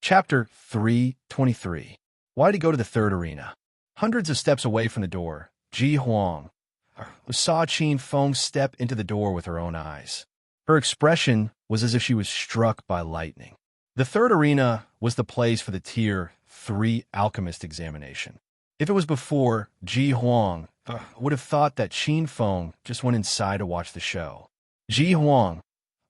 Chapter 323. Why did he go to the third arena? Hundreds of steps away from the door, Ji Huang saw Qin Feng step into the door with her own eyes. Her expression was as if she was struck by lightning. The third arena was the place for the Tier 3 alchemist examination. If it was before, Ji Huang would have thought that Qin Feng just went inside to watch the show. Ji Huang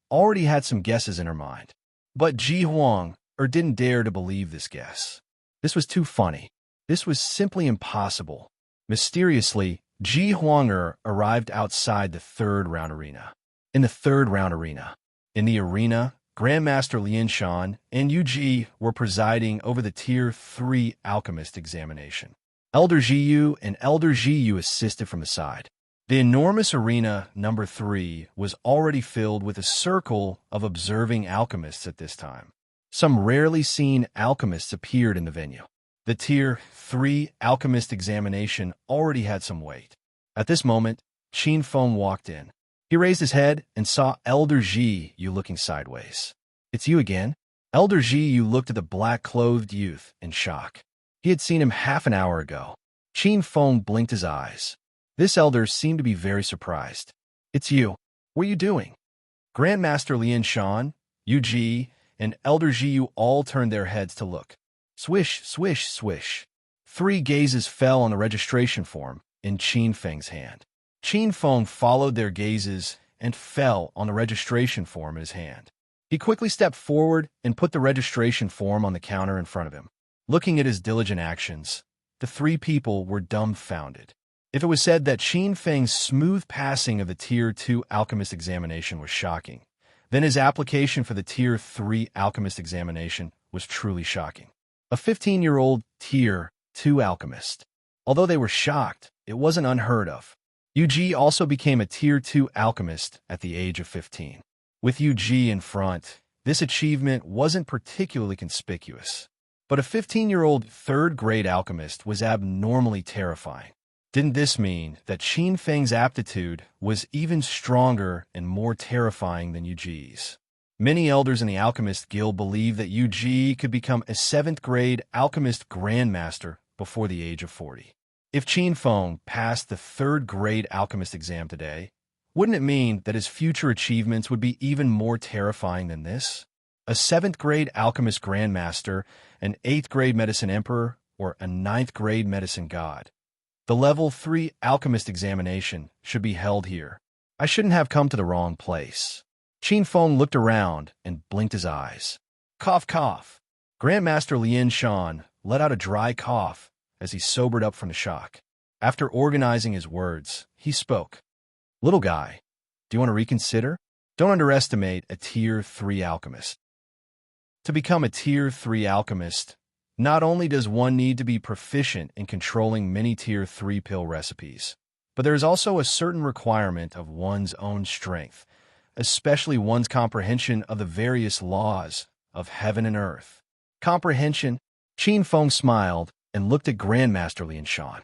already had some guesses in her mind, but Ji Huang didn't dare to believe this guess. This was too funny. This was simply impossible. Mysteriously, Ji Huang arrived outside the third round arena. In the third round arena. In the arena, Grandmaster Lian Shan and Yu Ji were presiding over the Tier 3 alchemist examination. Elder Jiyu and Elder Jiyu assisted from the side. The enormous arena number 3 was already filled with a circle of observing alchemists at this time. Some rarely seen alchemists appeared in the venue. The Tier 3 alchemist examination already had some weight. At this moment, Qin Feng walked in. He raised his head and saw Elder Ji Yu looking sideways. "It's you again?" Elder Ji Yu looked at the black-clothed youth in shock. He had seen him half an hour ago. Qin Feng blinked his eyes. This elder seemed to be very surprised. "It's you. What are you doing?" Grandmaster Lian Shan, Yu Ji, and Elder Ji Yu all turned their heads to look. Swish, swish, swish. 3 gazes fell on the registration form in Qin Feng's hand. Qin Feng followed their gazes and fell on the registration form in his hand. He quickly stepped forward and put the registration form on the counter in front of him. Looking at his diligent actions, the 3 people were dumbfounded. If it was said that Qin Feng's smooth passing of the Tier 2 alchemist examination was shocking, then his application for the Tier 3 alchemist examination was truly shocking. A 15-year-old Tier 2 alchemist. Although they were shocked, it wasn't unheard of. Yu Ji also became a Tier 2 alchemist at the age of 15. With Yu Ji in front, this achievement wasn't particularly conspicuous. But a 15-year-old third-grade alchemist was abnormally terrifying. Didn't this mean that Qin Feng's aptitude was even stronger and more terrifying than Yu Ji's? Many elders in the Alchemist Guild believe that Yu Ji could become a 7th-grade alchemist grandmaster before the age of 40. If Qin Feng passed the 3rd-grade alchemist exam today, wouldn't it mean that his future achievements would be even more terrifying than this? A 7th-grade alchemist grandmaster, an 8th-grade medicine emperor, or a 9th-grade medicine god. The Level 3 alchemist examination should be held here. I shouldn't have come to the wrong place. Qin Feng looked around and blinked his eyes. Cough, cough. Grandmaster Lian Shan let out a dry cough as he sobered up from the shock. After organizing his words, he spoke. "Little guy, do you want to reconsider? Don't underestimate a Tier 3 alchemist. To become a Tier 3 alchemist, not only does one need to be proficient in controlling many Tier 3 pill recipes, but there is also a certain requirement of one's own strength, especially one's comprehension of the various laws of heaven and earth." Comprehension? Qin Feng smiled and looked at Grandmaster Lian Shan.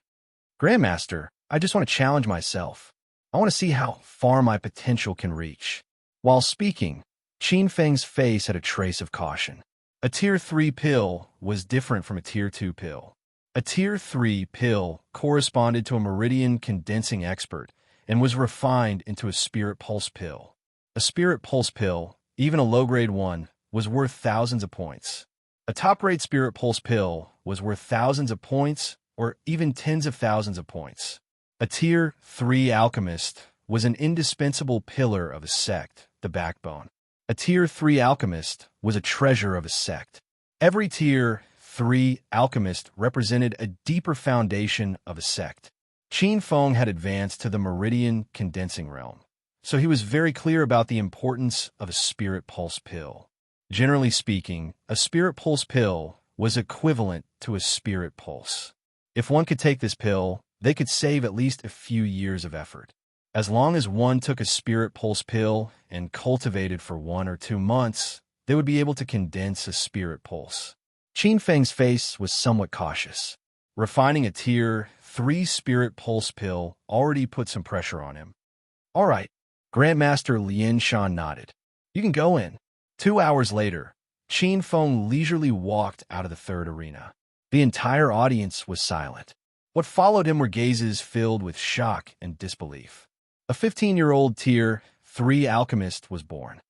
"Grandmaster, I just want to challenge myself. I want to see how far my potential can reach." While speaking, Qin Feng's face had a trace of caution. A Tier 3 pill was different from a Tier 2 pill. A Tier 3 pill corresponded to a meridian condensing expert and was refined into a spirit pulse pill. A spirit pulse pill, even a low-grade one, was worth thousands of points. A top-grade spirit pulse pill was worth thousands of points or even tens of thousands of points. A Tier 3 alchemist was an indispensable pillar of a sect, the backbone. A Tier 3 alchemist was a treasure of a sect. Every Tier 3 alchemist represented a deeper foundation of a sect. Qin Feng had advanced to the meridian condensing realm, so he was very clear about the importance of a spirit pulse pill. Generally speaking, a spirit pulse pill was equivalent to a spirit pulse. If one could take this pill, they could save at least a few years of effort. As long as one took a spirit pulse pill and cultivated for 1 or 2 months, they would be able to condense a spirit pulse. Qin Feng's face was somewhat cautious. Refining a Tier 3 spirit pulse pill already put some pressure on him. "All right." Grandmaster Lian Shan nodded. "You can go in." 2 hours later, Qin Feng leisurely walked out of the third arena. The entire audience was silent. What followed him were gazes filled with shock and disbelief. A 15-year-old Tier 3 alchemist was born.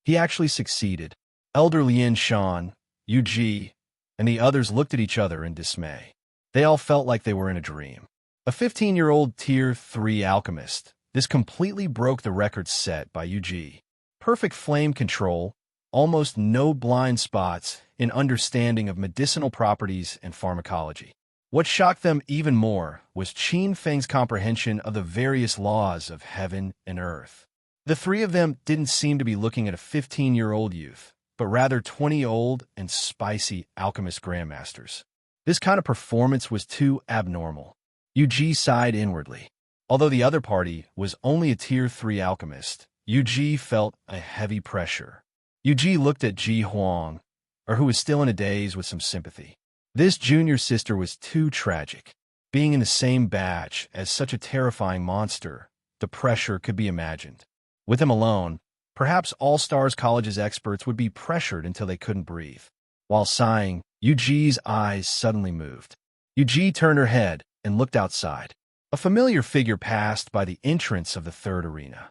He actually succeeded. Elder Lien Shan, Yu Ji, and the others looked at each other in dismay. They all felt like they were in a dream. A 15-year-old Tier 3 alchemist. This completely broke the record set by Yu Ji. Perfect flame control, almost no blind spots in understanding of medicinal properties and pharmacology. What shocked them even more was Qin Feng's comprehension of the various laws of heaven and earth. The three of them didn't seem to be looking at a 15-year-old youth, but rather 20-old and spicy alchemist grandmasters. This kind of performance was too abnormal. Yu Ji sighed inwardly. Although the other party was only a Tier 3 alchemist, Yu Ji felt a heavy pressure. Yu Ji looked at Ji Huang, who was still in a daze, with some sympathy. This junior sister was too tragic. Being in the same batch as such a terrifying monster, the pressure could be imagined. With him alone, perhaps All Stars College's experts would be pressured until they couldn't breathe. While sighing, Yu Ji's eyes suddenly moved. Yu Ji turned her head and looked outside. A familiar figure passed by the entrance of the third arena.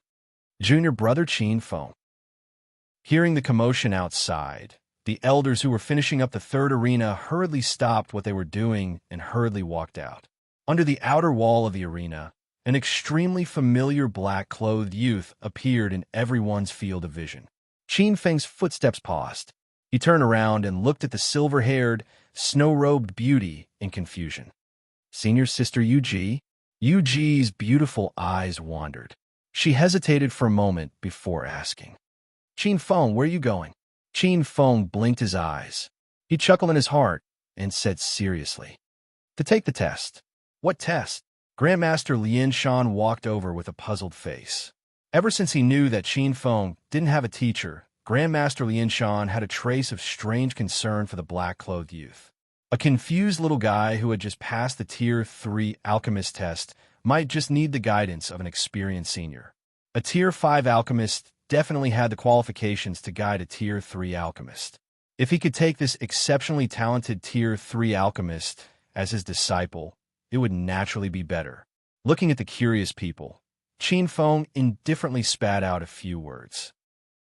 Junior brother Qin Feng. Hearing the commotion outside, the elders who were finishing up the third arena hurriedly stopped what they were doing and hurriedly walked out. Under the outer wall of the arena, an extremely familiar black-clothed youth appeared in everyone's field of vision. Qin Feng's footsteps paused. He turned around and looked at the silver-haired, snow-robed beauty in confusion. Senior sister Yu Ji? Yu Ji's beautiful eyes wandered. She hesitated for a moment before asking, "Qin Feng, where are you going?" Qin Feng blinked his eyes. He chuckled in his heart and said seriously, "To take the test." "What test?" Grandmaster Lien Shan walked over with a puzzled face. Ever since he knew that Qin Feng didn't have a teacher, Grandmaster Lien Shan had a trace of strange concern for the black-clothed youth. A confused little guy who had just passed the Tier 3 alchemist test might just need the guidance of an experienced senior. A Tier 5 alchemist definitely had the qualifications to guide a Tier 3 alchemist. If he could take this exceptionally talented Tier 3 alchemist as his disciple, it would naturally be better. Looking at the curious people, Qin Feng indifferently spat out a few words.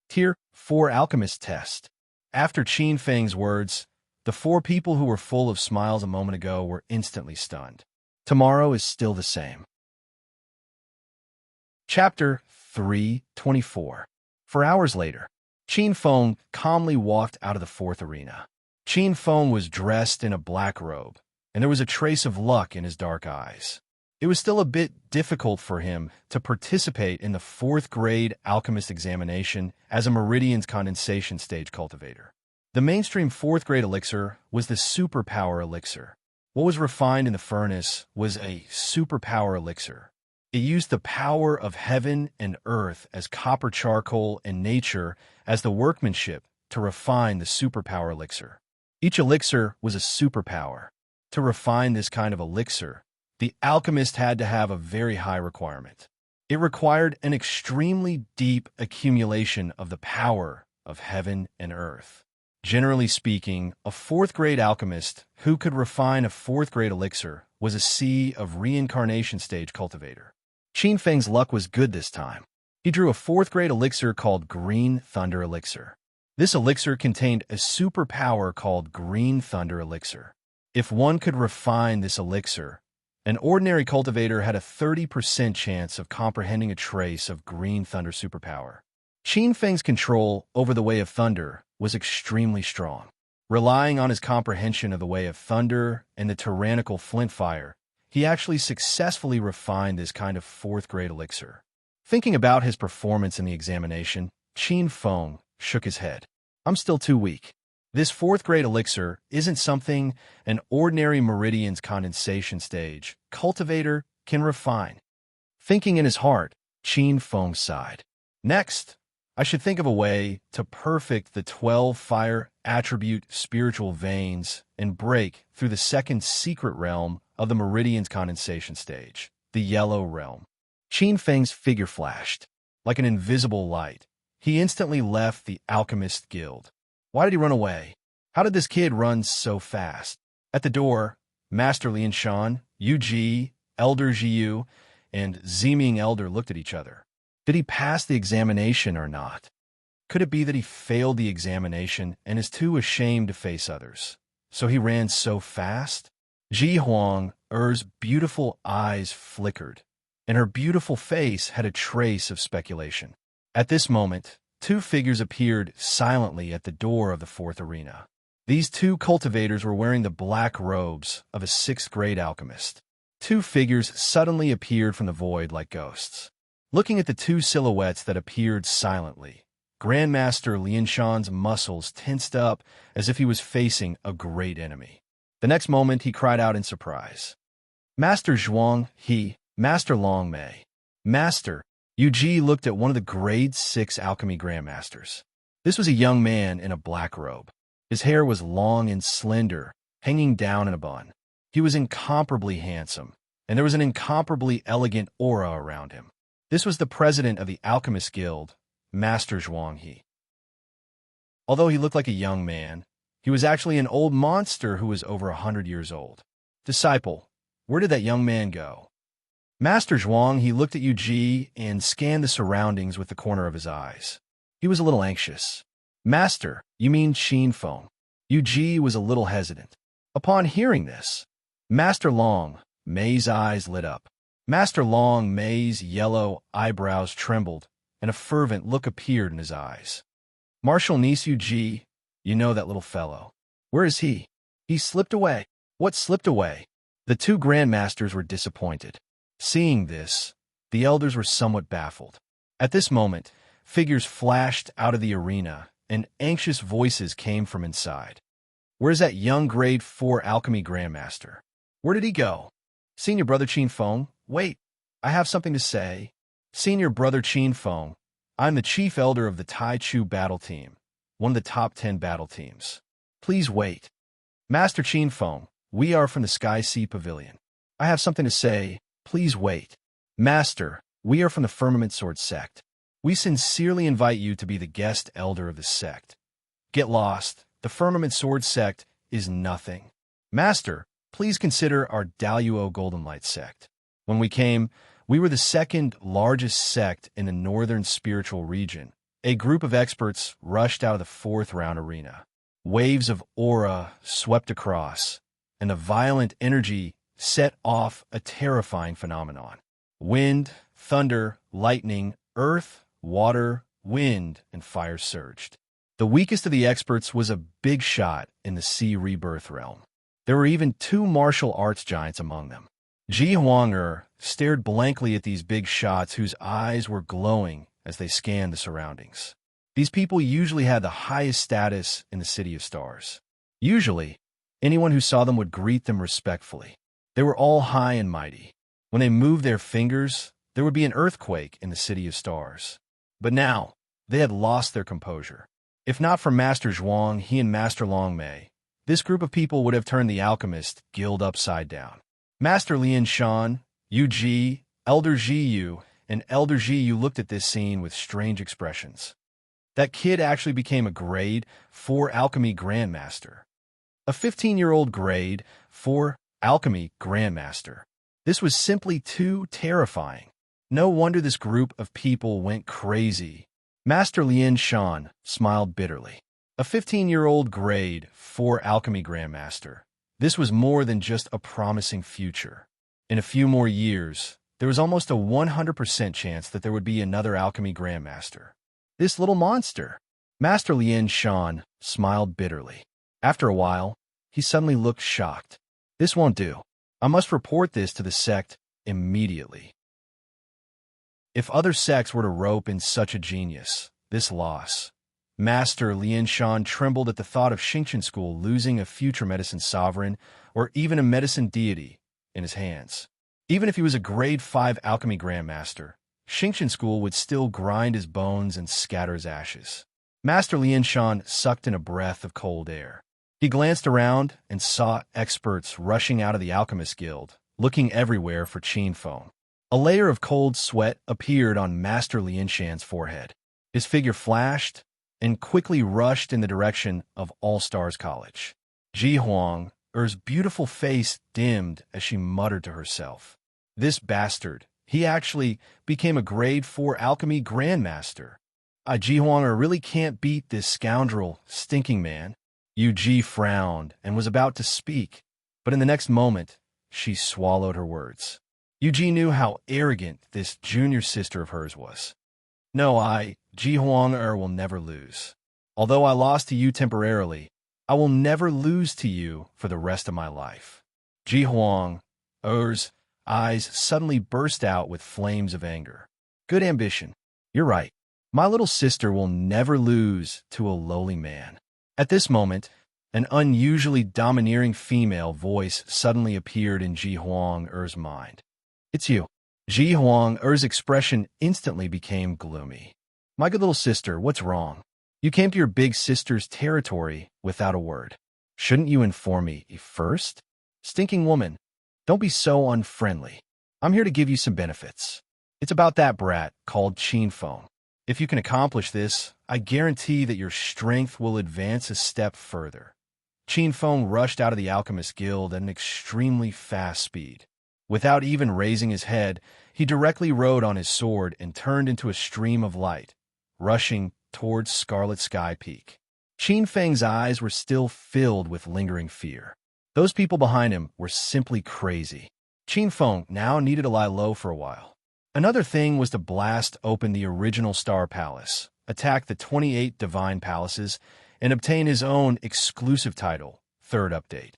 Tier 4 alchemist test. After Qin Feng's words, the four people who were full of smiles a moment ago were instantly stunned. Tomorrow is still the same. Chapter 3:24. For hours later, Qin Feng calmly walked out of the fourth arena. Qin Feng was dressed in a black robe, and there was a trace of luck in his dark eyes. It was still a bit difficult for him to participate in the fourth-grade alchemist examination as a Meridian's condensation stage cultivator. The mainstream fourth-grade elixir was the superpower elixir. What was refined in the furnace was a superpower elixir. It used the power of heaven and earth as copper charcoal and nature as the workmanship to refine the superpower elixir. Each elixir was a superpower. To refine this kind of elixir, the alchemist had to have a very high requirement. It required an extremely deep accumulation of the power of heaven and earth. Generally speaking, a fourth-grade alchemist who could refine a fourth-grade elixir was a Sea of Reincarnation stage cultivator. Qin Feng's luck was good this time. He drew a fourth-grade elixir called Green Thunder Elixir. This elixir contained a superpower called Green Thunder Elixir. If one could refine this elixir, an ordinary cultivator had a 30% chance of comprehending a trace of Green Thunder superpower. Qin Feng's control over the Way of Thunder was extremely strong. Relying on his comprehension of the Way of Thunder and the tyrannical flint fire, he actually successfully refined this kind of fourth-grade elixir. Thinking about his performance in the examination, Qin Feng shook his head. "I'm still too weak. This fourth-grade elixir isn't something an ordinary Meridian's condensation stage cultivator can refine." Thinking in his heart, Qin Feng sighed. "Next, I should think of a way to perfect the 12 fire attribute spiritual veins and break through the second secret realm of the Meridian's condensation stage, the yellow realm." Qin Feng's figure flashed. Like an invisible light, he instantly left the Alchemist Guild. Why did he run away? How did this kid run so fast? At the door, Master Lianshan, Yu Elder Jiu, and Ziming Elder looked at each other. Did he pass the examination or not? Could it be that he failed the examination and is too ashamed to face others? So he ran so fast? Ji Huang Er's beautiful eyes flickered, and her beautiful face had a trace of speculation. At this moment, two figures appeared silently at the door of the fourth arena. These two cultivators were wearing the black robes of a sixth-grade alchemist. Two figures suddenly appeared from the void like ghosts. Looking at the two silhouettes that appeared silently, Grandmaster Lianshan's muscles tensed up as if he was facing a great enemy. The next moment, he cried out in surprise. Master Zhuang He, Master Long Mei. Master, Yu looked at one of the grade 6 alchemy grandmasters. This was a young man in a black robe. His hair was long and slender, hanging down in a bun. He was incomparably handsome, and there was an incomparably elegant aura around him. This was the president of the Alchemist Guild, Master Zhuang He. Although he looked like a young man, he was actually an old monster who was over 100 years old. Disciple, where did that young man go? Master Zhuang He looked at Yu and scanned the surroundings with the corner of his eyes. He was a little anxious. Master, you mean Qin Feng? Yu was a little hesitant. Upon hearing this, Master Long Mei's eyes lit up. Master Long Mei's yellow eyebrows trembled, and a fervent look appeared in his eyes. Martial niece Yu, you know that little fellow. Where is he? He slipped away. What slipped away? The two grandmasters were disappointed. Seeing this, the elders were somewhat baffled. At this moment, figures flashed out of the arena, and anxious voices came from inside. Where's that young grade 4 alchemy grandmaster? Where did he go? Senior brother Qin Feng, wait, I have something to say. Senior brother Qin Feng, I'm the chief elder of the Tai Chu battle team, one of the top 10 battle teams. Please wait. Master Qin Feng, we are from the Sky Sea Pavilion. I have something to say. Please wait. Master, we are from the Firmament Sword sect. We sincerely invite you to be the guest elder of the sect. Get lost. The Firmament Sword sect is nothing. Master, please consider our Daluo Golden Light sect. When we came, we were the second largest sect in the northern spiritual region. A group of experts rushed out of the fourth round arena. Waves of aura swept across, and the violent energy set off a terrifying phenomenon. Wind, thunder, lightning, earth, water, wind, and fire surged. The weakest of the experts was a big shot in the sea rebirth realm. There were even two martial arts giants among them. Ji Huang stared blankly at these big shots whose eyes were glowing as they scanned the surroundings. These people usually had the highest status in the City of Stars. Usually, anyone who saw them would greet them respectfully. They were all high and mighty. When they moved their fingers, there would be an earthquake in the City of Stars. But now, they had lost their composure. If not for Master Zhuang He and Master Long Mei, this group of people would have turned the Alchemist Guild upside down. Master Lianshan, Yu Elder Jiu, and Elder Jiu looked at this scene with strange expressions. That kid actually became a grade 4 alchemy grandmaster. A 15-year-old grade 4 alchemy grandmaster. This was simply too terrifying. No wonder this group of people went crazy. Master Lianshan smiled bitterly. A 15-year-old grade 4 alchemy grandmaster. This was more than just a promising future. In a few more years, there was almost a 100% chance that there would be another alchemy grandmaster. This little monster. Master Lianshan smiled bitterly. After a while, he suddenly looked shocked. This won't do. I must report this to the sect immediately. If other sects were to rope in such a genius, this loss. Master Lianshan trembled at the thought of Xingqian School losing a future medicine sovereign or even a medicine deity in his hands. Even if he was a grade 5 alchemy grandmaster, Xingqian School would still grind his bones and scatter his ashes. Master Lianshan sucked in a breath of cold air. He glanced around and saw experts rushing out of the Alchemist Guild, looking everywhere for Qin Feng. A layer of cold sweat appeared on Master Lianshan's forehead. His figure flashed, and quickly rushed in the direction of All Stars College. Ji Huang, Er's beautiful face dimmed as she muttered to herself. This bastard, he actually became a grade 4 alchemy grandmaster. Ji Huang really can't beat this scoundrel, stinking man. Yu Ji frowned and was about to speak, but in the next moment, she swallowed her words. Yu Ji knew how arrogant this junior sister of hers was. No, Ji Huang will never lose. Although I lost to you temporarily, I will never lose to you for the rest of my life. Ji Huang Er's eyes suddenly burst out with flames of anger. Good ambition. You're right. My little sister will never lose to a lowly man. At this moment, an unusually domineering female voice suddenly appeared in Ji Huang Er's mind. It's you. Ji Huang Er's expression instantly became gloomy. My good little sister, what's wrong? You came to your big sister's territory without a word. Shouldn't you inform me first? Stinking woman, don't be so unfriendly. I'm here to give you some benefits. It's about that brat called Qin Feng. If you can accomplish this, I guarantee that your strength will advance a step further. Qin Feng rushed out of the Alchemist Guild at an extremely fast speed. Without even raising his head, he directly rode on his sword and turned into a stream of light, rushing towards Scarlet Sky Peak. Qin Feng's eyes were still filled with lingering fear. Those people behind him were simply crazy. Qin Feng now needed to lie low for a while. Another thing was to blast open the original Star Palace, attack the 28 Divine Palaces, and obtain his own exclusive title, Third Update.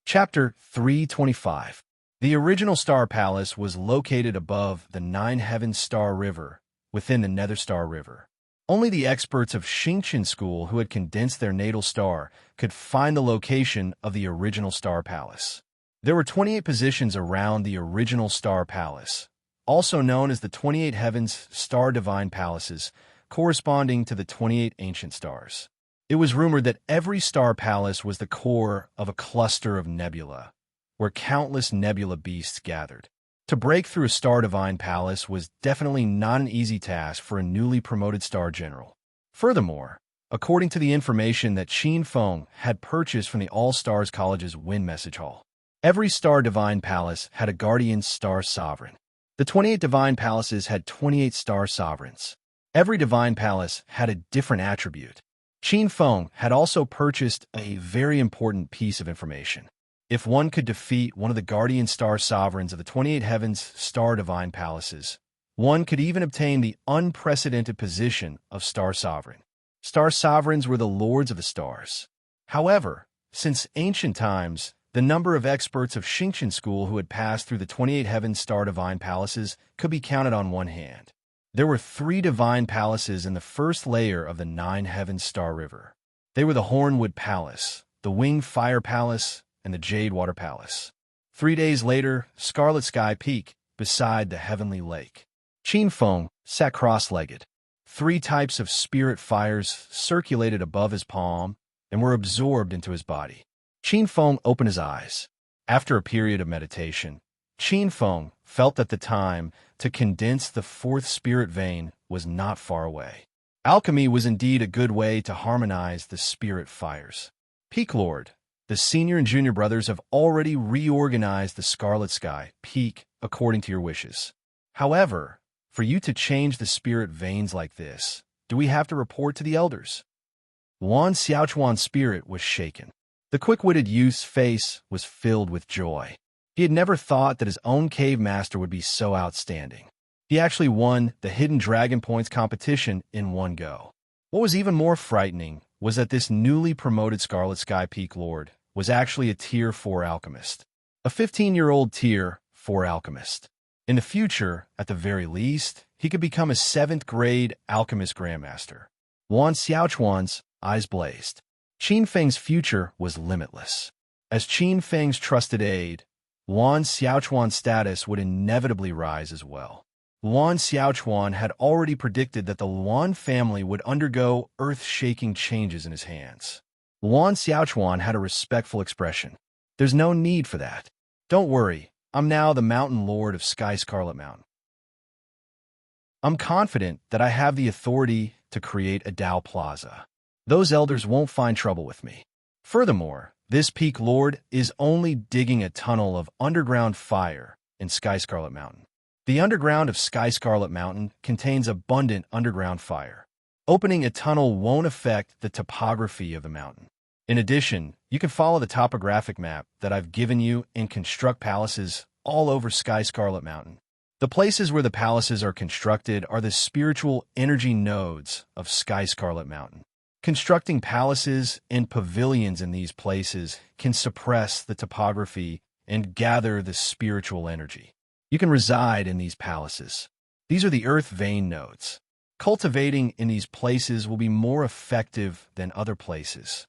Chapter 325. The original Star Palace was located above the Nine Heavens Star River, within the Nether Star River. Only the experts of Xingqian School who had condensed their natal star could find the location of the original Star Palace. There were 28 positions around the original Star Palace, also known as the 28 Heavens Star Divine Palaces, corresponding to the 28 ancient stars. It was rumored that every star palace was the core of a cluster of nebula, where countless nebula beasts gathered. To break through a Star Divine Palace was definitely not an easy task for a newly promoted Star General. Furthermore, according to the information that Qin Feng had purchased from the All-Stars College's Wind Message Hall, every Star Divine Palace had a Guardian Star Sovereign. The 28 Divine Palaces had 28 Star Sovereigns. Every Divine Palace had a different attribute. Qin Feng had also purchased a very important piece of information. If one could defeat one of the Guardian Star Sovereigns of the 28 Heavens Star Divine Palaces, one could even obtain the unprecedented position of Star Sovereign. Star Sovereigns were the lords of the stars. However, since ancient times, the number of experts of Xingqian School who had passed through the 28 Heavens Star Divine Palaces could be counted on one hand. There were 3 divine palaces in the first layer of the Nine Heavens Star River. They were the Hornwood Palace, the Winged Fire Palace, and the Jade Water Palace. 3 days later, Scarlet Sky Peak, beside the Heavenly Lake. Qin Feng sat cross-legged. 3 types of spirit fires circulated above his palm and were absorbed into his body. Qin Feng opened his eyes. After a period of meditation, Qin Feng felt that the time to condense the 4th spirit vein was not far away. Alchemy was indeed a good way to harmonize the spirit fires. Peak Lord, the senior and junior brothers have already reorganized the Scarlet Sky Peak according to your wishes. However, for you to change the spirit veins like this, do we have to report to the elders? Wan Xiaochuan's spirit was shaken. The quick-witted youth's face was filled with joy. He had never thought that his own cave master would be so outstanding. He actually won the Hidden Dragon Points competition in one go. What was even more frightening was that this newly promoted Scarlet Sky Peak Lord was actually a Tier 4 alchemist. A 15-year-old Tier 4 alchemist. In the future, at the very least, he could become a 7th grade alchemist grandmaster. Wan Xiaochuan's eyes blazed. Qin Feng's future was limitless. As Qin Feng's trusted aide, Wan Xiaochuan's status would inevitably rise as well. Wan Xiaochuan had already predicted that the Luan family would undergo earth-shaking changes in his hands. Wan Xiaochuan had a respectful expression. There's no need for that. Don't worry, I'm now the Mountain Lord of Sky Scarlet Mountain. I'm confident that I have the authority to create a Dao Plaza. Those elders won't find trouble with me. Furthermore, this peak lord is only digging a tunnel of underground fire in Sky Scarlet Mountain. The underground of Sky Scarlet Mountain contains abundant underground fire. Opening a tunnel won't affect the topography of the mountain. In addition, you can follow the topographic map that I've given you and construct palaces all over Sky Scarlet Mountain. The places where the palaces are constructed are the spiritual energy nodes of Sky Scarlet Mountain. Constructing palaces and pavilions in these places can suppress the topography and gather the spiritual energy. You can reside in these palaces. These are the earth vein nodes. Cultivating in these places will be more effective than other places.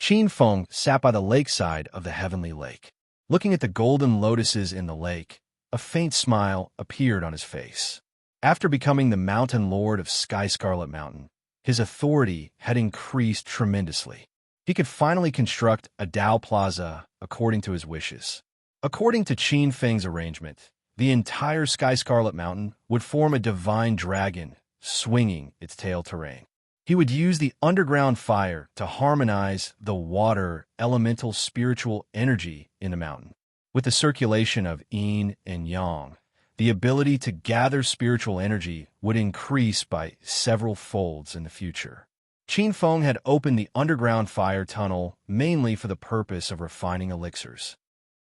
Qin Feng sat by the lakeside of the heavenly lake. Looking at the golden lotuses in the lake, a faint smile appeared on his face. After becoming the mountain lord of Sky Scarlet Mountain, his authority had increased tremendously. He could finally construct a Dao Plaza according to his wishes. According to Qin Feng's arrangement, the entire Sky Scarlet Mountain would form a divine dragon swinging its tail terrain. He would use the underground fire to harmonize the water elemental spiritual energy in the mountain. With the circulation of yin and yang, the ability to gather spiritual energy would increase by several folds in the future. Qin Feng had opened the underground fire tunnel mainly for the purpose of refining elixirs.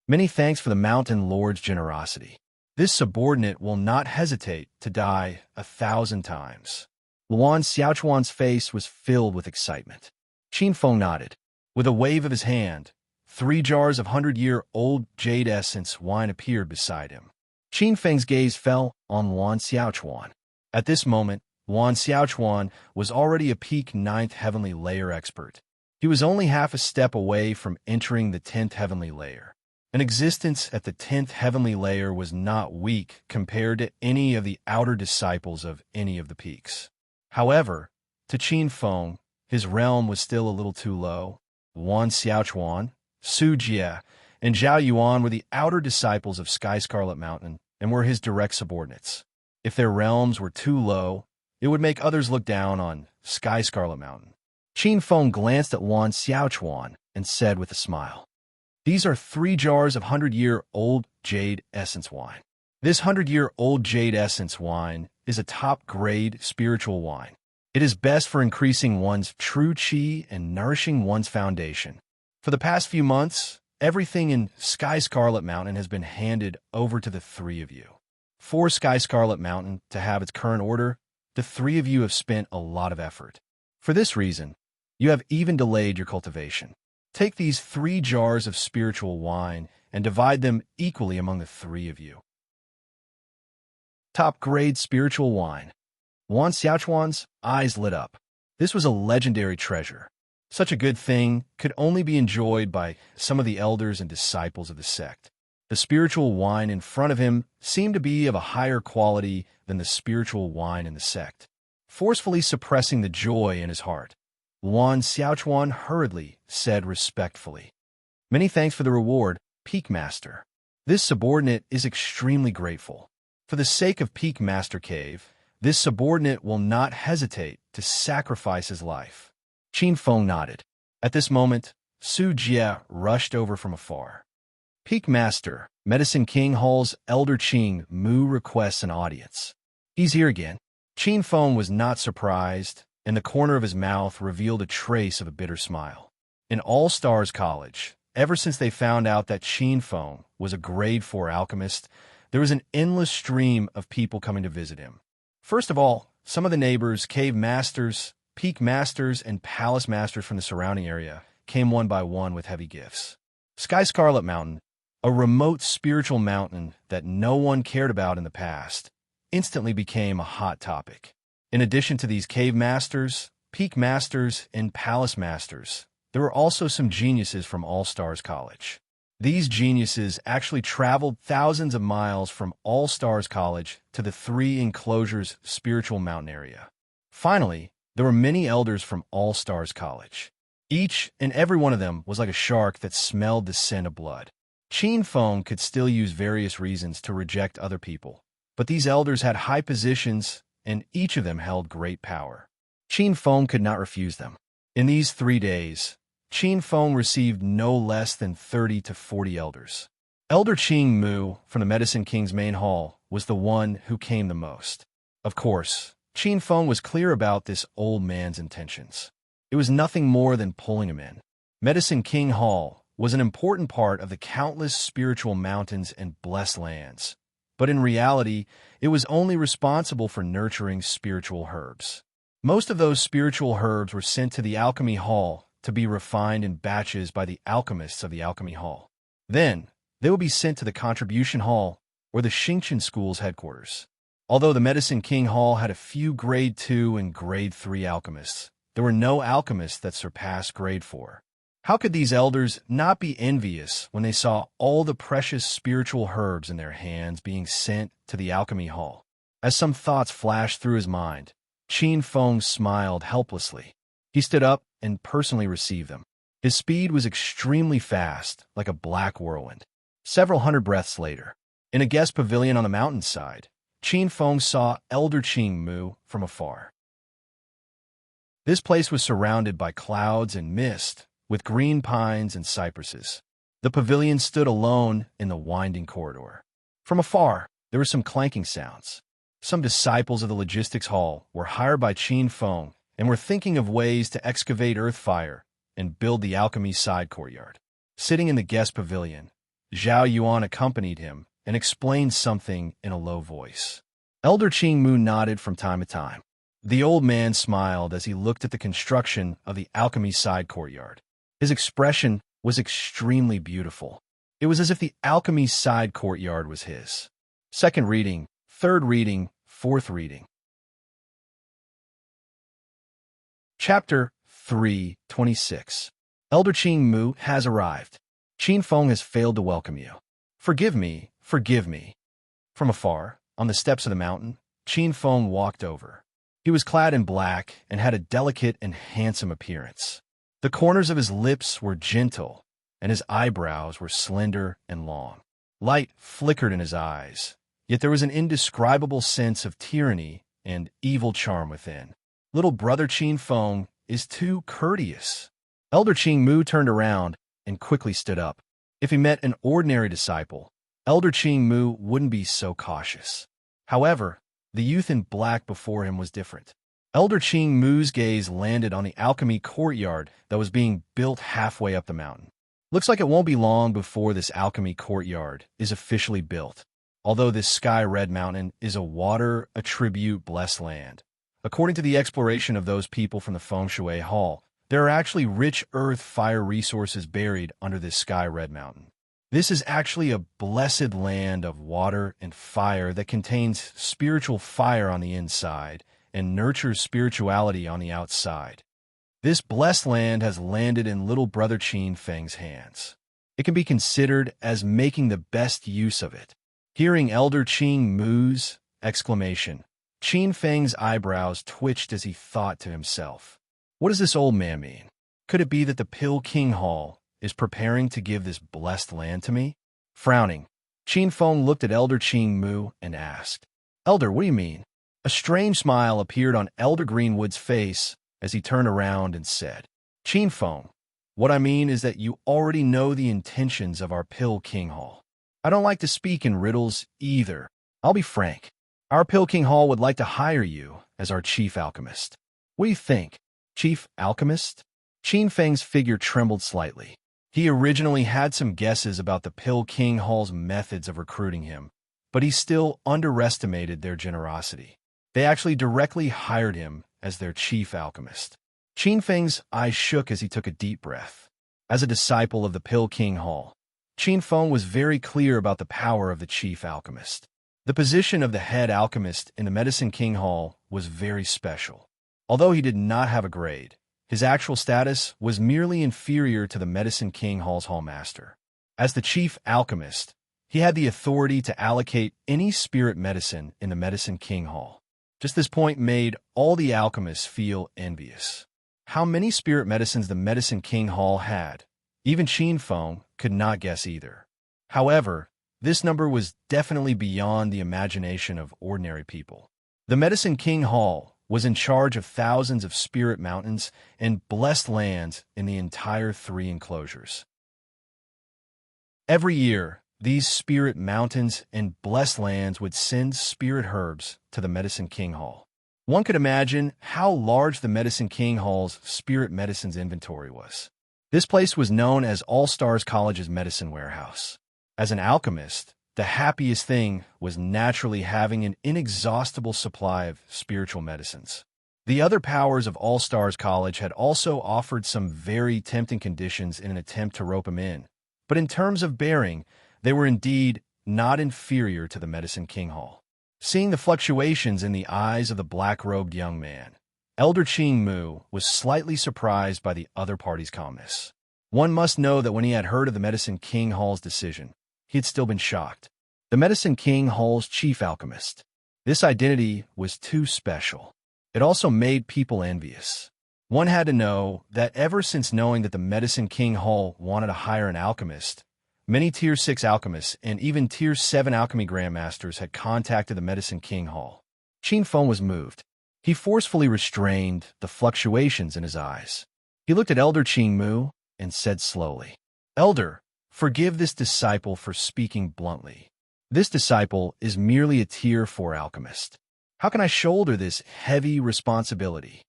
Many thanks for the Mountain Lord's generosity. This subordinate will not hesitate to die 1,000 times. Luan Xiaochuan's face was filled with excitement. Qin Feng nodded. With a wave of his hand, 3 jars of 100-year-old jade essence wine appeared beside him. Qin Feng's gaze fell on Luan Xiaochuan. At this moment, Luan Xiaochuan was already a peak 9th heavenly layer expert. He was only half a step away from entering the 10th heavenly layer. An existence at the 10th heavenly layer was not weak compared to any of the outer disciples of any of the peaks. However, to Qin Feng, his realm was still a little too low. Luan Xiaochuan, Su Jie, and Zhao Yuan were the outer disciples of Sky Scarlet Mountain and were his direct subordinates. If their realms were too low, it would make others look down on Sky Scarlet Mountain. Qin Feng glanced at Luan Xiaochuan and said with a smile, "These are 3 jars of 100-year-old jade essence wine. This 100-year-old jade essence wine is a top-grade spiritual wine. It is best for increasing one's true qi and nourishing one's foundation. For the past few months, everything in Sky Scarlet Mountain has been handed over to the 3 of you. For Sky Scarlet Mountain to have its current order, the 3 of you have spent a lot of effort. For this reason, you have even delayed your cultivation. Take these 3 jars of spiritual wine and divide them equally among the 3 of you." Top-grade spiritual wine. Luan Xiaochuan's eyes lit up. This was a legendary treasure. Such a good thing could only be enjoyed by some of the elders and disciples of the sect. The spiritual wine in front of him seemed to be of a higher quality than the spiritual wine in the sect. Forcefully suppressing the joy in his heart, Luan Xiaochuan hurriedly said respectfully, "Many thanks for the reward, Peak Master. This subordinate is extremely grateful. For the sake of Peak Master Cave, this subordinate will not hesitate to sacrifice his life." Qin Feng nodded. At this moment, Su Jie rushed over from afar. "Peak Master, Medicine King Hall's Elder Qing Mu requests an audience." "He's here again." Qin Feng was not surprised, and the corner of his mouth revealed a trace of a bitter smile. In All Stars College, ever since they found out that Qin Feng was a grade 4 alchemist, there was an endless stream of people coming to visit him. First of all, some of the neighbors, cave masters, peak masters, and palace masters from the surrounding area came one by one with heavy gifts. Sky Scarlet Mountain, a remote spiritual mountain that no one cared about in the past, instantly became a hot topic. In addition to these cave masters, peak masters, and palace masters, there were also some geniuses from All Stars College. These geniuses actually traveled thousands of miles from All Stars College to the 3 enclosures spiritual mountain area. Finally, there were many elders from All Stars College. Each and every one of them was like a shark that smelled the scent of blood. Qin Feng could still use various reasons to reject other people, but these elders had high positions and each of them held great power. Qin Feng could not refuse them. In these 3 days, Qin Feng received no less than 30 to 40 elders. Elder Qing Mu from the Medicine King's main hall was the one who came the most. Of course, Qin Feng was clear about this old man's intentions. It was nothing more than pulling him in. Medicine King Hall was an important part of the countless spiritual mountains and blessed lands, but in reality, it was only responsible for nurturing spiritual herbs. Most of those spiritual herbs were sent to the Alchemy Hall to be refined in batches by the alchemists of the Alchemy Hall. Then, they would be sent to the Contribution Hall or the Xingqian School's headquarters. Although the Medicine King Hall had a few Grade 2 and Grade 3 alchemists, there were no alchemists that surpassed Grade 4. How could these elders not be envious when they saw all the precious spiritual herbs in their hands being sent to the Alchemy Hall? As some thoughts flashed through his mind, Qin Feng smiled helplessly. He stood up and personally received them. His speed was extremely fast, like a black whirlwind. Several hundred breaths later, in a guest pavilion on the mountainside, Qin Feng saw Elder Qing Mu from afar. This place was surrounded by clouds and mist, with green pines and cypresses. The pavilion stood alone in the winding corridor. From afar, there were some clanking sounds. Some disciples of the Logistics Hall were hired by Qin Feng and were thinking of ways to excavate earth fire and build the alchemy side courtyard. Sitting in the guest pavilion, Zhao Yuan accompanied him and explained something in a low voice. Elder Qing Mu nodded from time to time. The old man smiled as he looked at the construction of the alchemy side courtyard. His expression was extremely beautiful. It was as if the alchemy side courtyard was his. Second reading, third reading, fourth reading. Chapter 3:26. Elder Qing Mu has arrived. Qin Feng has failed to welcome you. Forgive me, forgive me. From afar, on the steps of the mountain, Qin Feng walked over. He was clad in black and had a delicate and handsome appearance. The corners of his lips were gentle, and his eyebrows were slender and long. Light flickered in his eyes, yet there was an indescribable sense of tyranny and evil charm within. Little brother Qin Feng is too courteous. Elder Qing Mu turned around and quickly stood up. If he met an ordinary disciple, Elder Qing Mu wouldn't be so cautious. However, the youth in black before him was different. Elder Qing Mu's gaze landed on the alchemy courtyard that was being built halfway up the mountain. Looks like it won't be long before this alchemy courtyard is officially built, although this sky-red mountain is a water attribute blessed land. According to the exploration of those people from the Feng Shui Hall, there are actually rich earth fire resources buried under this sky-red mountain. This is actually a blessed land of water and fire that contains spiritual fire on the inside and nurtures spirituality on the outside. This blessed land has landed in little brother Qin Feng's hands. It can be considered as making the best use of it. Hearing Elder Qing Mu's exclamation, Qin Feng's eyebrows twitched as he thought to himself, "What does this old man mean? Could it be that the Pill King Hall is preparing to give this blessed land to me?" Frowning, Qin Feng looked at Elder Qing Mu and asked, "Elder, what do you mean?" A strange smile appeared on Elder Greenwood's face as he turned around and said, "Qin Feng, what I mean is that you already know the intentions of our Pill King Hall. I don't like to speak in riddles either. I'll be frank. Our Pill King Hall would like to hire you as our chief alchemist. What do you think, chief alchemist?" Qin Feng's figure trembled slightly. He originally had some guesses about the Pill King Hall's methods of recruiting him, but he still underestimated their generosity. They actually directly hired him as their chief alchemist. Qin Feng's eyes shook as he took a deep breath. As a disciple of the Pill King Hall, Qin Feng was very clear about the power of the chief alchemist. The position of the head alchemist in the Medicine King Hall was very special. Although he did not have a grade, his actual status was merely inferior to the Medicine King Hall's hallmaster. As the chief alchemist, he had the authority to allocate any spirit medicine in the Medicine King Hall. Just this point made all the alchemists feel envious. How many spirit medicines the Medicine King Hall had, even Qin Feng could not guess either. However, this number was definitely beyond the imagination of ordinary people. The Medicine King Hall was in charge of thousands of spirit mountains and blessed lands in the entire 3 enclosures. Every year, these spirit mountains and blessed lands would send spirit herbs to the Medicine King Hall. One could imagine how large the Medicine King Hall's spirit medicines inventory was. This place was known as All Stars College's medicine warehouse. As an alchemist, the happiest thing was naturally having an inexhaustible supply of spiritual medicines. The other powers of All Stars College had also offered some very tempting conditions in an attempt to rope him in, but in terms of bearing, they were indeed not inferior to the Medicine King Hall. Seeing the fluctuations in the eyes of the black-robed young man, Elder Ching Mu was slightly surprised by the other party's calmness. One must know that when he had heard of the Medicine King Hall's decision, he had still been shocked. The Medicine King Hall's chief alchemist. This identity was too special. It also made people envious. One had to know that ever since knowing that the Medicine King Hall wanted to hire an alchemist, many Tier 6 alchemists and even Tier 7 alchemy grandmasters had contacted the Medicine King Hall. Qin Feng was moved. He forcefully restrained the fluctuations in his eyes. He looked at Elder Qing Mu and said slowly, "Elder, forgive this disciple for speaking bluntly. This disciple is merely a Tier 4 alchemist. How can I shoulder this heavy responsibility?"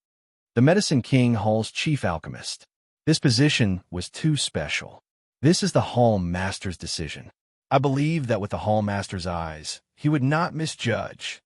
The Medicine King Hall's chief alchemist. This position was too special. This is the Hall Master's decision. I believe that with the Hall Master's eyes, he would not misjudge.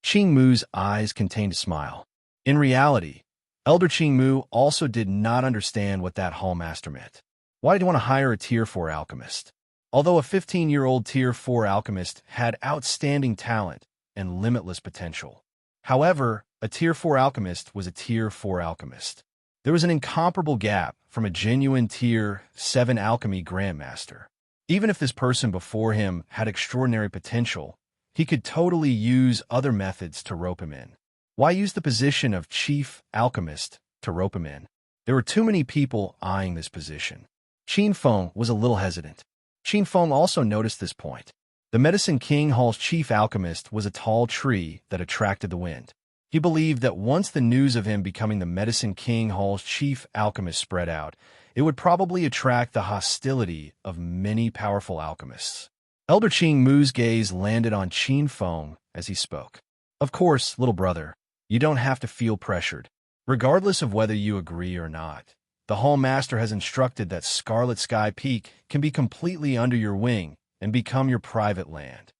Qing Mu's eyes contained a smile. In reality, Elder Qing Mu also did not understand what that Hall Master meant. Why did he want to hire a Tier 4 alchemist? Although a 15-year-old Tier 4 alchemist had outstanding talent and limitless potential. However, a Tier 4 alchemist was a Tier 4 alchemist. There was an incomparable gap from a genuine Tier 7 alchemy grandmaster. Even if this person before him had extraordinary potential, he could totally use other methods to rope him in. Why use the position of chief alchemist to rope him in? There were too many people eyeing this position. Qin Feng was a little hesitant. Qin Feng also noticed this point. The Medicine King Hall's chief alchemist was a tall tree that attracted the wind. He believed that once the news of him becoming the Medicine King Hall's chief alchemist spread out, it would probably attract the hostility of many powerful alchemists. Elder Qing Mu's gaze landed on Qin Feng as he spoke. Of course, little brother, you don't have to feel pressured. Regardless of whether you agree or not, the Hall Master has instructed that Scarlet Sky Peak can be completely under your wing and become your private land.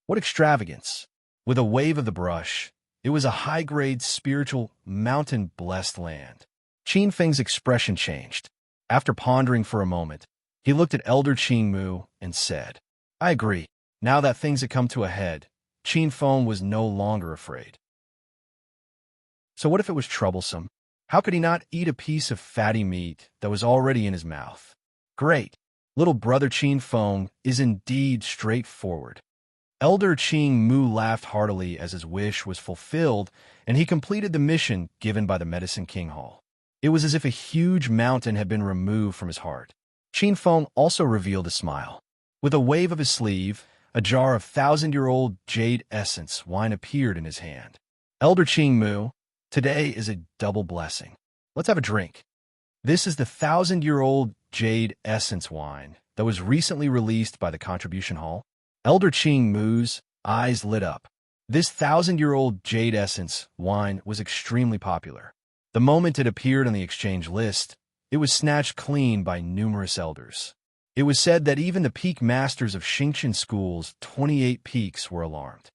What extravagance! With a wave of the brush, it was a high-grade spiritual mountain-blessed land. Qin Feng's expression changed. After pondering for a moment, he looked at Elder Qing Mu and said, "I agree." Now that things had come to a head, Qin Feng was no longer afraid. So what if it was troublesome? How could he not eat a piece of fatty meat that was already in his mouth? Great. Little brother Qin Feng is indeed straightforward. Elder Qing Mu laughed heartily as his wish was fulfilled, and he completed the mission given by the Medicine King Hall. It was as if a huge mountain had been removed from his heart. Qin Feng also revealed a smile. With a wave of his sleeve, a jar of 1,000-year-old jade essence wine appeared in his hand. Elder Qing Mu, today is a double blessing. Let's have a drink. This is the 1,000-year-old jade essence wine that was recently released by the Contribution Hall. Elder Qing Mu's eyes lit up. This 1,000-year-old jade essence wine was extremely popular. The moment it appeared on the exchange list, it was snatched clean by numerous elders. It was said that even the peak masters of Xingqian School's 28 peaks were alarmed.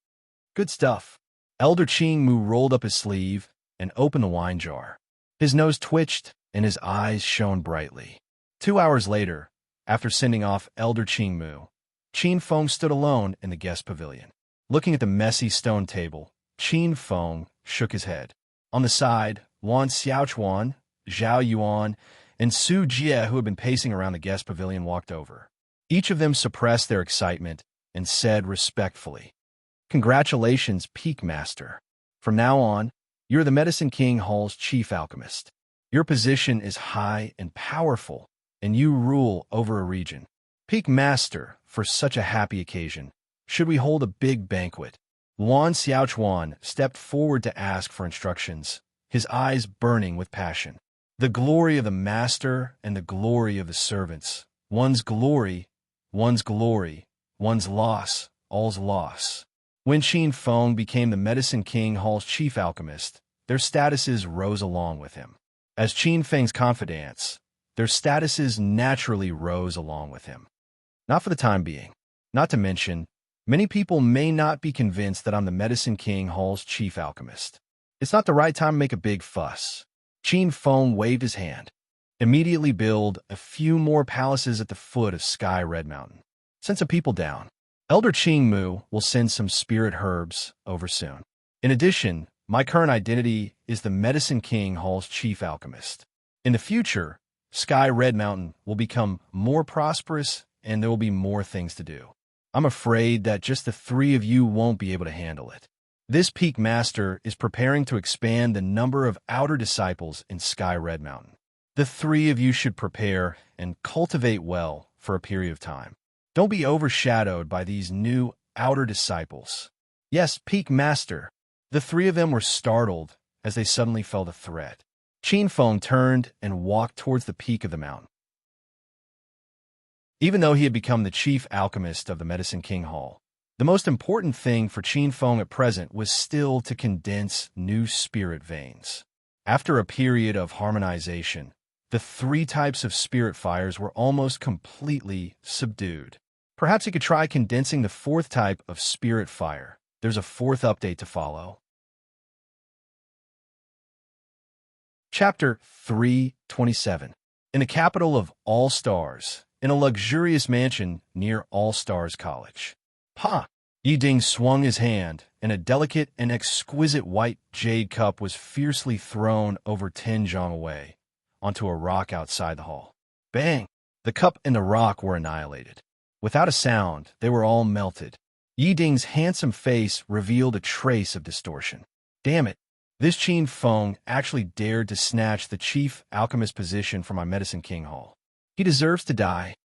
Good stuff. Elder Qing Mu rolled up his sleeve and opened the wine jar. His nose twitched and his eyes shone brightly. 2 hours later, after sending off Elder Qing Mu, Qin Feng stood alone in the guest pavilion. Looking at the messy stone table, Qin Feng shook his head. On the side, Wan Xiaochuan, Zhao Yuan, and Su Jie, who had been pacing around the guest pavilion, walked over. Each of them suppressed their excitement and said respectfully, "Congratulations, Peak Master. From now on, you're the Medicine King Hall's chief alchemist. Your position is high and powerful, and you rule over a region. Peak Master, for such a happy occasion, should we hold a big banquet? Yuan Xiaochuan stepped forward to ask for instructions, his eyes burning with passion. The glory of the master and the glory of the servants. One's glory, one's glory, one's loss, all's loss. When Qin Feng became the Medicine King Hall's chief alchemist, their statuses rose along with him. As Qin Feng's confidants, their statuses naturally rose along with him. Not for the time being. Not to mention, many people may not be convinced that I'm the Medicine King Hall's chief alchemist. It's not the right time to make a big fuss. Qin Feng waved his hand. Immediately build a few more palaces at the foot of Sky Red Mountain. Send some people down. Elder Qing Mu will send some spirit herbs over soon. In addition, my current identity is the Medicine King Hall's chief alchemist. In the future, Sky Red Mountain will become more prosperous and there will be more things to do. I'm afraid that just the three of you won't be able to handle it. This peak master is preparing to expand the number of outer disciples in Sky Red Mountain. The three of you should prepare and cultivate well for a period of time. Don't be overshadowed by these new outer disciples. Yes, peak master. The three of them were startled as they suddenly felt a threat. Qin Feng turned and walked towards the peak of the mountain. Even though he had become the chief alchemist of the Medicine King Hall, the most important thing for Qin Feng at present was still to condense new spirit veins. After a period of harmonization, the three types of spirit fires were almost completely subdued. Perhaps he could try condensing the fourth type of spirit fire. There's a fourth update to follow. Chapter 327. In the capital of All Stars, in a luxurious mansion near All Stars College. Ha! Yi Ding swung his hand, and a delicate and exquisite white jade cup was fiercely thrown over 10 zhang away, onto a rock outside the hall. Bang! The cup and the rock were annihilated. Without a sound, they were all melted. Yi Ding's handsome face revealed a trace of distortion. Damn it! This Qin Feng actually dared to snatch the chief alchemist position from my Medicine King Hall. He deserves to die.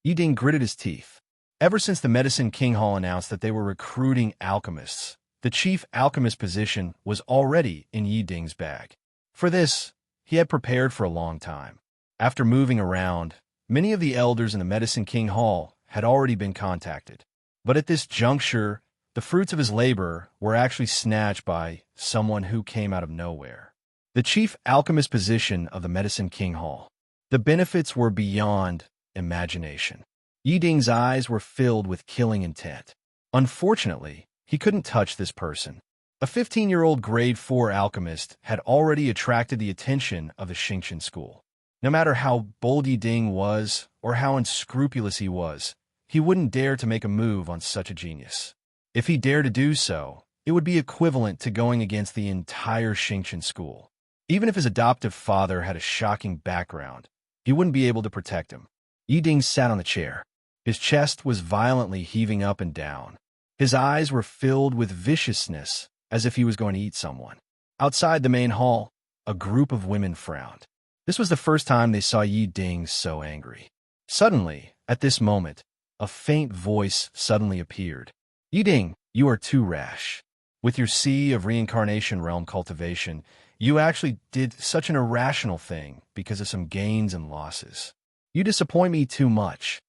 Yi Ding gritted his teeth. Ever since the Medicine King Hall announced that they were recruiting alchemists, the chief alchemist position was already in Yi Ding's bag. For this, he had prepared for a long time. After moving around, many of the elders in the Medicine King Hall had already been contacted. But at this juncture, the fruits of his labor were actually snatched by someone who came out of nowhere. The chief alchemist position of the Medicine King Hall. The benefits were beyond imagination. Yi Ding's eyes were filled with killing intent. Unfortunately, he couldn't touch this person. A 15-year-old grade 4 alchemist had already attracted the attention of the Xingqian school. No matter how bold Yi Ding was or how unscrupulous he was, he wouldn't dare to make a move on such a genius. If he dared to do so, it would be equivalent to going against the entire Xingqian school. Even if his adoptive father had a shocking background, he wouldn't be able to protect him. Yi Ding sat on the chair. His chest was violently heaving up and down. His eyes were filled with viciousness, as if he was going to eat someone. Outside the main hall, a group of women frowned. This was the first time they saw Yi Ding so angry. Suddenly, at this moment, a faint voice suddenly appeared. Yi Ding, you are too rash. With your Sea of Reincarnation realm cultivation, you actually did such an irrational thing because of some gains and losses. You disappoint me too much.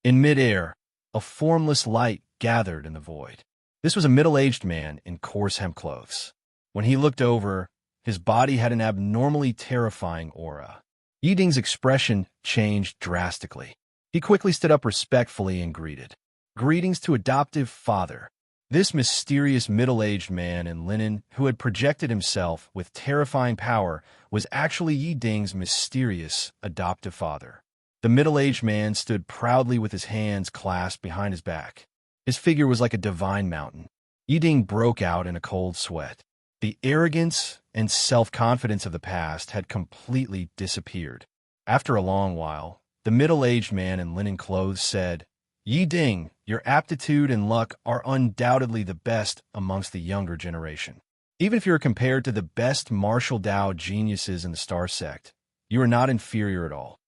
In midair, a formless light gathered in the void. This was a middle-aged man in coarse hemp clothes. When he looked over, his body had an abnormally terrifying aura. Yi Ding's expression changed drastically. He quickly stood up respectfully and greeted. Greetings to adoptive father. This mysterious middle-aged man in linen who had projected himself with terrifying power was actually Yi Ding's mysterious adoptive father. The middle-aged man stood proudly with his hands clasped behind his back. His figure was like a divine mountain. Yi Ding broke out in a cold sweat. The arrogance and self-confidence of the past had completely disappeared. After a long while, the middle-aged man in linen clothes said, Yi Ding, your aptitude and luck are undoubtedly the best amongst the younger generation. Even if you are compared to the best martial Dao geniuses in the Star Sect, you are not inferior at all.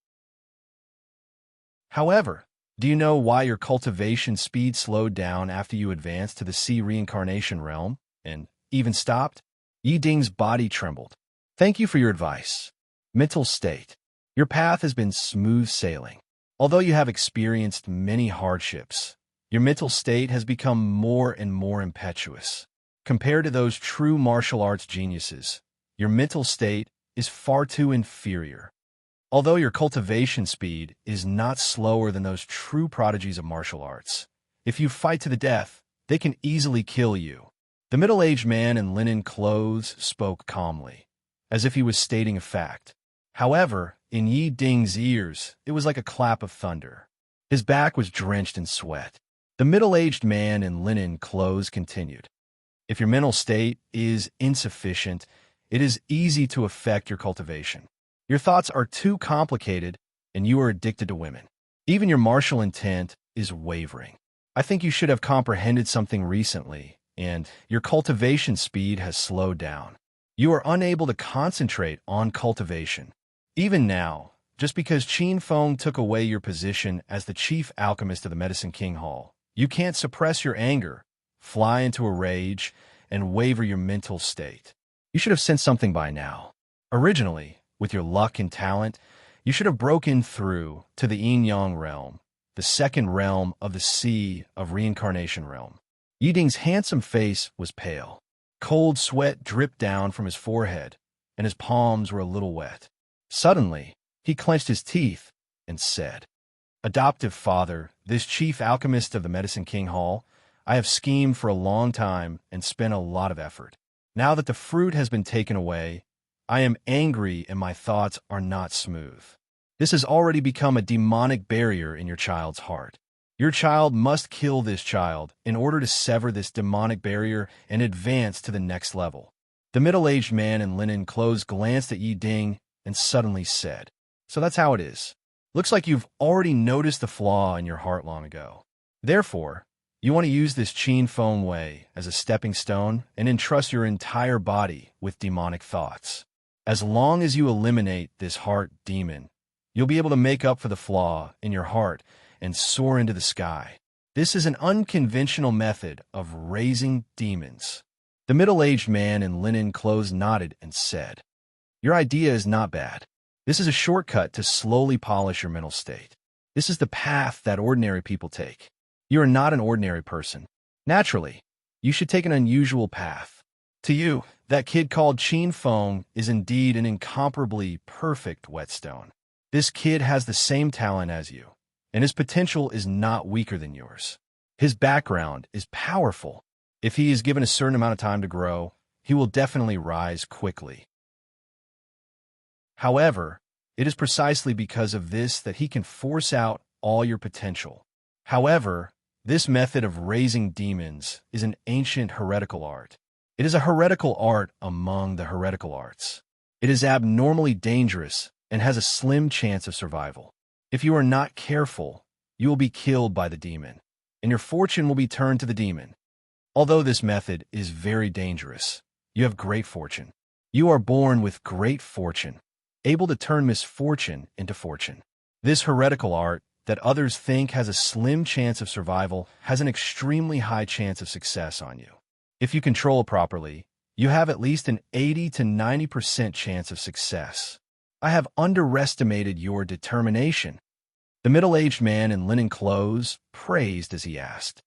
However, Do you know why your cultivation speed slowed down after you advanced to the sea reincarnation realm and even stopped? Yi Ding's body trembled. Thank you for your advice. Mental state. Your path has been smooth sailing. Although you have experienced many hardships, your mental state has become more and more impetuous. Compared to those true martial arts geniuses, your mental state is far too inferior. Although your cultivation speed is not slower than those true prodigies of martial arts, if you fight to the death, they can easily kill you. The middle-aged man in linen clothes spoke calmly, as if he was stating a fact. However, in Yi Ding's ears, it was like a clap of thunder. His back was drenched in sweat. The middle-aged man in linen clothes continued. If your mental state is insufficient, it is easy to affect your cultivation. Your thoughts are too complicated, and you are addicted to women. Even your martial intent is wavering. I think you should have comprehended something recently, and your cultivation speed has slowed down. You are unable to concentrate on cultivation. Even now, just because Qin Feng took away your position as the chief alchemist of the Medicine King Hall, you can't suppress your anger, fly into a rage, and waver your mental state. You should have sensed something by now. Originally, with your luck and talent, you should have broken through to the yin-yang realm, the second realm of the sea of reincarnation realm. Yi Ding's handsome face was pale. Cold sweat dripped down from his forehead, and his palms were a little wet. Suddenly, he clenched his teeth and said, "Adoptive father, this chief alchemist of the Medicine King Hall, I have schemed for a long time and spent a lot of effort. Now that the fruit has been taken away, I am angry and my thoughts are not smooth. This has already become a demonic barrier in your child's heart. Your child must kill this child in order to sever this demonic barrier and advance to the next level." The middle-aged man in linen clothes glanced at Yi Ding and suddenly said, "So that's how it is. Looks like you've already noticed the flaw in your heart long ago. Therefore, you want to use this Qin Feng way as a stepping stone and entrust your entire body with demonic thoughts. As long as you eliminate this heart demon, you'll be able to make up for the flaw in your heart and soar into the sky. This is an unconventional method of raising demons." The middle-aged man in linen clothes nodded and said, "Your idea is not bad. This is a shortcut to slowly polish your mental state. This is the path that ordinary people take. You are not an ordinary person. Naturally, you should take an unusual path. To you, that kid called Qin Feng is indeed an incomparably perfect whetstone. This kid has the same talent as you, and his potential is not weaker than yours. His background is powerful. If he is given a certain amount of time to grow, he will definitely rise quickly. However, it is precisely because of this that he can force out all your potential. However, this method of raising demons is an ancient heretical art. It is a heretical art among the heretical arts. It is abnormally dangerous and has a slim chance of survival. If you are not careful, you will be killed by the demon, and your fortune will be turned to the demon. Although this method is very dangerous, you have great fortune. You are born with great fortune, able to turn misfortune into fortune. This heretical art that others think has a slim chance of survival has an extremely high chance of success on you. If you control it properly, you have at least an 80 to 90% chance of success. I have underestimated your determination." The middle-aged man in linen clothes praised as he asked,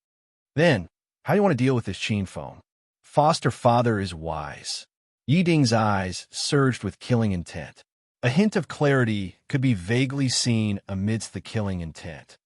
"Then, how do you want to deal with this Qin Feng? Foster father is wise." Yi Ding's eyes surged with killing intent. A hint of clarity could be vaguely seen amidst the killing intent.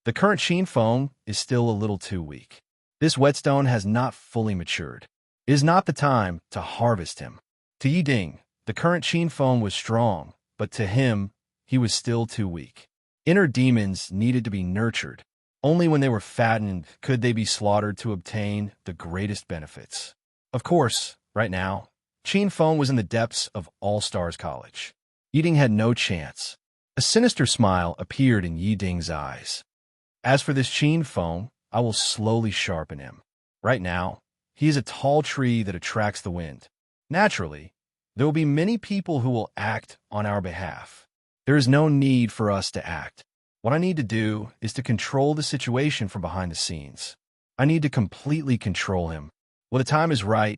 The current Qin Feng is still a little too weak. This whetstone has not fully matured. It is not the time to harvest him. To Yi Ding, the current Qin Feng was strong, but to him, he was still too weak. Inner demons needed to be nurtured. Only when they were fattened could they be slaughtered to obtain the greatest benefits. Of course, right now, Qin Feng was in the depths of All-Stars College. Yi Ding had no chance. A sinister smile appeared in Yi Ding's eyes. "As for this Qin Feng, I will slowly sharpen him. Right now, he is a tall tree that attracts the wind. Naturally, there will be many people who will act on our behalf. There is no need for us to act. What I need to do is to control the situation from behind the scenes. I need to completely control him. When the time is right,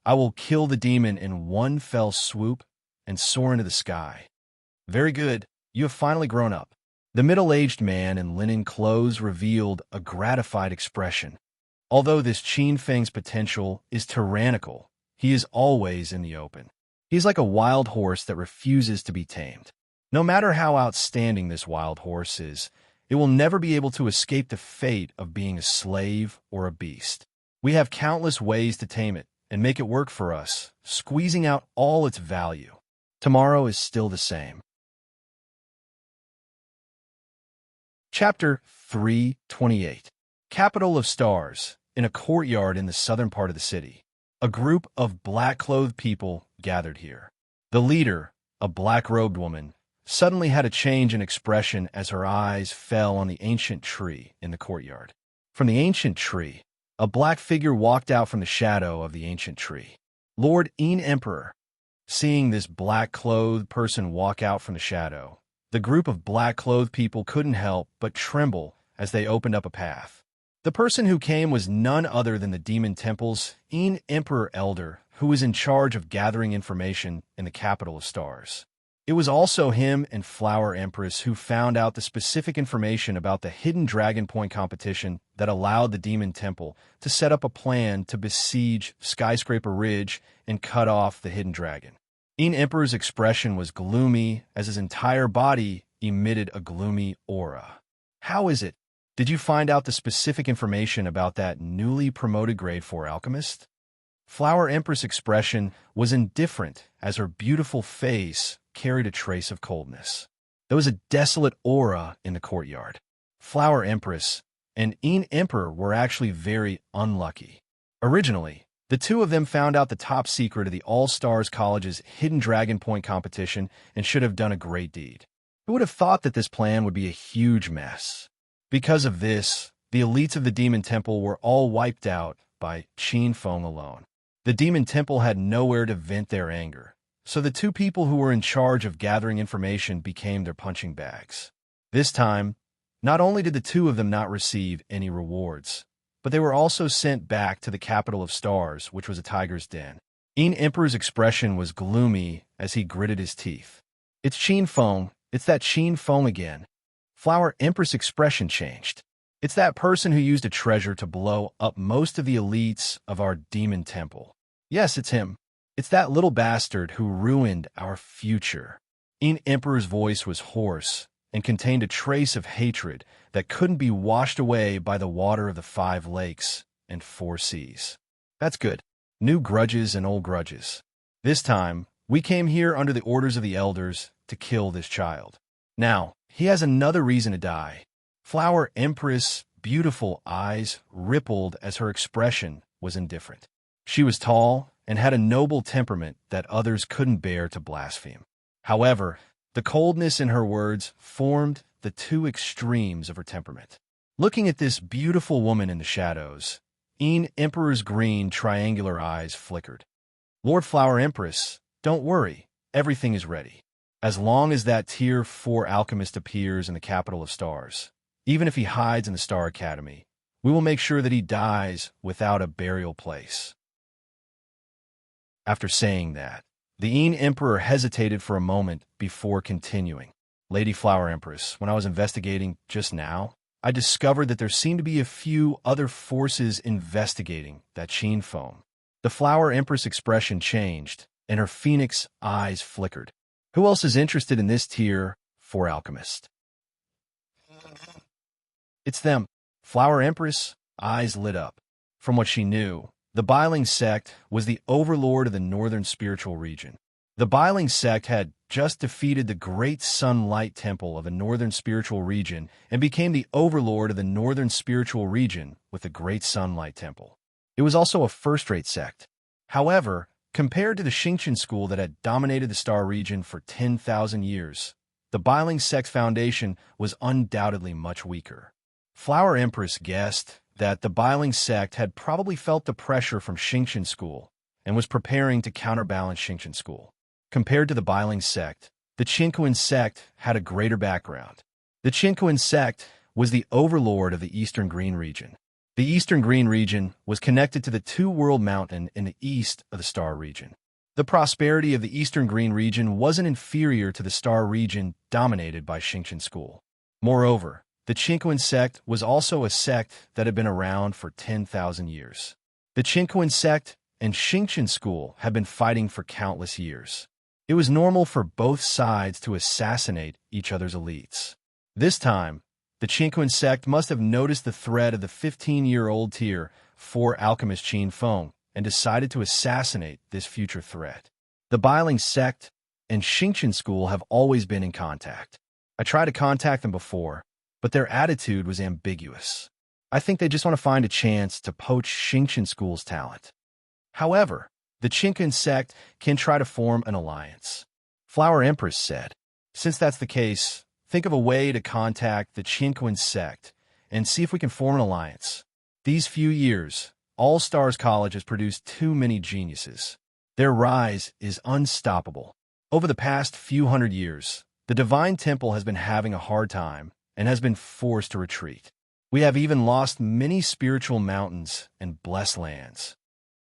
I will kill the demon in one fell swoop and soar into the sky. Very good. You have finally grown up. The middle-aged man in linen clothes revealed a gratified expression. Although this Qin Feng's potential is tyrannical, he is always in the open. He is like a wild horse that refuses to be tamed. No matter how outstanding this wild horse is, it will never be able to escape the fate of being a slave or a beast. We have countless ways to tame it and make it work for us, squeezing out all its value. Tomorrow is still the same. Chapter 328. Capital of Stars. In a courtyard in the southern part of the city, a group of black-clothed people gathered here. The leader, a black-robed woman, suddenly had a change in expression as her eyes fell on the ancient tree in the courtyard. From the ancient tree, a black figure walked out from the shadow of the ancient tree. Lord Emperor. Seeing this black-clothed person walk out from the shadow, the group of black-clothed people couldn't help but tremble as they opened up a path. The person who came was none other than the Demon Temple's Emperor Elder, who was in charge of gathering information in the capital of stars. It was also him and Flower Empress who found out the specific information about the hidden Dragon Point competition that allowed the Demon Temple to set up a plan to besiege Skyscraper Ridge and cut off the hidden dragon. Emperor's expression was gloomy as his entire body emitted a gloomy aura. How is it? Did you find out the specific information about that newly promoted grade 4 alchemist? Flower Empress' expression was indifferent as her beautiful face carried a trace of coldness. There was a desolate aura in the courtyard. Flower Empress and Emperor were actually very unlucky. Originally, the two of them found out the top secret of the All-Stars College's hidden Dragon Point competition and should have done a great deed. Who would have thought that this plan would be a huge mess? Because of this, the elites of the Demon Temple were all wiped out by Qin Feng alone. The Demon Temple had nowhere to vent their anger, so the two people who were in charge of gathering information became their punching bags. This time, not only did the two of them not receive any rewards, but they were also sent back to the capital of stars, which was a tiger's den. Emperor's expression was gloomy as he gritted his teeth. It's Qin Feng. It's that Qin Feng again. Flower Empress' expression changed. It's that person who used a treasure to blow up most of the elites of our Demon Temple. Yes, it's him. It's that little bastard who ruined our future. Emperor's voice was hoarse and contained a trace of hatred that couldn't be washed away by the water of the 5 lakes and 4 seas. That's good. New grudges and old grudges. This time, we came here under the orders of the elders to kill this child. Now, he has another reason to die. Flower Empress' beautiful eyes rippled as her expression was indifferent. She was tall and had a noble temperament that others couldn't bear to blaspheme. However, the coldness in her words formed the two extremes of her temperament. Looking at this beautiful woman in the shadows, Emperor's green triangular eyes flickered. Lord Flower Empress, don't worry, everything is ready. As long as that Tier 4 alchemist appears in the capital of stars, even if he hides in the Star Academy, we will make sure that he dies without a burial place. After saying that, the Emperor hesitated for a moment before continuing. Lady Flower Empress, when I was investigating just now, I discovered that there seemed to be a few other forces investigating that Qin Feng. The Flower Empress expression changed, and her phoenix eyes flickered. Who else is interested in this Tier 4 alchemist? It's them. Flower Empress' eyes lit up. From what she knew, the Bustling sect was the overlord of the northern spiritual region. The Bustling sect had just defeated the Great Sunlight Temple of the northern spiritual region and became the overlord of the northern spiritual region with the Great Sunlight Temple. It was also a first-rate sect. However, compared to the Xingqian school that had dominated the star region for 10,000 years, the Bustling sect's foundation was undoubtedly much weaker. Flower Empress guessed that the Bustling sect had probably felt the pressure from Xingqian school and was preparing to counterbalance Xingqian school. Compared to the Bustling sect, the Qinquan sect had a greater background. The Chinquin sect was the overlord of the Eastern Green region. The Eastern Green region was connected to the Two-World Mountain in the east of the Star region. The prosperity of the Eastern Green region wasn't inferior to the Star region dominated by Xingqian school. Moreover, the Chinquin sect was also a sect that had been around for 10,000 years. The Chinquin sect and Xingqian school had been fighting for countless years. It was normal for both sides to assassinate each other's elites. This time, the Chinquin sect must have noticed the threat of the 15-year-old Tier 4 alchemist Qin Feng and decided to assassinate this future threat. The Bustling sect and Xingqian school have always been in contact. I tried to contact them before, but their attitude was ambiguous. I think they just want to find a chance to poach Xingqian school's talent. However, the Chinquin sect can try to form an alliance. Flower Empress said, since that's the case, think of a way to contact the Chinquin sect and see if we can form an alliance. These few years, All Stars College has produced too many geniuses. Their rise is unstoppable. Over the past few hundred years, the Divine Temple has been having a hard time and has been forced to retreat. We have even lost many spiritual mountains and blessed lands.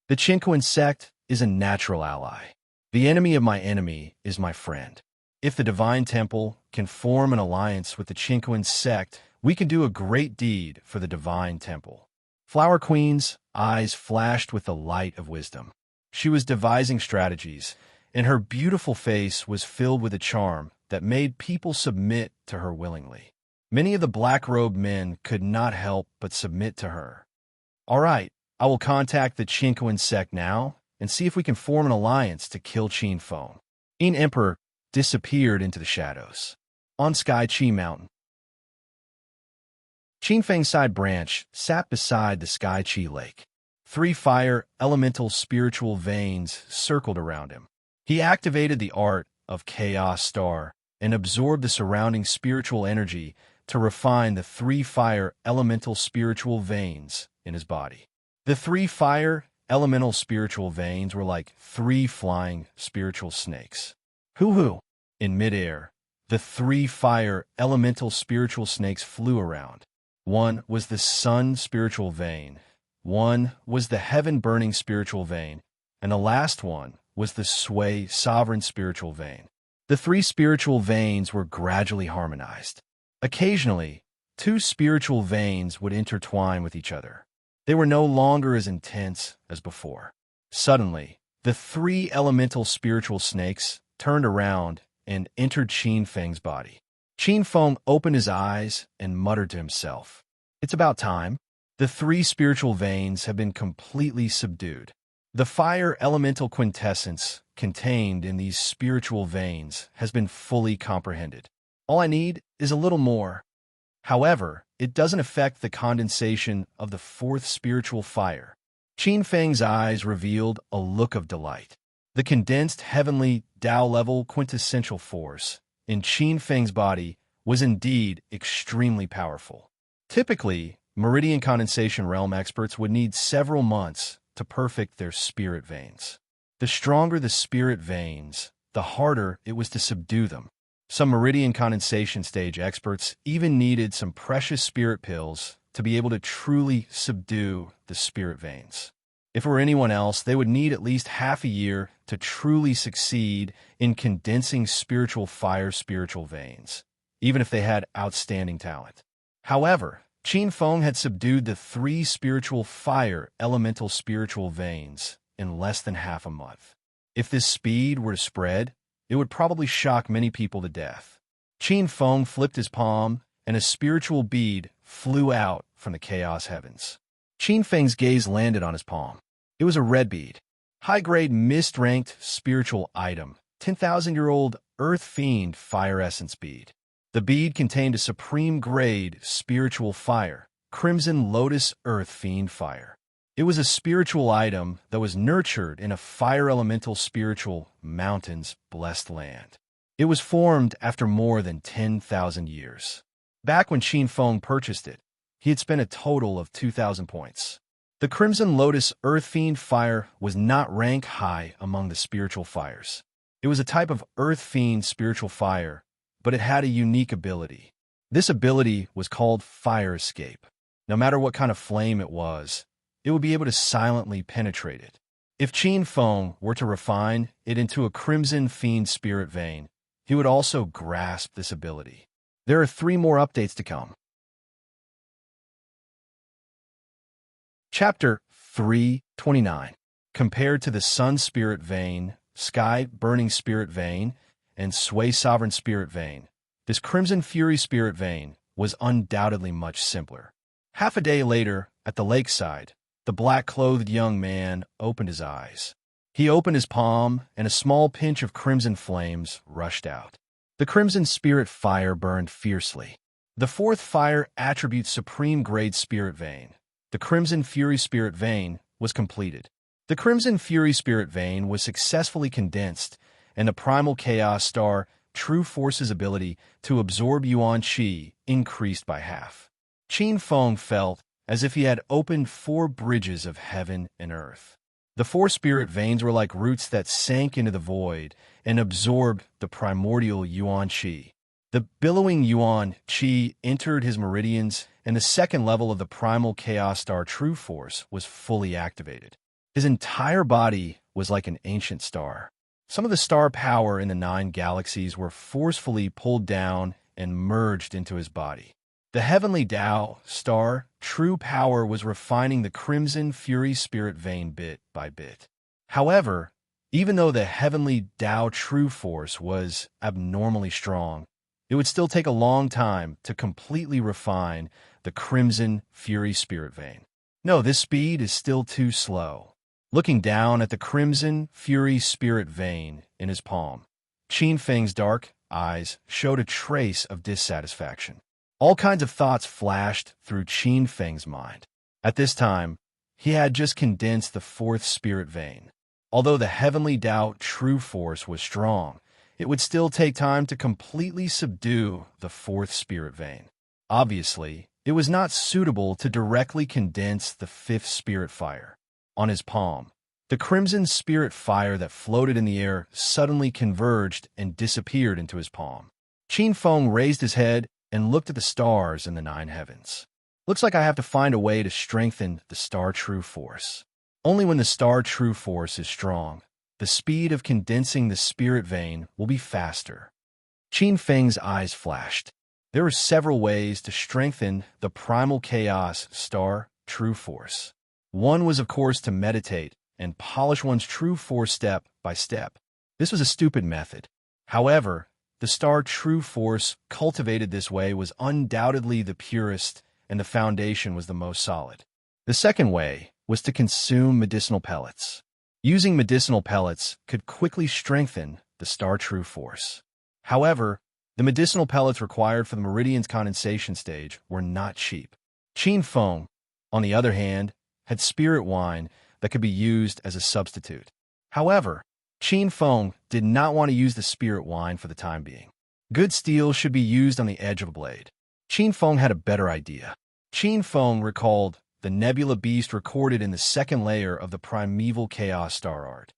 The Chinquin sect is a natural ally. The enemy of my enemy is my friend. If the Divine Temple can form an alliance with the Chinquin sect, we can do a great deed for the Divine Temple. Flower Queen's eyes flashed with the light of wisdom. She was devising strategies, and her beautiful face was filled with a charm that made people submit to her willingly. Many of the black-robed men could not help but submit to her. All right, I will contact the Chinquin sect now and see if we can form an alliance to kill Qin Feng. Qin Emperor disappeared into the shadows. On Sky Qi Mountain, Qin Feng's side branch sat beside the Sky Qi Lake. 3 fire elemental spiritual veins circled around him. He activated the art of Chaos Star and absorbed the surrounding spiritual energy to refine the 3 fire elemental spiritual veins in his body. The 3 fire elemental spiritual veins were like 3 flying spiritual snakes. Hoo-hoo! In midair, the 3 fire elemental spiritual snakes flew around. One was the sun spiritual vein, one was the heaven-burning spiritual vein, and the last one was the sway sovereign spiritual vein. The 3 spiritual veins were gradually harmonized. Occasionally, 2 spiritual veins would intertwine with each other. They were no longer as intense as before. Suddenly, the 3 elemental spiritual snakes turned around and entered Qin Feng's body. Qin Feng opened his eyes and muttered to himself, "It's about time. The 3 spiritual veins have been completely subdued. The fire elemental quintessence contained in these spiritual veins has been fully comprehended. All I need is a little more." However, it doesn't affect the condensation of the 4th spiritual fire. Qin Feng's eyes revealed a look of delight. The condensed heavenly Tao-level quintessential force in Qin Feng's body was indeed extremely powerful. Typically, meridian condensation realm experts would need several months to perfect their spirit veins. The stronger the spirit veins, the harder it was to subdue them. Some meridian condensation stage experts even needed some precious spirit pills to be able to truly subdue the spirit veins. If it were anyone else, they would need at least half a year to truly succeed in condensing spiritual fire spiritual veins, even if they had outstanding talent. However, Qin Feng had subdued the 3 spiritual fire elemental spiritual veins in less than half a month. If this speed were to spread, it would probably shock many people to death. Qin Feng flipped his palm, and a spiritual bead flew out from the chaos heavens. Qin Feng's gaze landed on his palm. It was a red bead. High-grade mist-ranked spiritual item, 10,000-year-old Earth Fiend Fire Essence bead. The bead contained a supreme-grade spiritual fire, Crimson Lotus Earth Fiend Fire. It was a spiritual item that was nurtured in a fire elemental spiritual mountain's blessed land. It was formed after more than 10,000 years. Back when Qin Feng purchased it, he had spent a total of 2,000 points. The Crimson Lotus Earth Fiend Fire was not rank high among the spiritual fires. It was a type of Earth Fiend spiritual fire, but it had a unique ability. This ability was called fire escape. No matter what kind of flame it would be able to silently penetrate it. If Qin Feng were to refine it into a crimson fiend spirit vein, he would also grasp this ability. There are 3 more updates to come. Chapter 329. Compared to the Sun Spirit Vein, Sky Burning Spirit Vein, and Sway Sovereign Spirit Vein, this Crimson Fury Spirit Vein was undoubtedly much simpler. Half a day later, at the lakeside, the black-clothed young man opened his eyes. He opened his palm, and a small pinch of crimson flames rushed out. The Crimson Spirit Fire burned fiercely. The 4th Fire Attribute Supreme Grade Spirit Vein, the Crimson Fury Spirit Vein, was completed. The Crimson Fury Spirit Vein was successfully condensed, and the Primal Chaos Star True Force's ability to absorb Yuan Qi increased by half. Qin Feng felt as if he had opened 4 bridges of heaven and earth. The 4 spirit veins were like roots that sank into the void and absorbed the primordial Yuan Qi. The billowing Yuan Qi entered his meridians, and the 2nd level of the Primal Chaos Star True Force was fully activated. His entire body was like an ancient star. Some of the star power in the 9 galaxies were forcefully pulled down and merged into his body. The heavenly Tao Star True Power was refining the Crimson Fury Spirit Vein bit by bit. However, even though the heavenly Tao True Force was abnormally strong, it would still take a long time to completely refine the Crimson Fury Spirit Vein. No, this speed is still too slow. Looking down at the Crimson Fury Spirit Vein in his palm, Qin Feng's dark eyes showed a trace of dissatisfaction. All kinds of thoughts flashed through Qin Feng's mind. At this time, he had just condensed the 4th spirit vein. Although the heavenly Tao True Force was strong, it would still take time to completely subdue the 4th spirit vein. Obviously, it was not suitable to directly condense the 5th spirit fire. On his palm, the crimson spirit fire that floated in the air suddenly converged and disappeared into his palm. Qin Feng raised his head and looked at the stars in the 9 heavens. Looks like I have to find a way to strengthen the Star True Force. Only when the Star True Force is strong, the speed of condensing the spirit vein will be faster. Qin Feng's eyes flashed. There were several ways to strengthen the Primal Chaos Star True Force. One was, of course, to meditate and polish one's true force step by step. This was a stupid method. However, the Star True Force cultivated this way was undoubtedly the purest, and the foundation was the most solid. The second way was to consume medicinal pellets. Using medicinal pellets could quickly strengthen the Star True Force. However, the medicinal pellets required for the Meridian's condensation stage were not cheap. Qin Feng, on the other hand, had spirit wine that could be used as a substitute. However, Qin Feng did not want to use the spirit wine for the time being. Good steel should be used on the edge of a blade. Qin Feng had a better idea. Qin Feng recalled the nebula beast recorded in the 2nd layer of the primeval chaos star art.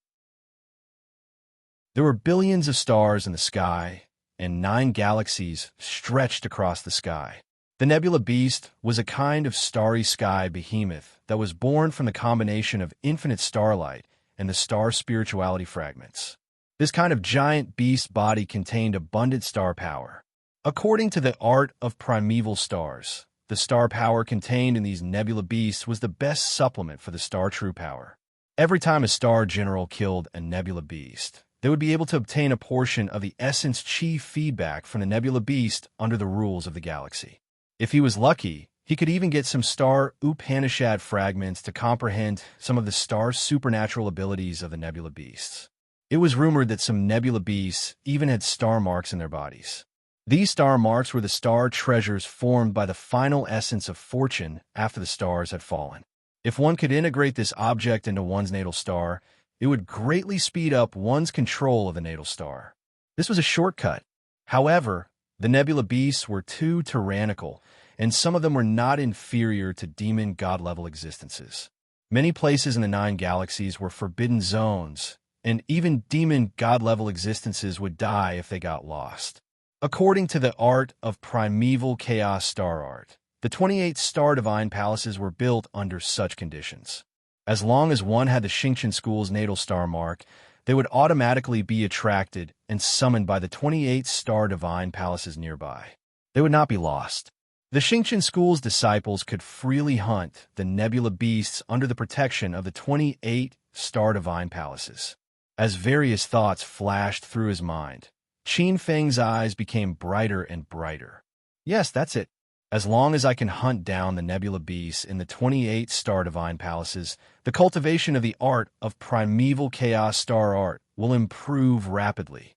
There were billions of stars in the sky, and 9 galaxies stretched across the sky. The nebula beast was a kind of starry sky behemoth that was born from the combination of infinite starlight and the star spirituality fragments. This kind of giant beast body contained abundant star power. According to the art of primeval stars, the star power contained in these nebula beasts was the best supplement for the Star True Power. Every time a star general killed a nebula beast, they would be able to obtain a portion of the essence chi feedback from the nebula beast under the rules of the galaxy. If he was lucky, he could even get some star Upanishad fragments to comprehend some of the star's supernatural abilities of the nebula beasts. It was rumored that some nebula beasts even had star marks in their bodies. These star marks were the star treasures formed by the final essence of fortune after the stars had fallen. If one could integrate this object into one's natal star, it would greatly speed up one's control of the natal star. This was a shortcut. However, the nebula beasts were too tyrannical, and some of them were not inferior to demon god-level existences. Many places in the 9 galaxies were forbidden zones, and even demon god-level existences would die if they got lost. According to the art of primeval chaos star art, the 28 star divine palaces were built under such conditions. As long as one had the Xingqian school's natal star mark, they would automatically be attracted and summoned by the 28 star divine palaces nearby. They would not be lost. The Xingqian school's disciples could freely hunt the nebula beasts under the protection of the 28 star divine palaces. As various thoughts flashed through his mind, Qin Feng's eyes became brighter and brighter. Yes, that's it. As long as I can hunt down the nebula beasts in the 28 star divine palaces, the cultivation of the art of primeval chaos star art will improve rapidly.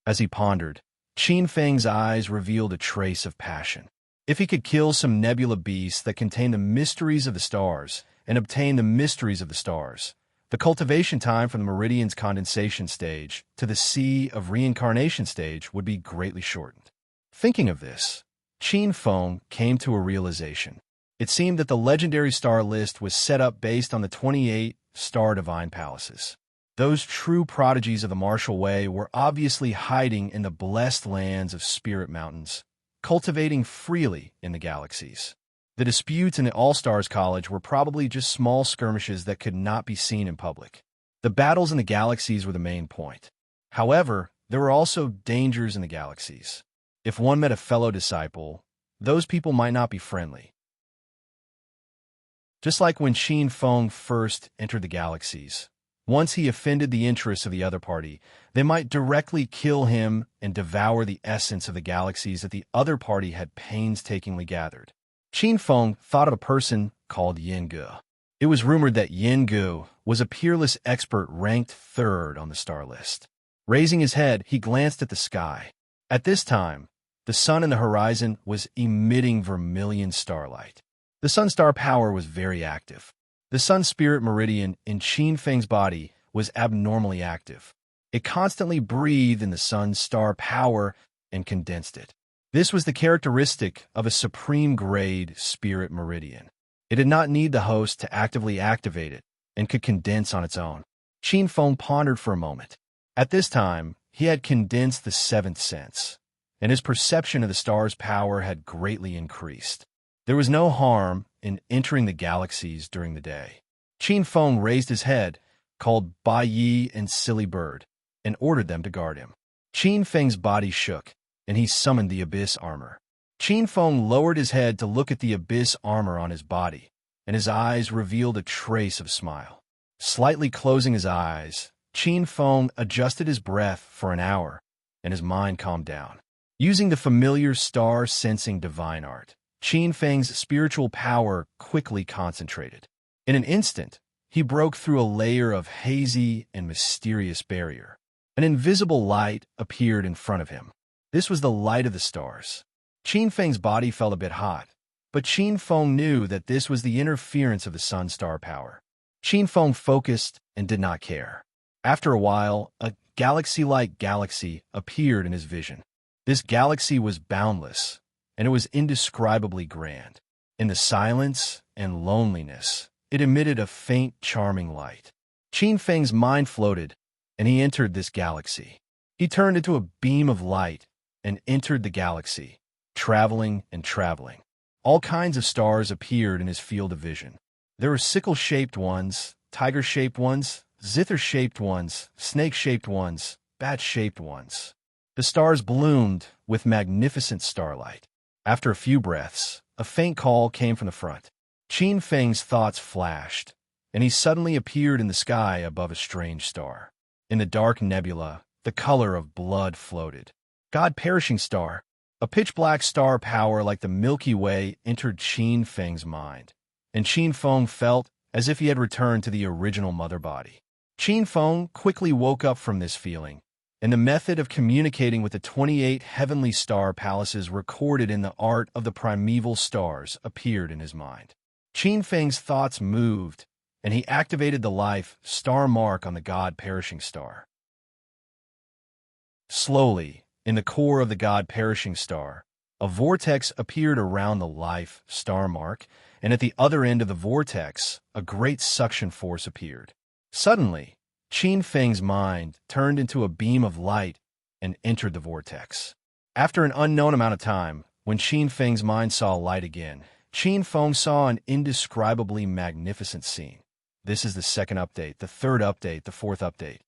As he pondered, Qin Feng's eyes revealed a trace of passion. If he could kill some nebula beasts that contain the mysteries of the stars and obtain the mysteries of the stars, the cultivation time from the meridian's condensation stage to the sea of reincarnation stage would be greatly shortened. Thinking of this, Qin Feng came to a realization. It seemed that the legendary star list was set up based on the 28 star divine palaces. Those true prodigies of the martial way were obviously hiding in the blessed lands of Spirit Mountains, cultivating freely in the galaxies. The disputes in the All-Stars College were probably just small skirmishes that could not be seen in public. The battles in the galaxies were the main point. However, there were also dangers in the galaxies. If one met a fellow disciple, those people might not be friendly. Just like when Qin Feng first entered the galaxies, once he offended the interests of the other party, they might directly kill him and devour the essence of the galaxies that the other party had painstakingly gathered. Qin Feng thought of a person called Yin Gu. It was rumored that Yin Gu was a peerless expert ranked third on the star list. Raising his head, he glanced at the sky. At this time, the sun in the horizon was emitting vermilion starlight. The sun's star power was very active. The sun spirit meridian in Qin Feng's body was abnormally active. It constantly breathed in the sun's star power and condensed it. This was the characteristic of a supreme grade spirit meridian. It did not need the host to actively activate it and could condense on its own. Qin Feng pondered for a moment. At this time, he had condensed the seventh sense, and his perception of the star's power had greatly increased. There was no harm in entering the galaxies during the day. Qin Feng raised his head, called Bai Yi and Silly Bird, and ordered them to guard him. Qin Feng's body shook, and he summoned the abyss armor. Qin Feng lowered his head to look at the abyss armor on his body, and his eyes revealed a trace of smile. Slightly closing his eyes, Qin Feng adjusted his breath for an hour, and his mind calmed down. Using the familiar star-sensing divine art, Qin Feng's spiritual power quickly concentrated. In an instant, he broke through a layer of hazy and mysterious barrier. An invisible light appeared in front of him. This was the light of the stars. Qin Feng's body felt a bit hot, but Qin Feng knew that this was the interference of the sun's star power. Qin Feng focused and did not care. After a while, a galaxy-like galaxy appeared in his vision. This galaxy was boundless, and it was indescribably grand. In the silence and loneliness, it emitted a faint, charming light. Qin Feng's mind floated, and he entered this galaxy. He turned into a beam of light and entered the galaxy, traveling and traveling. All kinds of stars appeared in his field of vision. There were sickle-shaped ones, tiger-shaped ones, zither-shaped ones, snake-shaped ones, bat-shaped ones. The stars bloomed with magnificent starlight. After a few breaths, a faint call came from the front. Qin Feng's thoughts flashed, and he suddenly appeared in the sky above a strange star. In the dark nebula, the color of blood floated. God perishing star. A pitch-black star power like the Milky Way entered Qin Feng's mind, and Qin Feng felt as if he had returned to the original mother body. Qin Feng quickly woke up from this feeling, and the method of communicating with the 28 heavenly star palaces recorded in the art of the primeval stars appeared in his mind. Qin Feng's thoughts moved, and he activated the life star mark on the God perishing star. Slowly, in the core of the God perishing star, a vortex appeared around the life star mark, and at the other end of the vortex, a great suction force appeared. Suddenly, Qin Feng's mind turned into a beam of light and entered the vortex. After an unknown amount of time, when Qin Feng's mind saw light again, Qin Feng saw an indescribably magnificent scene. This is the second update, the third update, the fourth update.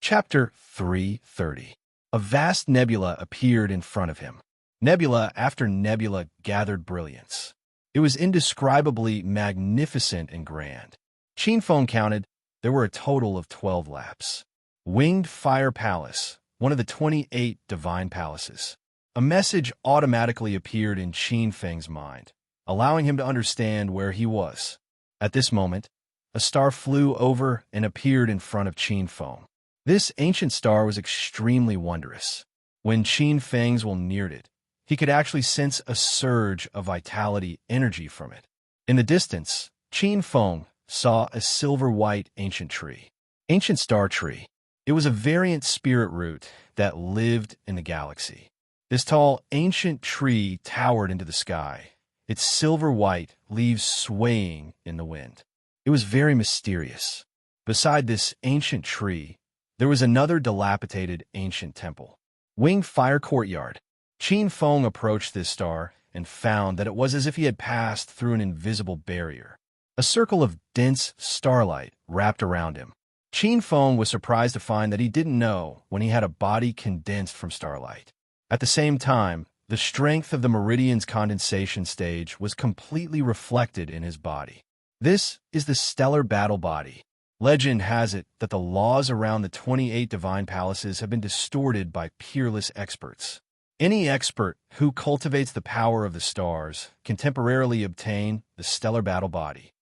Chapter 330. A vast nebula appeared in front of him. Nebula after nebula gathered brilliance. It was indescribably magnificent and grand. Qin Feng counted, there were a total of 12 laps. Winged Fire Palace, one of the 28 divine palaces. A message automatically appeared in Qin Feng's mind, allowing him to understand where he was. At this moment, a star flew over and appeared in front of Qin Feng. This ancient star was extremely wondrous. When Qin Feng's will neared it, he could actually sense a surge of vitality energy from it. In the distance, Qin Feng saw a silver-white ancient tree. Ancient star tree. It was a variant spirit root that lived in the galaxy. This tall, ancient tree towered into the sky, its silver-white leaves swaying in the wind. It was very mysterious. Beside this ancient tree, there was another dilapidated ancient temple. Winged Fire Courtyard. Qin Feng approached this star and found that it was as if he had passed through an invisible barrier. A circle of dense starlight wrapped around him. Qin Feng was surprised to find that he didn't know when he had a body condensed from starlight. At the same time, the strength of the meridian's condensation stage was completely reflected in his body. This is the stellar battle body. Legend has it that the laws around the 28 divine palaces have been distorted by peerless experts. Any expert who cultivates the power of the stars can temporarily obtain the stellar battle body.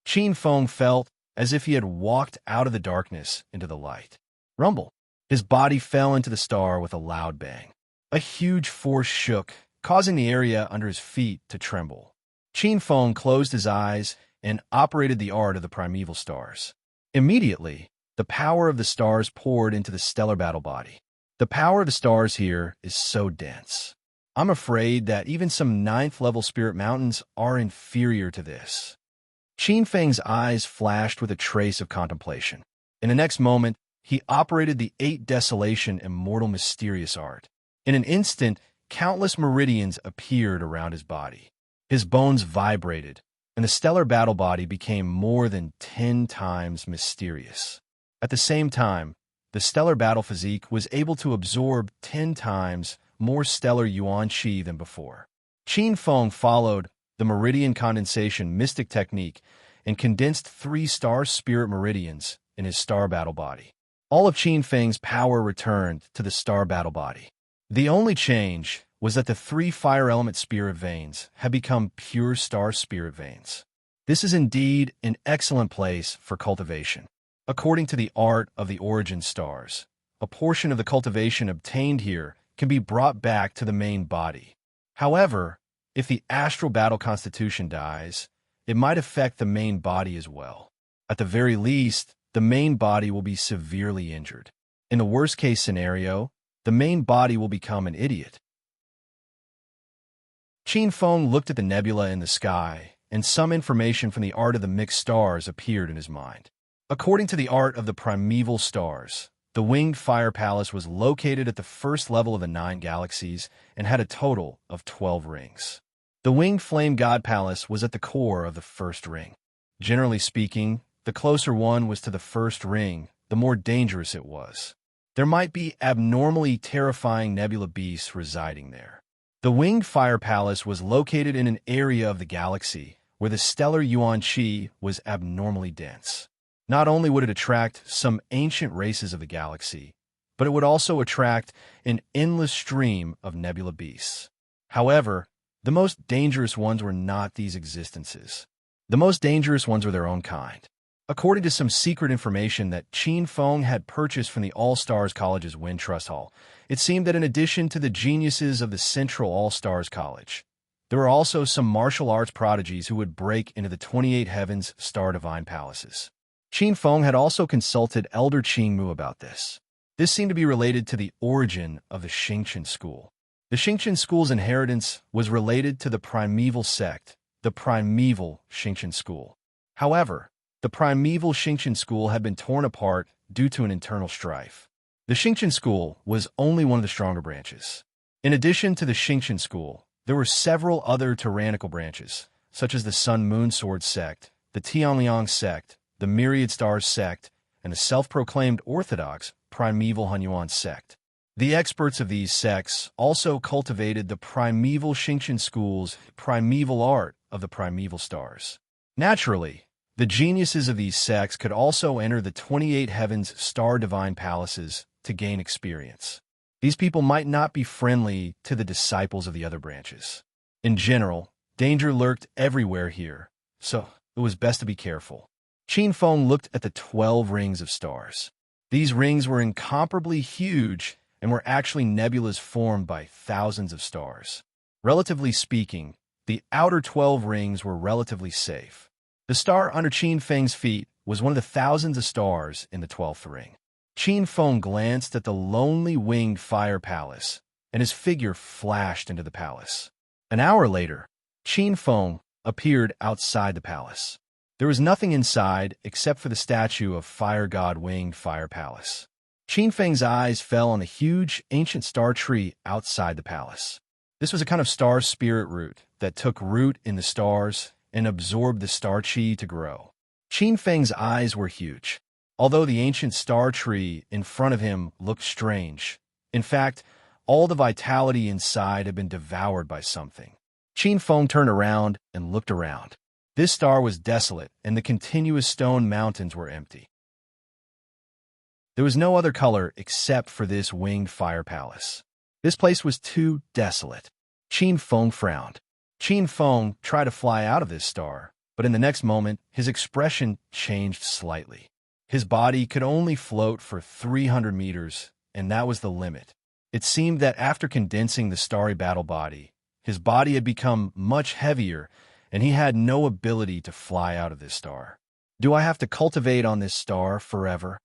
Qin Feng felt as if he had walked out of the darkness into the light. Rumble. His body fell into the star with a loud bang. A huge force shook, causing the area under his feet to tremble. Qin Feng closed his eyes and operated the art of the primeval stars. Immediately, the power of the stars poured into the stellar battle body. The power of the stars here is so dense. I'm afraid that even some 9th-level spirit mountains are inferior to this. Qin Feng's eyes flashed with a trace of contemplation. In the next moment, he operated the 8 Desolation Immortal Mysterious Art. In an instant, countless meridians appeared around his body. His bones vibrated, and the stellar battle body became more than 10 times mysterious. At the same time, the stellar battle physique was able to absorb 10 times more stellar yuan qi than before. Qin Feng followed the meridian condensation mystic technique and condensed 3 star spirit meridians in his star battle body. All of Qin Feng's power returned to the star battle body. The only change was that the 3 fire element spirit veins had become pure star spirit veins. This is indeed an excellent place for cultivation. According to the art of the origin stars, a portion of the cultivation obtained here can be brought back to the main body. However, if the astral battle constitution dies, it might affect the main body as well. At the very least, the main body will be severely injured. In the worst-case scenario, the main body will become an idiot. Qin Feng looked at the nebula in the sky, and some information from the art of the mixed stars appeared in his mind. According to the art of the primeval stars, the Winged Fire Palace was located at the first level of the 9 galaxies and had a total of 12 rings. The Winged Flame God Palace was at the core of the first ring. Generally speaking, the closer one was to the first ring, the more dangerous it was. There might be abnormally terrifying nebula beasts residing there. The Winged Fire Palace was located in an area of the galaxy where the stellar yuan qi was abnormally dense. Not only would it attract some ancient races of the galaxy, but it would also attract an endless stream of nebula beasts. However, the most dangerous ones were not these existences. The most dangerous ones were their own kind. According to some secret information that Qin Feng had purchased from the All-Stars College's Wind Trust Hall, it seemed that in addition to the geniuses of the Central All-Stars College, there were also some martial arts prodigies who would break into the 28 Heavens Star Divine Palaces. Qin Feng had also consulted Elder Qing Mu about this. This seemed to be related to the origin of the Xingqian school. The Xingqian school's inheritance was related to the primeval sect, the primeval Xingqian school. However, the primeval Xingqian school had been torn apart due to an internal strife. The Xingqian school was only one of the stronger branches. In addition to the Xingqian school, there were several other tyrannical branches, such as the Sun-Moon Sword sect, the Tianliang sect, the Myriad Stars sect, and the self-proclaimed orthodox primeval Hunyuan sect. The experts of these sects also cultivated the primeval Xingqian school's primeval art of the primeval stars. Naturally, the geniuses of these sects could also enter the 28 heavens star divine palaces to gain experience. These people might not be friendly to the disciples of the other branches. In general, danger lurked everywhere here, so it was best to be careful. Qin Feng looked at the 12 rings of stars. These rings were incomparably huge and were actually nebulas formed by thousands of stars. Relatively speaking, the outer 12 rings were relatively safe. The star under Qin Feng's feet was one of the thousands of stars in the 12th ring. Qin Feng glanced at the lonely winged fire palace, and his figure flashed into the palace. An hour later, Qin Feng appeared outside the palace. There was nothing inside except for the statue of Fire God Winged Fire Palace. Qin Feng's eyes fell on a huge, ancient star tree outside the palace. This was a kind of star spirit root that took root in the stars and absorbed the star qi to grow. Qin Feng's eyes were huge, although the ancient star tree in front of him looked strange. In fact, all the vitality inside had been devoured by something. Qin Feng turned around and looked around. This star was desolate, and the continuous stone mountains were empty. There was no other color except for this winged fire palace. This place was too desolate. Qin Feng frowned. Qin Feng tried to fly out of this star, but in the next moment, his expression changed slightly. His body could only float for 300 meters, and that was the limit. It seemed that after condensing the starry battle body, his body had become much heavier, and he had no ability to fly out of this star. Do I have to cultivate on this star forever?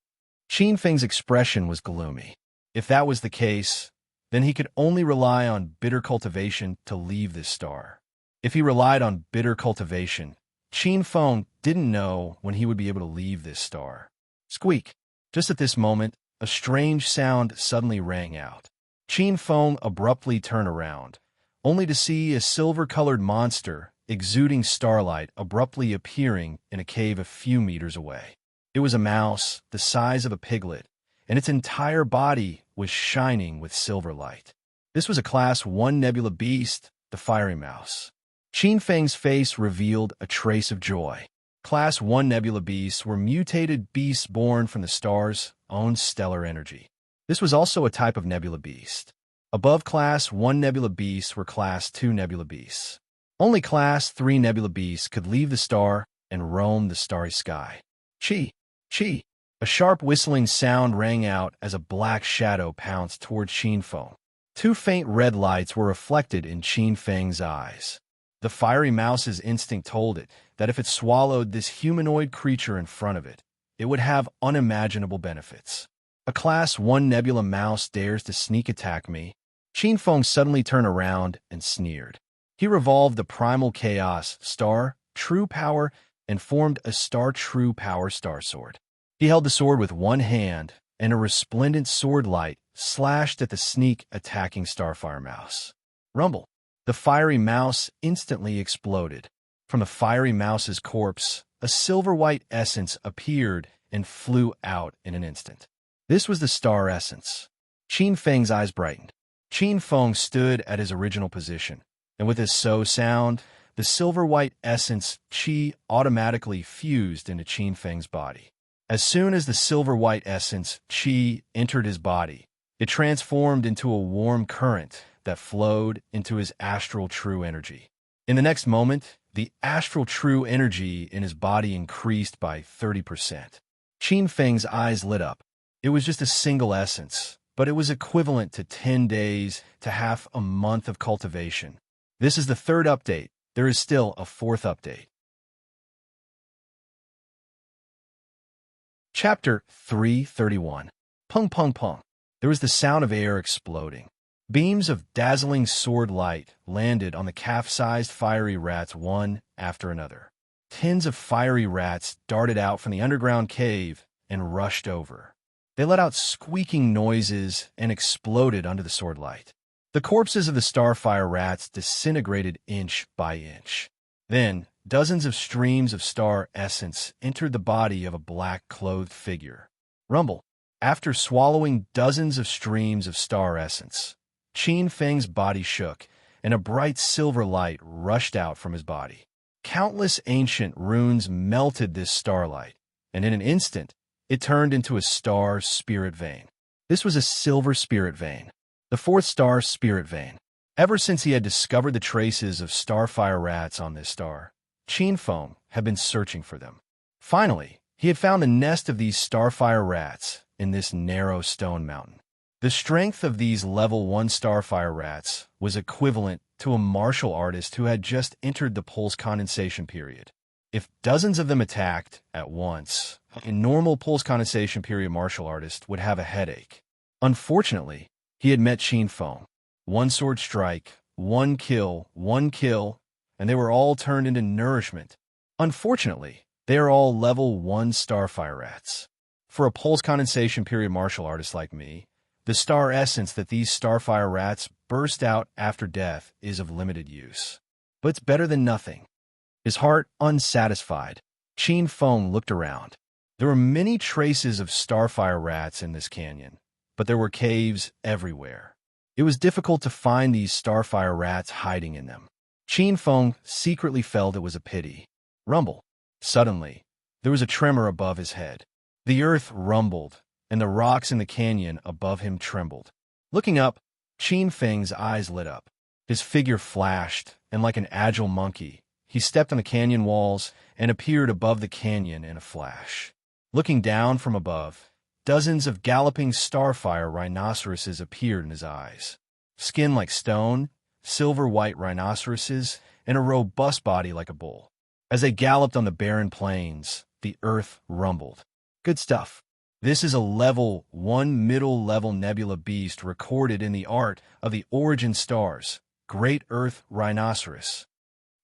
Qin Feng's expression was gloomy. If that was the case, then he could only rely on bitter cultivation to leave this star. If he relied on bitter cultivation, Qin Feng didn't know when he would be able to leave this star. Squeak! Just at this moment, a strange sound suddenly rang out. Qin Feng abruptly turned around, only to see a silver-colored monster exuding starlight abruptly appearing in a cave a few meters away. It was a mouse the size of a piglet, and its entire body was shining with silver light. This was a Class 1 nebula beast, the fiery mouse. Qin Feng's face revealed a trace of joy. Class 1 nebula beasts were mutated beasts born from the star's own stellar energy. This was also a type of nebula beast. Above Class 1 nebula beasts were Class 2 nebula beasts. Only Class 3 nebula beasts could leave the star and roam the starry sky. Chi! Chi! A sharp whistling sound rang out as a black shadow pounced toward Qin Feng. Two faint red lights were reflected in Qin Feng's eyes. The fiery mouse's instinct told it that if it swallowed this humanoid creature in front of it, it would have unimaginable benefits. A Class 1 nebula mouse dares to sneak attack me. Qin Feng suddenly turned around and sneered. He revolved the primal chaos star, true power, and formed a star true power star sword. He held the sword with one hand, and a resplendent sword light slashed at the sneak attacking starfire mouse. Rumble! The fiery mouse instantly exploded. From the fiery mouse's corpse, a silver-white essence appeared and flew out in an instant. This was the star essence. Qin Feng's eyes brightened. Qin Feng stood at his original position, and with his so sound, the silver-white essence qi automatically fused into Qin Feng's body. As soon as the silver-white essence qi entered his body, it transformed into a warm current that flowed into his astral true energy. In the next moment, the astral true energy in his body increased by 30%. Qin Feng's eyes lit up. It was just a single essence, but it was equivalent to 10 days to half a month of cultivation. This is the third update. There is still a fourth update. Chapter 331. Pung pung pung. There was the sound of air exploding. Beams of dazzling sword light landed on the calf-sized fiery rats one after another. Tens of fiery rats darted out from the underground cave and rushed over. They let out squeaking noises and exploded under the sword light. The corpses of the starfire rats disintegrated inch by inch. Then, dozens of streams of star essence entered the body of a black-clothed figure. Rumble. After swallowing dozens of streams of star essence, Qin Feng's body shook, and a bright silver light rushed out from his body. Countless ancient runes melted this starlight, and in an instant, it turned into a star spirit vein. This was a silver spirit vein, the fourth star spirit vein. Ever since he had discovered the traces of starfire rats on this star, Qin Feng had been searching for them. Finally, he had found a nest of these starfire rats in this narrow stone mountain. The strength of these level 1 starfire rats was equivalent to a martial artist who had just entered the pulse condensation period. If dozens of them attacked at once, a normal pulse condensation period martial artist would have a headache. Unfortunately, he had met Qin Feng. One sword strike, one kill, and they were all turned into nourishment. Unfortunately, they are all level 1 starfire rats. For a pulse condensation period martial artist like me, the star essence that these starfire rats burst out after death is of limited use. But it's better than nothing. His heart unsatisfied, Qin Feng looked around. There were many traces of starfire rats in this canyon, but there were caves everywhere. It was difficult to find these starfire rats hiding in them. Qin Feng secretly felt it was a pity. Rumble. Suddenly, there was a tremor above his head. The earth rumbled, and the rocks in the canyon above him trembled. Looking up, Qin Feng's eyes lit up. His figure flashed, and like an agile monkey, he stepped on the canyon walls and appeared above the canyon in a flash. Looking down from above, dozens of galloping starfire rhinoceroses appeared in his eyes. Skin like stone, silver-white rhinoceroses, and a robust body like a bull. As they galloped on the barren plains, the earth rumbled. Good stuff. This is a level 1 middle-level nebula beast recorded in the art of the origin stars, Great Earth Rhinoceros.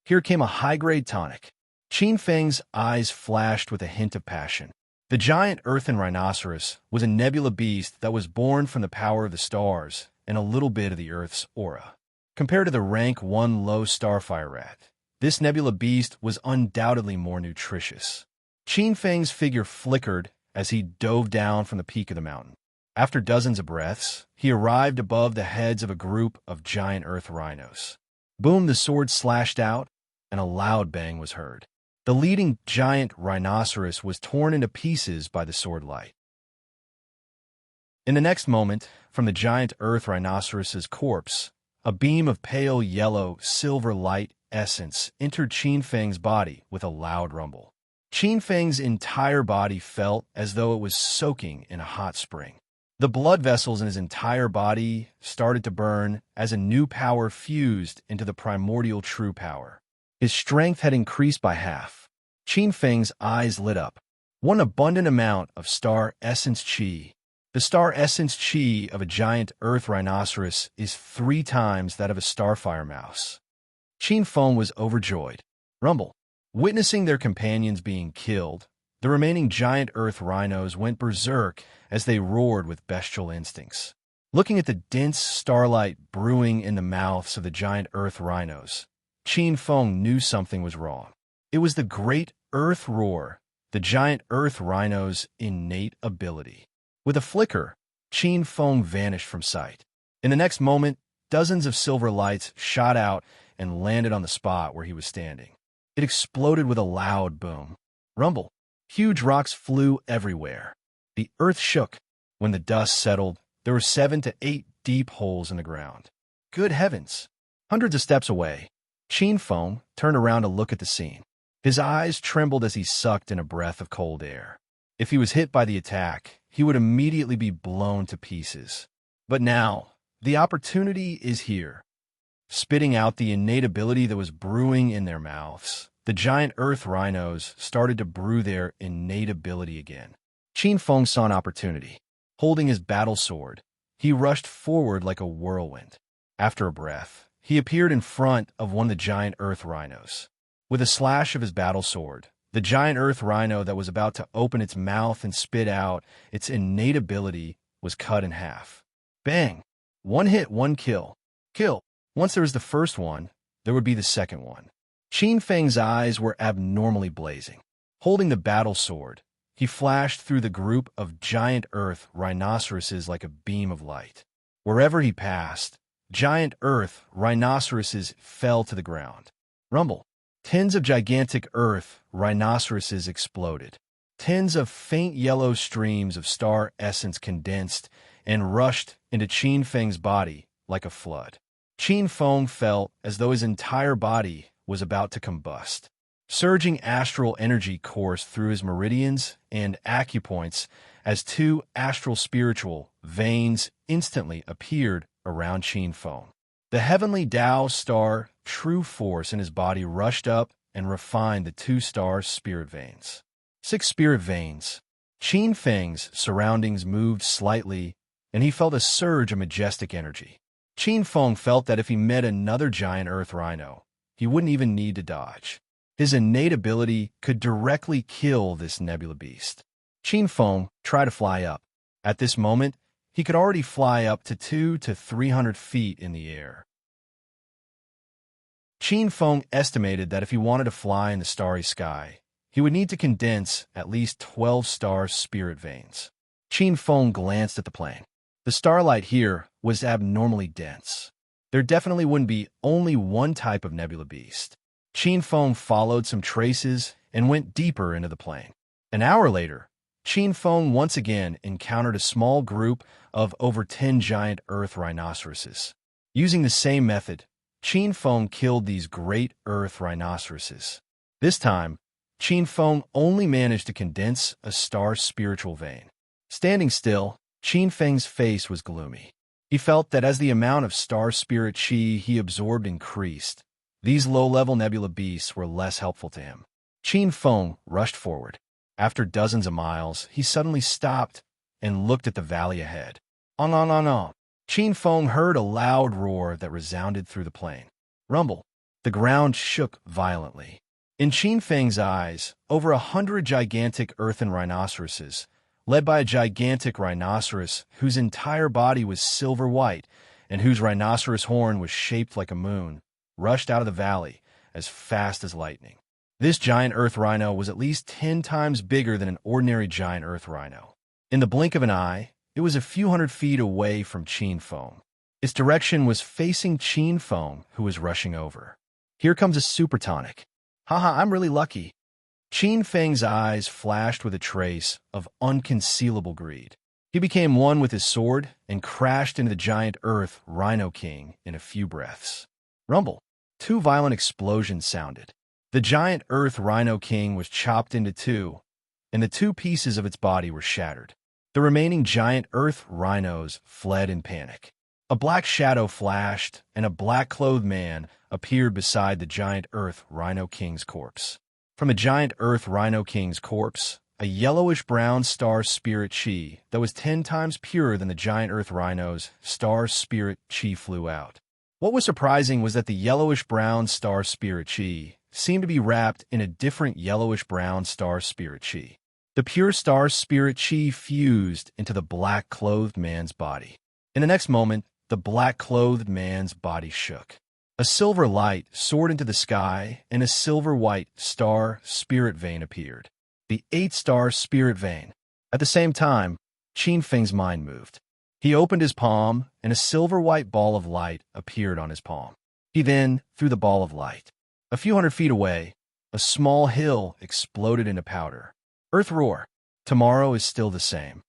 Here came a high-grade tonic. Qin Feng's eyes flashed with a hint of passion. The giant earthen rhinoceros was a nebula beast that was born from the power of the stars and a little bit of the Earth's aura. Compared to the rank 1 low starfire rat, this nebula beast was undoubtedly more nutritious. Qin Feng's figure flickered as he dove down from the peak of the mountain. After dozens of breaths, he arrived above the heads of a group of giant earth rhinos. Boom, the sword slashed out, and a loud bang was heard. The leading giant rhinoceros was torn into pieces by the sword light. In the next moment, from the giant earth rhinoceros's corpse, a beam of pale yellow silver light essence entered Qin Feng's body with a loud rumble. Qin Feng's entire body felt as though it was soaking in a hot spring. The blood vessels in his entire body started to burn as a new power fused into the primordial true power. His strength had increased by half. Qin Feng's eyes lit up. One abundant amount of star essence qi. The star essence qi of a giant earth rhinoceros is 3 times that of a starfire mouse. Qin Feng was overjoyed. Rumble. Witnessing their companions being killed, the remaining giant earth rhinos went berserk as they roared with bestial instincts. Looking at the dense starlight brewing in the mouths of the giant earth rhinos, Qin Feng knew something was wrong. It was the great earth roar, the giant earth rhino's innate ability. With a flicker, Qin Feng vanished from sight. In the next moment, dozens of silver lights shot out and landed on the spot where he was standing. It exploded with a loud boom. Rumble. Huge rocks flew everywhere. The earth shook. When the dust settled, there were 7 to 8 deep holes in the ground. Good heavens! Hundreds of steps away, Qin Feng turned around to look at the scene. His eyes trembled as he sucked in a breath of cold air. If he was hit by the attack, he would immediately be blown to pieces. But now, the opportunity is here. Spitting out the innate ability that was brewing in their mouths, the giant earth rhinos started to brew their innate ability again. Qin Feng saw an opportunity. Holding his battle sword, he rushed forward like a whirlwind. After a breath, he appeared in front of one of the giant earth rhinos. With a slash of his battle sword, The giant earth rhino that was about to open its mouth and spit out its innate ability was cut in half. Bang! One hit, one kill. Kill. Once there was the first one, there would be the second one. Qin Feng's eyes were abnormally blazing. Holding the battle sword, he flashed through the group of giant earth rhinoceroses like a beam of light. Wherever he passed, giant earth rhinoceroses fell to the ground. Rumble. Tens of gigantic earth rhinoceroses exploded. Tens of faint yellow streams of star essence condensed and rushed into Qin Feng's body like a flood. Qin Feng felt as though his entire body was about to combust. Surging astral energy coursed through his meridians and acupoints as two astral spiritual veins instantly appeared around Qin Feng. The heavenly Tao star true force in his body rushed up and refined the two star spirit veins. 6 spirit veins. Qin Feng's surroundings moved slightly, and he felt a surge of majestic energy. Qin Feng felt that if he met another giant earth rhino, he wouldn't even need to dodge. His innate ability could directly kill this nebula beast. Qin Feng tried to fly up. At this moment, he could already fly up to 200 to 300 feet in the air. Qin Feng estimated that if he wanted to fly in the starry sky, he would need to condense at least 12 star spirit veins. Qin Feng glanced at the plane. The starlight here was abnormally dense. There definitely wouldn't be only one type of nebula beast. Qin Feng followed some traces and went deeper into the plane. An hour later, Qin Feng once again encountered a small group of over 10 giant earth rhinoceroses. Using the same method, Qin Feng killed these great earth rhinoceroses. This time, Qin Feng only managed to condense a star spiritual vein. Standing still, Qin Feng's face was gloomy. He felt that as the amount of star spirit qi he absorbed increased, these low-level nebula beasts were less helpful to him. Qin Feng rushed forward. After dozens of miles, he suddenly stopped and looked at the valley ahead. On. Qin Feng heard a loud roar that resounded through the plain. Rumble. The ground shook violently. In Qin Feng's eyes, over 100 gigantic earthen rhinoceroses, led by a gigantic rhinoceros whose entire body was silver white and whose rhinoceros horn was shaped like a moon, rushed out of the valley as fast as lightning. This giant earth rhino was at least 10 times bigger than an ordinary giant earth rhino. In the blink of an eye, it was a few hundred feet away from Qin Feng. Its direction was facing Qin Feng, who was rushing over. Here comes a super tonic. Haha, I'm really lucky. Qin Feng's eyes flashed with a trace of unconcealable greed. He became one with his sword and crashed into the giant earth Rhino King in a few breaths. Rumble. 2 violent explosions sounded. The giant earth Rhino King was chopped into 2, and the 2 pieces of its body were shattered. The remaining giant earth rhinos fled in panic. A black shadow flashed, and a black-clothed man appeared beside the giant earth Rhino King's corpse. From the giant earth Rhino King's corpse, a yellowish-brown star spirit chi that was 10 times purer than the giant earth rhino's star spirit chi flew out. What was surprising was that the yellowish-brown star spirit chi seemed to be wrapped in a different yellowish-brown star spirit chi. The pure star spirit chi fused into the black-clothed man's body. In the next moment, the black-clothed man's body shook. A silver light soared into the sky, and a silver-white star spirit vein appeared. The 8-star spirit vein. At the same time, Qin Feng's mind moved. He opened his palm, and a silver-white ball of light appeared on his palm. He then threw the ball of light. A few hundred feet away, a small hill exploded into powder. Earth roar. Tomorrow is still the same.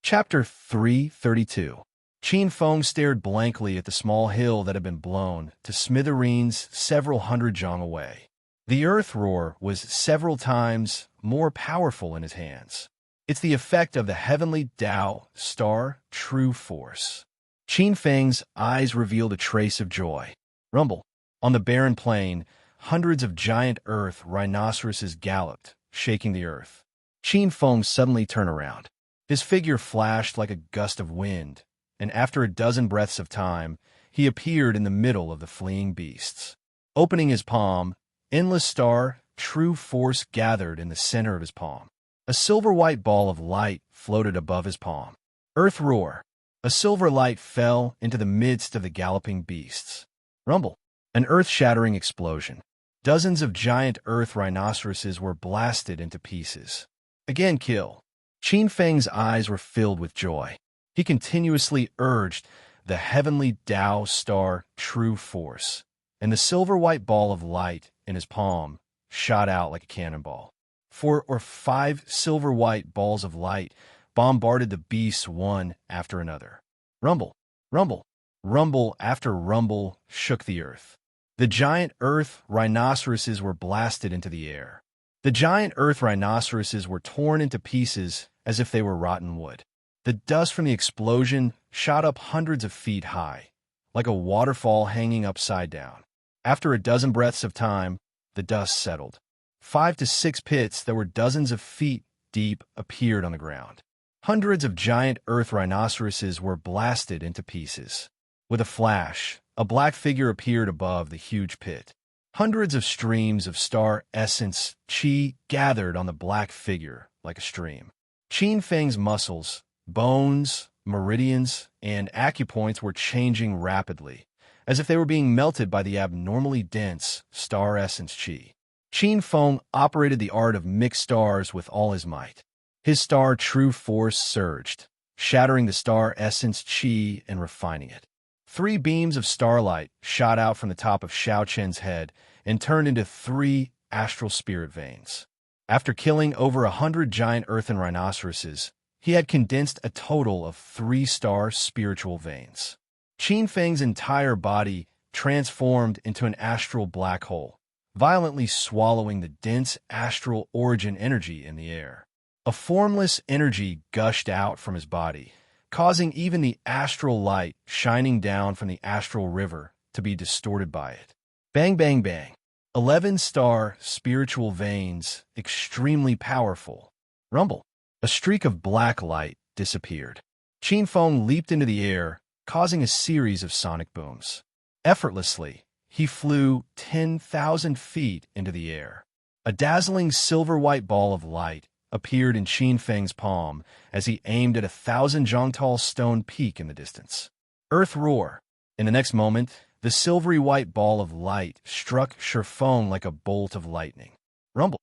Chapter 332. Qin Feng stared blankly at the small hill that had been blown to smithereens several hundred zhang away. The earth roar was several times more powerful in his hands. It's the effect of the heavenly Tao star true force. Qin Feng's eyes revealed a trace of joy. Rumble. On the barren plain, hundreds of giant earth rhinoceroses galloped, shaking the earth. Qin Feng suddenly turned around. His figure flashed like a gust of wind, and after a dozen breaths of time, he appeared in the middle of the fleeing beasts. Opening his palm, endless star, true force gathered in the center of his palm. A silver-white ball of light floated above his palm. Earth roar. A silver light fell into the midst of the galloping beasts. Rumble. An earth-shattering explosion. Dozens of giant earth rhinoceroses were blasted into pieces. Again kill. Qin Feng's eyes were filled with joy. He continuously urged the heavenly Tao star true force, and the silver-white ball of light in his palm shot out like a cannonball. 4 or 5 silver-white balls of light bombarded the beasts one after another. Rumble, rumble, rumble after rumble shook the earth. The giant earth rhinoceroses were blasted into the air. The giant earth rhinoceroses were torn into pieces as if they were rotten wood. The dust from the explosion shot up hundreds of feet high, like a waterfall hanging upside down. After a dozen breaths of time, the dust settled. 5 to 6 pits that were dozens of feet deep appeared on the ground. Hundreds of giant earth rhinoceroses were blasted into pieces. With a flash, a black figure appeared above the huge pit. Hundreds of streams of star essence qi gathered on the black figure like a stream. Qin Feng's muscles, bones, meridians, and acupoints were changing rapidly, as if they were being melted by the abnormally dense star essence qi. Qin Feng operated the art of mixed stars with all his might. His star true force surged, shattering the star essence qi and refining it. 3 beams of starlight shot out from the top of Xiao Chen's head and turned into 3 astral spirit veins. After killing over 100 giant earthen rhinoceroses, he had condensed a total of 3 star spiritual veins. Qin Feng's entire body transformed into an astral black hole, violently swallowing the dense astral origin energy in the air. A formless energy gushed out from his body, causing even the astral light shining down from the astral river to be distorted by it. Bang, bang, bang. 11 star spiritual veins, extremely powerful. Rumble. A streak of black light disappeared. Qin Feng leaped into the air, causing a series of sonic booms. Effortlessly, he flew 10,000 feet into the air. A dazzling silver-white ball of light appeared in Qin Feng's palm as he aimed at 1,000 zhongtao stone peak in the distance. Earth roar. In the next moment, the silvery white ball of light struck Shifeng like a bolt of lightning. Rumble.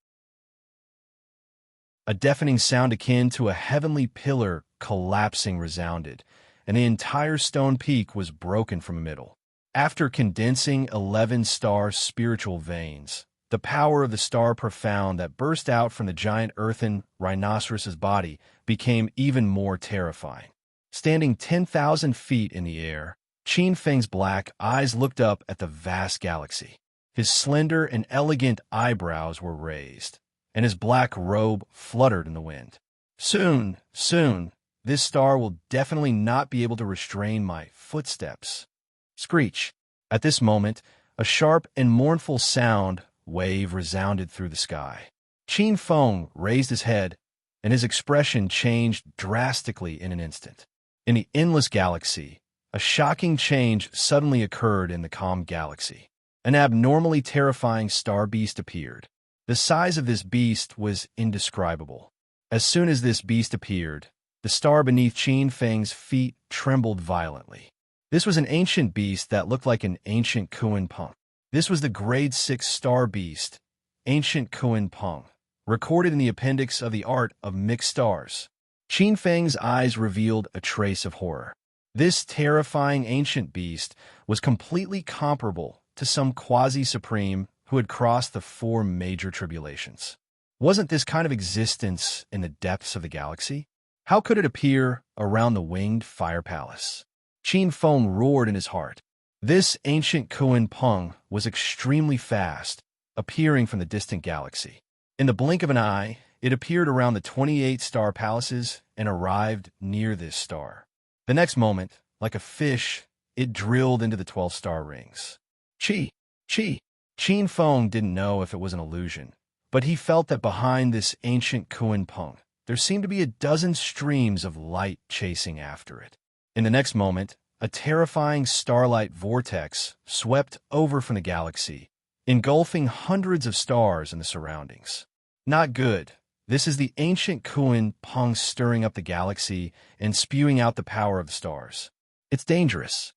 A deafening sound akin to a heavenly pillar collapsing resounded, and the entire stone peak was broken from the middle. After condensing 11 star spiritual veins, the power of the star profound that burst out from the giant earthen rhinoceros's body became even more terrifying. Standing 10,000 feet in the air, Qin Feng's black eyes looked up at the vast galaxy. His slender and elegant eyebrows were raised, and his black robe fluttered in the wind. Soon, this star will definitely not be able to restrain my footsteps. Screech. At this moment, a sharp and mournful sound wave resounded through the sky. Qin Feng raised his head, and his expression changed drastically in an instant. In the endless galaxy, a shocking change suddenly occurred in the calm galaxy. An abnormally terrifying star beast appeared. The size of this beast was indescribable. As soon as this beast appeared, the star beneath Qin Feng's feet trembled violently. This was an ancient beast that looked like an ancient Kuan Peng. This was the grade 6 star beast, ancient Kuan Peng, recorded in the appendix of the art of mixed stars. Qin Feng's eyes revealed a trace of horror. This terrifying ancient beast was completely comparable to some quasi-supreme who had crossed the 4 major tribulations. Wasn't this kind of existence in the depths of the galaxy? How could it appear around the winged fire palace? Qin Feng roared in his heart. This ancient Kuan Peng was extremely fast, appearing from the distant galaxy. In the blink of an eye, it appeared around the 28 star palaces and arrived near this star. The next moment, like a fish, it drilled into the 12 star rings. Qi. Qin Feng didn't know if it was an illusion, but he felt that behind this ancient Kuan Peng, there seemed to be a dozen streams of light chasing after it. In the next moment, a terrifying starlight vortex swept over from the galaxy engulfing hundreds of stars in the surroundings. Not good. This is the ancient Kuan Peng stirring up the galaxy and spewing out the power of the stars. It's dangerous.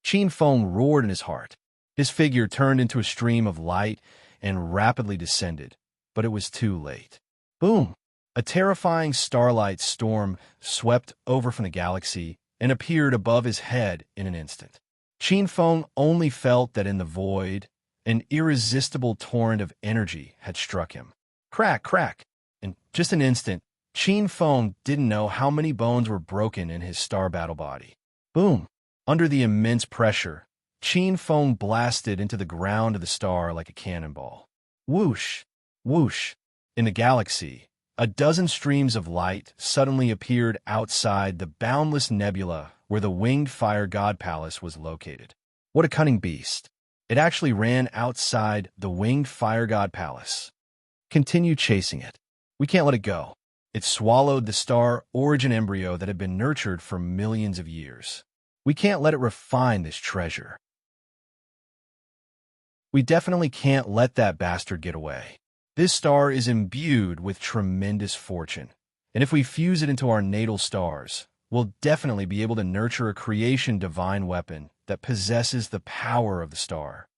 Qin Feng roared in his heart. His figure turned into a stream of light and rapidly descended, but it was too late. Boom! A terrifying starlight storm swept over from the galaxy and appeared above his head in an instant. Qin Feng only felt that in the void, an irresistible torrent of energy had struck him. Crack, crack! In just an instant, Qin Feng didn't know how many bones were broken in his star battle body. Boom! Under the immense pressure, Qin Feng blasted into the ground of the star like a cannonball. Whoosh! Whoosh! In the galaxy, a dozen streams of light suddenly appeared outside the boundless nebula where the winged fire god palace was located. What a cunning beast! It actually ran outside the winged fire god palace. Continue chasing it. We can't let it go. It swallowed the star origin embryo that had been nurtured for millions of years. We can't let it refine this treasure. We definitely can't let that bastard get away. This star is imbued with tremendous fortune, and if we fuse it into our natal stars, we'll definitely be able to nurture a creation divine weapon that possesses the power of the star.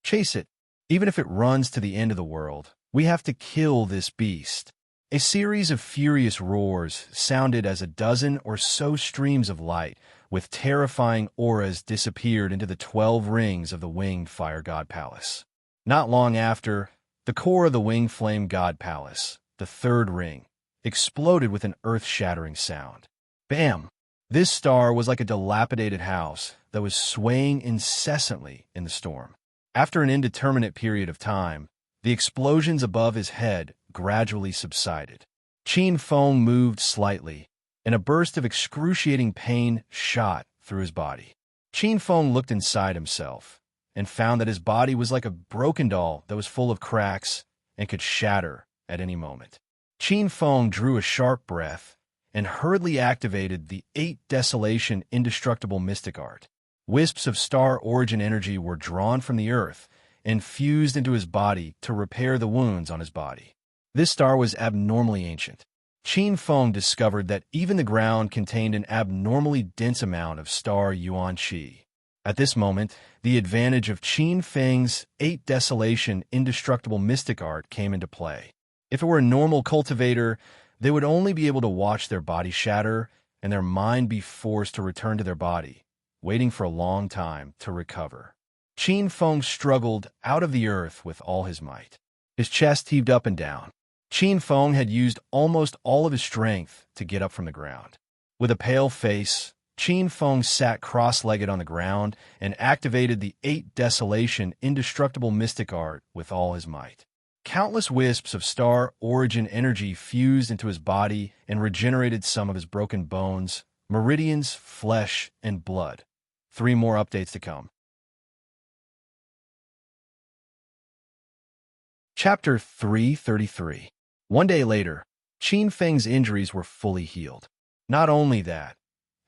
Chase it. Even if it runs to the end of the world, we have to kill this beast. A series of furious roars sounded as a dozen or so streams of light with terrifying auras disappeared into the 12 rings of the winged fire god palace. Not long after, the core of the winged flame god palace, the third ring, exploded with an earth-shattering sound. Bam! This star was like a dilapidated house that was swaying incessantly in the storm. After an indeterminate period of time, the explosions above his head gradually subsided. Qin Feng moved slightly, and a burst of excruciating pain shot through his body. Qin Feng looked inside himself and found that his body was like a broken doll that was full of cracks and could shatter at any moment. Qin Feng drew a sharp breath and hurriedly activated the 8 Desolation Indestructible Mystic Art. Wisps of star origin energy were drawn from the earth and fused into his body to repair the wounds on his body. This star was abnormally ancient. Qin Feng discovered that even the ground contained an abnormally dense amount of star yuan qi. At this moment, the advantage of Qin Feng's 8 Desolation Indestructible Mystic Art came into play. If it were a normal cultivator, they would only be able to watch their body shatter and their mind be forced to return to their body, waiting for a long time to recover. Qin Feng struggled out of the earth with all his might. His chest heaved up and down. Qin Feng had used almost all of his strength to get up from the ground. With a pale face, Qin Feng sat cross-legged on the ground and activated the 8 Desolation Indestructible Mystic Art with all his might. Countless wisps of star origin energy fused into his body and regenerated some of his broken bones, meridians, flesh, and blood. 3 more updates to come. Chapter 333. One day later, Qin Feng's injuries were fully healed. Not only that,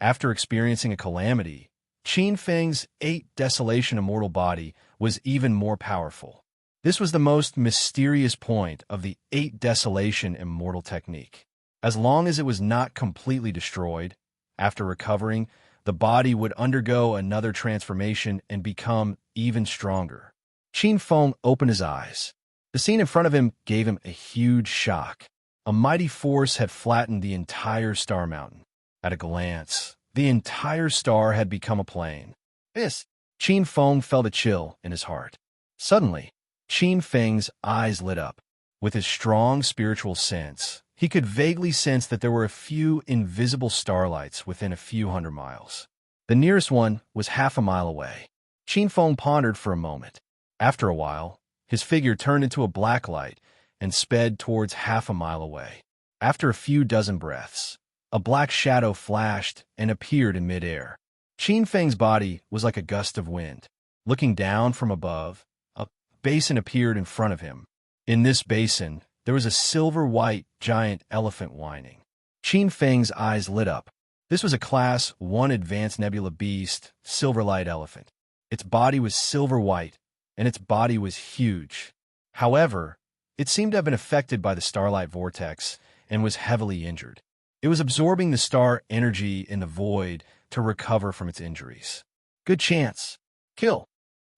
after experiencing a calamity, Qin Feng's 8 Desolation Immortal body was even more powerful. This was the most mysterious point of the 8 Desolation Immortal technique. As long as it was not completely destroyed, after recovering, the body would undergo another transformation and become even stronger. Qin Feng opened his eyes. The scene in front of him gave him a huge shock. A mighty force had flattened the entire star mountain. At a glance, the entire star had become a plain. Qin Feng felt a chill in his heart. Suddenly, Qin Feng's eyes lit up. With his strong spiritual sense, he could vaguely sense that there were a few invisible starlights within a few hundred miles. The nearest one was half a mile away. Qin Feng pondered for a moment. After a while, his figure turned into a black light and sped towards half a mile away. After a few dozen breaths, a black shadow flashed and appeared in midair. Qin Feng's body was like a gust of wind. Looking down from above, a basin appeared in front of him. In this basin, there was a silver-white giant elephant whining. Qin Feng's eyes lit up. This was a Class 1 Advanced Nebula Beast, Silverlight Elephant. Its body was silver-white, and its body was huge. However, it seemed to have been affected by the starlight vortex and was heavily injured. It was absorbing the star energy in the void to recover from its injuries. Good chance. Kill.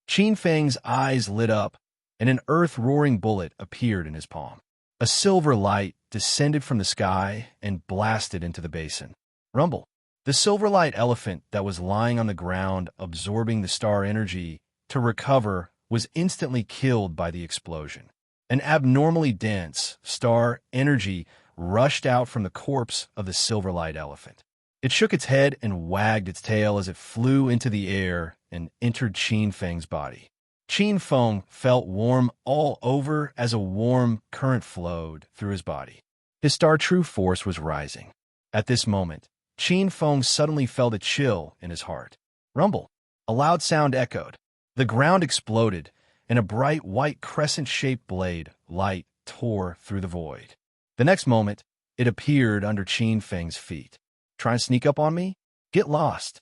Qin Feng's eyes lit up, and an earth-roaring bullet appeared in his palm. A silver light descended from the sky and blasted into the basin. Rumble. The silver light elephant that was lying on the ground absorbing the star energy to recover was instantly killed by the explosion. An abnormally dense star energy rushed out from the corpse of the silver light elephant. It shook its head and wagged its tail as it flew into the air and entered Qin Feng's body. Qin Feng felt warm all over as a warm current flowed through his body. His star true force was rising. At this moment, Qin Feng suddenly felt a chill in his heart. Rumble. A loud sound echoed. The ground exploded, and a bright white crescent-shaped blade light tore through the void. The next moment, it appeared under Qin Feng's feet. Try and sneak up on me? Get lost.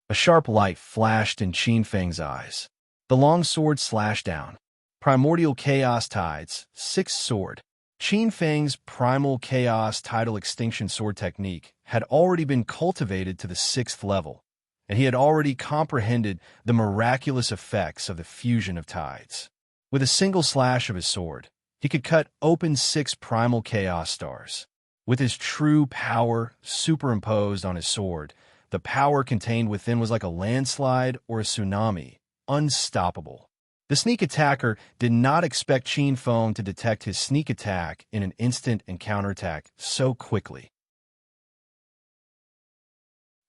A sharp light flashed in Qin Feng's eyes. The long sword slashed down. Primordial Chaos Tides, 6th Sword. Qin Feng's Primal Chaos Tidal Extinction Sword technique had already been cultivated to the 6th level, and he had already comprehended the miraculous effects of the fusion of tides. With a single slash of his sword, he could cut open 6 primal chaos stars. With his true power superimposed on his sword, the power contained within was like a landslide or a tsunami, unstoppable. The sneak attacker did not expect Qin Feng to detect his sneak attack in an instant and counterattack so quickly.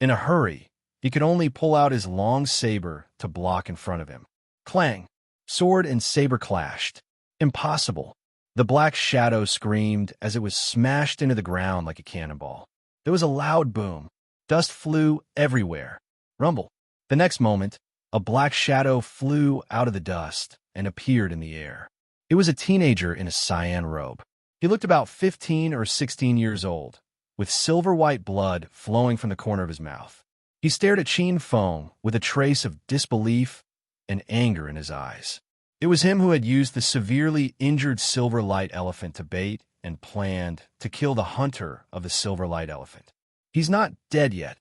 In a hurry, he could only pull out his long saber to block in front of him. Clang! Sword and saber clashed. Impossible. The black shadow screamed as it was smashed into the ground like a cannonball. There was a loud boom. Dust flew everywhere. Rumble. The next moment, a black shadow flew out of the dust and appeared in the air. It was a teenager in a cyan robe. He looked about 15 or 16 years old, with silver-white blood flowing from the corner of his mouth. He stared at Qin Feng with a trace of disbelief and anger in his eyes. It was him who had used the severely injured silver light elephant to bait and planned to kill the hunter of the silver light elephant. He's not dead yet.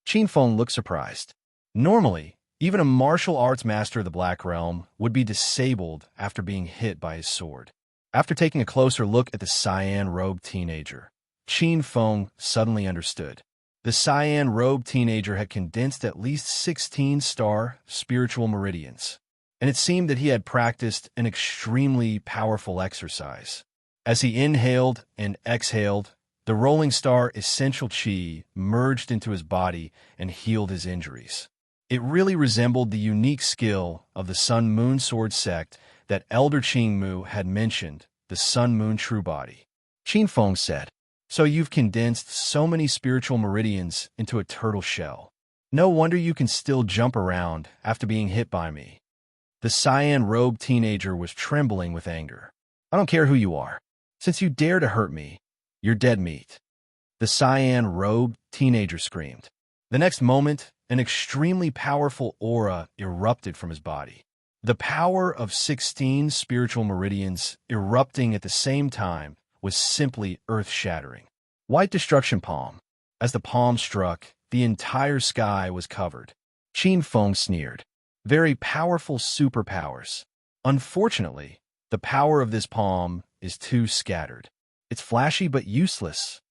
Qin Feng looked surprised. Normally, even a martial arts master of the Black Realm would be disabled after being hit by his sword. After taking a closer look at the cyan-robed teenager, Qin Feng suddenly understood. The cyan-robed teenager had condensed at least 16 star spiritual meridians, and it seemed that he had practiced an extremely powerful exercise. As he inhaled and exhaled, the rolling star essential chi merged into his body and healed his injuries. It really resembled the unique skill of the Sun Moon Sword sect that Elder Qingmu had mentioned, the Sun Moon True Body. Qin Feng said, "So you've condensed so many spiritual meridians into a turtle shell. No wonder you can still jump around after being hit by me." The cyan-robed teenager was trembling with anger. "I don't care who you are. Since you dare to hurt me, you're dead meat." The cyan-robed teenager screamed. The next moment, an extremely powerful aura erupted from his body. The power of 16 spiritual meridians erupting at the same time was simply earth-shattering. White destruction palm. As the palm struck, the entire sky was covered. Qin Feng sneered. Very powerful superpowers. Unfortunately, the power of this palm is too scattered. It's flashy but useless.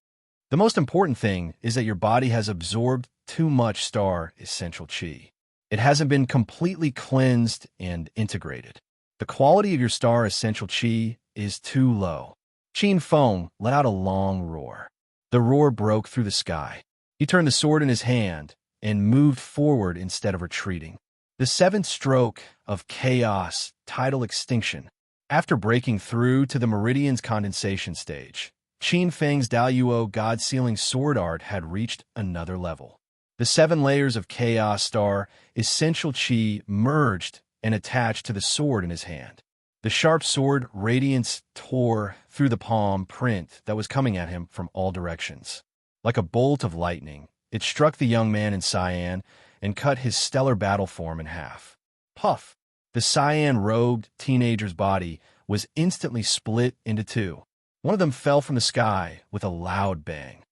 The most important thing is that your body has absorbed too much star essential chi. It hasn't been completely cleansed and integrated. The quality of your star essential chi is too low. Qin Feng let out a long roar. The roar broke through the sky. He turned the sword in his hand and moved forward instead of retreating. The 7th stroke of chaos, tidal extinction. After breaking through to the meridian's condensation stage, Qin Feng's Daoyuo God-sealing sword art had reached another level. The 7 layers of chaos star essential chi merged and attached to the sword in his hand. The sharp sword radiance tore through the palm print that was coming at him from all directions. Like a bolt of lightning, it struck the young man in cyan and cut his stellar battle form in half. Puff! The cyan-robed teenager's body was instantly split into two. One of them fell from the sky with a loud bang.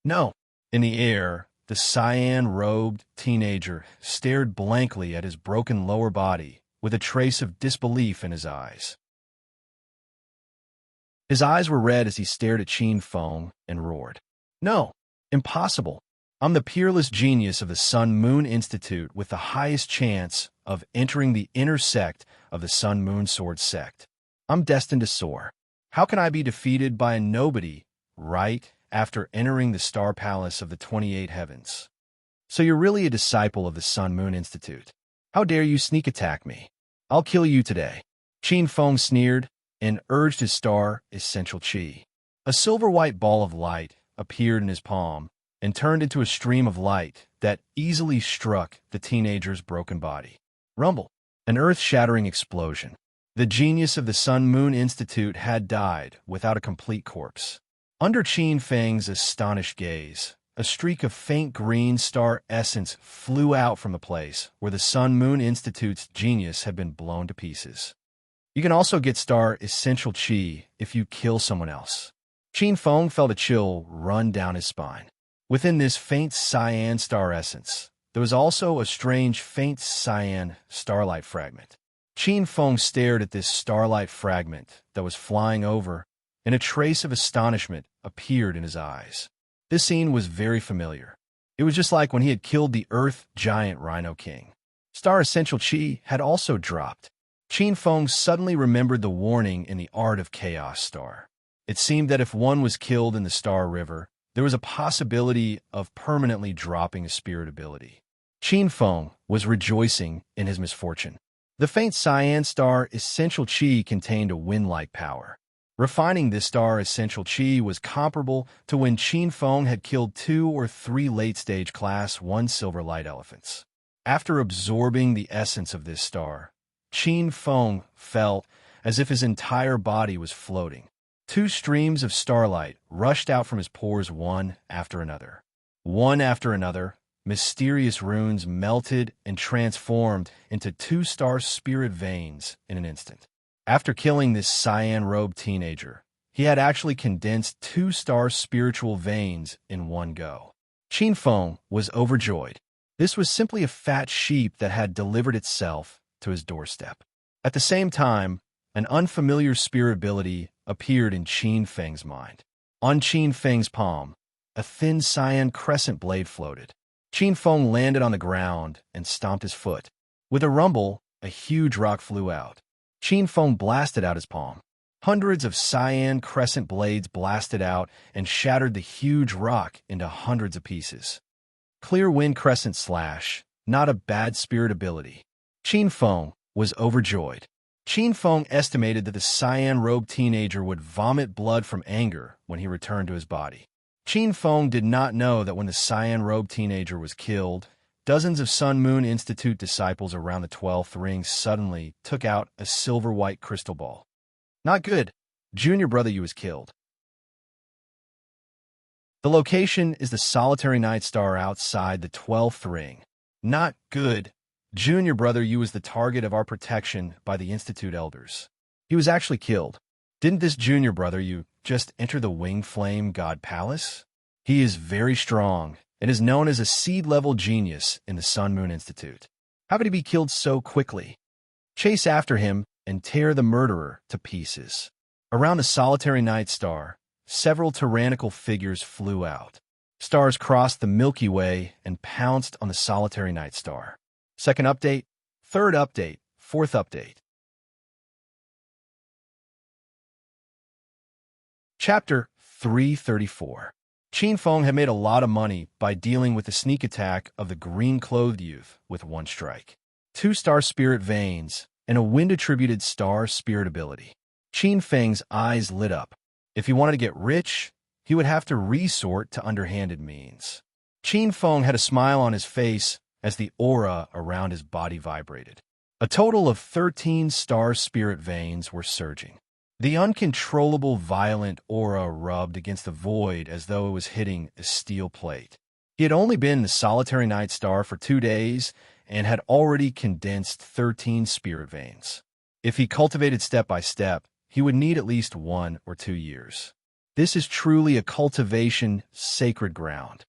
No! In the air, the cyan-robed teenager stared blankly at his broken lower body with a trace of disbelief in his eyes. His eyes were red as he stared at Qin Feng and roared. No! Impossible! I'm the peerless genius of the Sun-Moon Institute with the highest chance of entering the inner sect of the Sun-Moon Sword sect. I'm destined to soar. How can I be defeated by a nobody right after entering the Star Palace of the 28 Heavens? So you're really a disciple of the Sun-Moon Institute. How dare you sneak attack me? I'll kill you today. Qin Feng sneered and urged his star essential chi. A silver-white ball of light appeared in his palm and turned into a stream of light that easily struck the teenager's broken body. Rumble! An earth-shattering explosion. The genius of the Sun-Moon Institute had died without a complete corpse. Under Qin Feng's astonished gaze, a streak of faint green star essence flew out from the place where the Sun-Moon Institute's genius had been blown to pieces. You can also get star essential chi if you kill someone else. Qin Feng felt a chill run down his spine. Within this faint cyan star essence, there was also a strange faint cyan starlight fragment. Qin Feng stared at this starlight fragment that was flying over, and a trace of astonishment appeared in his eyes. This scene was very familiar. It was just like when he had killed the Earth giant Rhino King. Star Essential Chi had also dropped. Qin Feng suddenly remembered the warning in the Art of Chaos Star. It seemed that if one was killed in the Star River, there was a possibility of permanently dropping a spirit ability. Qin Feng was rejoicing in his misfortune. The faint cyan star essential chi contained a wind-like power. Refining this star essential chi was comparable to when Qin Feng had killed 2 or 3 late-stage Class 1 silver light elephants. After absorbing the essence of this star, Qin Feng felt as if his entire body was floating. 2 streams of starlight rushed out from his pores one after another. One after another, mysterious runes melted and transformed into 2 star spirit veins in an instant. After killing this cyan-robed teenager, he had actually condensed 2 star spiritual veins in one go. Qin Feng was overjoyed. This was simply a fat sheep that had delivered itself to his doorstep. At the same time, an unfamiliar spirit ability appeared in Qin Feng's mind. On Qin Feng's palm, a thin cyan crescent blade floated. Qin Feng landed on the ground and stomped his foot. With a rumble, a huge rock flew out. Qin Feng blasted out his palm. Hundreds of cyan crescent blades blasted out and shattered the huge rock into hundreds of pieces. Clear wind crescent slash, not a bad spirit ability. Qin Feng was overjoyed. Qin Feng estimated that the cyan-robed teenager would vomit blood from anger when he returned to his body. Qin Feng did not know that when the cyan-robed teenager was killed, dozens of Sun-Moon Institute disciples around the 12th ring suddenly took out a silver-white crystal ball. Not good. Junior brother you was killed. The location is the solitary night star outside the 12th ring. Not good. Junior brother you was the target of our protection by the Institute elders. He was actually killed. Didn't this junior brother you just enter the Wing Flame God Palace? He is very strong and is known as a seed-level genius in the Sun-Moon Institute. How could he be killed so quickly? Chase after him and tear the murderer to pieces. Around the solitary night star, several tyrannical figures flew out. Stars crossed the Milky Way and pounced on the solitary night star. Second update, third update, fourth update. Chapter 334. Qin Feng had made a lot of money by dealing with the sneak attack of the green-clothed youth with one strike. 2 star spirit veins and a wind-attributed star spirit ability. Qin Feng's eyes lit up. If he wanted to get rich, he would have to resort to underhanded means. Qin Feng had a smile on his face as the aura around his body vibrated. A total of 13 star spirit veins were surging. The uncontrollable violent aura rubbed against the void as though it was hitting a steel plate. He had only been in the solitary night star for 2 days and had already condensed 13 spirit veins. If he cultivated step by step, he would need at least 1 or 2 years. This is truly a cultivation sacred ground.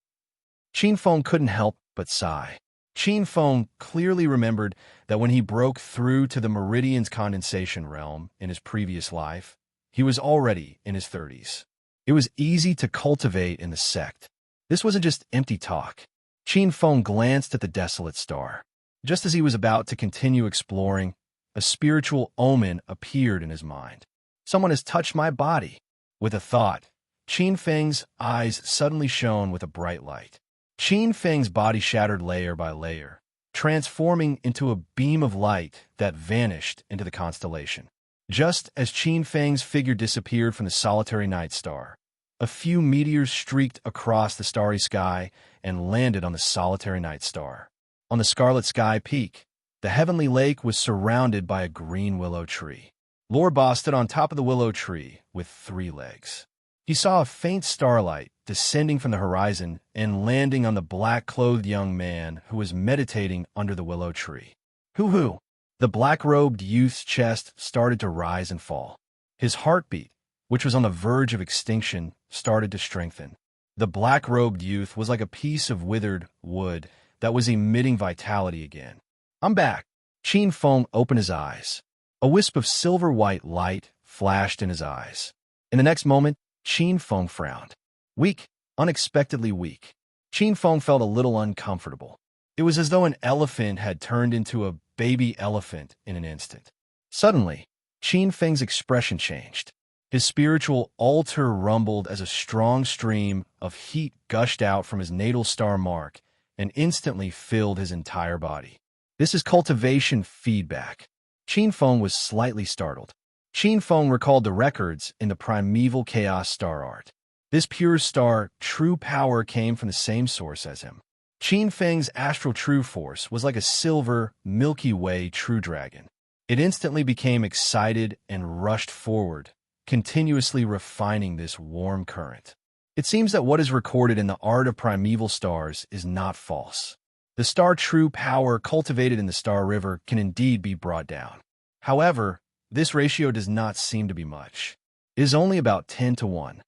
Qin Feng couldn't help but sigh. Qin Feng clearly remembered that when he broke through to the Meridian's condensation realm in his previous life, he was already in his 30s. It was easy to cultivate in the sect. This wasn't just empty talk. Qin Feng glanced at the desolate star. Just as he was about to continue exploring, a spiritual omen appeared in his mind. Someone has touched my body. With a thought, Qin Feng's eyes suddenly shone with a bright light. Qin Feng's body shattered layer by layer, transforming into a beam of light that vanished into the constellation. Just as Qin Feng's figure disappeared from the solitary night star, a few meteors streaked across the starry sky and landed on the solitary night star. On the scarlet sky peak, the heavenly lake was surrounded by a green willow tree. Lord Ba stood on top of the willow tree with 3 legs. He saw a faint starlight descending from the horizon and landing on the black-clothed young man who was meditating under the willow tree. Hoo-hoo! The black-robed youth's chest started to rise and fall. His heartbeat, which was on the verge of extinction, started to strengthen. The black-robed youth was like a piece of withered wood that was emitting vitality again. I'm back. Qin Feng opened his eyes. A wisp of silver-white light flashed in his eyes. In the next moment, Qin Feng frowned. Weak, unexpectedly weak. Qin Feng felt a little uncomfortable. It was as though an elephant had turned into a baby elephant in an instant. Suddenly, Qin Feng's expression changed. His spiritual altar rumbled as a strong stream of heat gushed out from his natal star mark and instantly filled his entire body. This is cultivation feedback. Qin Feng was slightly startled. Qin Feng recalled the records in the primeval chaos star art. This pure star, true power, came from the same source as him. Qin Feng's astral true force was like a silver, Milky Way true dragon. It instantly became excited and rushed forward, continuously refining this warm current. It seems that what is recorded in the art of primeval stars is not false. The star true power cultivated in the Star River can indeed be brought down. However, this ratio does not seem to be much. It is only about 10 to 1.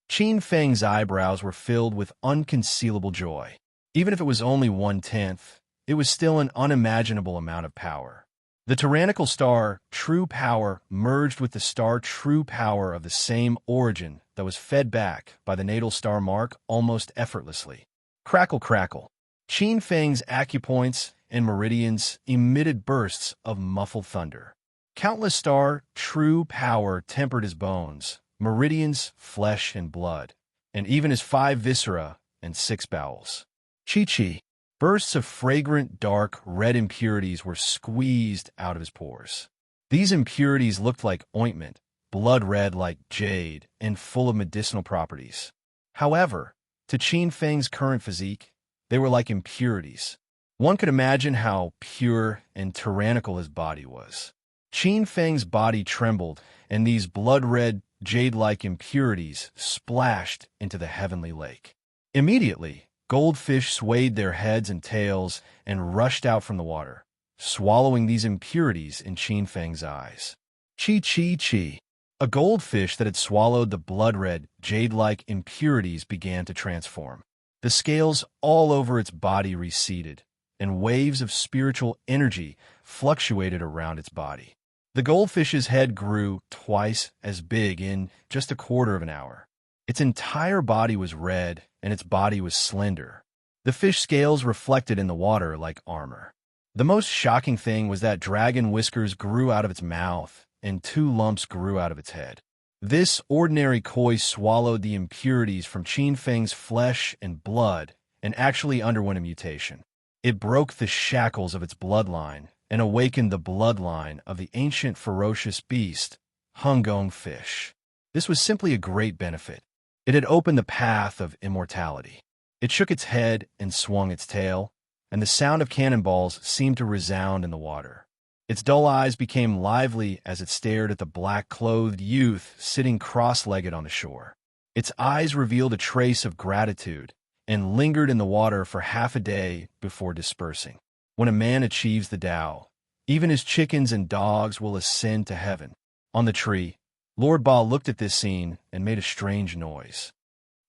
Qin Feng's eyebrows were filled with unconcealable joy. Even if it was only 1/10, it was still an unimaginable amount of power. The tyrannical star, true power, merged with the star true power of the same origin that was fed back by the natal star mark almost effortlessly. Crackle, crackle. Qin Feng's acupoints and meridians emitted bursts of muffled thunder. Countless star true power tempered his bones, meridians, flesh, and blood, and even his 5 viscera and 6 bowels. Chi-chi. Bursts of fragrant, dark, red impurities were squeezed out of his pores. These impurities looked like ointment, blood red like jade, and full of medicinal properties. However, to Qin Feng's current physique, they were like impurities. One could imagine how pure and tyrannical his body was. Qin Feng's body trembled, and these blood-red, jade-like impurities splashed into the heavenly lake. Immediately, goldfish swayed their heads and tails and rushed out from the water, swallowing these impurities in Qin Feng's eyes. Chi-chi-chi. A goldfish that had swallowed the blood-red, jade-like impurities began to transform. The scales all over its body receded, and waves of spiritual energy fluctuated around its body. The goldfish's head grew twice as big in just a quarter of an hour. Its entire body was red, and its body was slender. The fish scales reflected in the water like armor. The most shocking thing was that dragon whiskers grew out of its mouth, and 2 lumps grew out of its head. This ordinary koi swallowed the impurities from Qin Feng's flesh and blood and actually underwent a mutation. It broke the shackles of its bloodline and awakened the bloodline of the ancient ferocious beast, Hungong fish. This was simply a great benefit. It had opened the path of immortality. It shook its head and swung its tail, and the sound of cannonballs seemed to resound in the water. Its dull eyes became lively as it stared at the black-clothed youth sitting cross-legged on the shore. Its eyes revealed a trace of gratitude and lingered in the water for half a day before dispersing. When a man achieves the Tao, even his chickens and dogs will ascend to heaven. On the tree, Lord Ba looked at this scene and made a strange noise.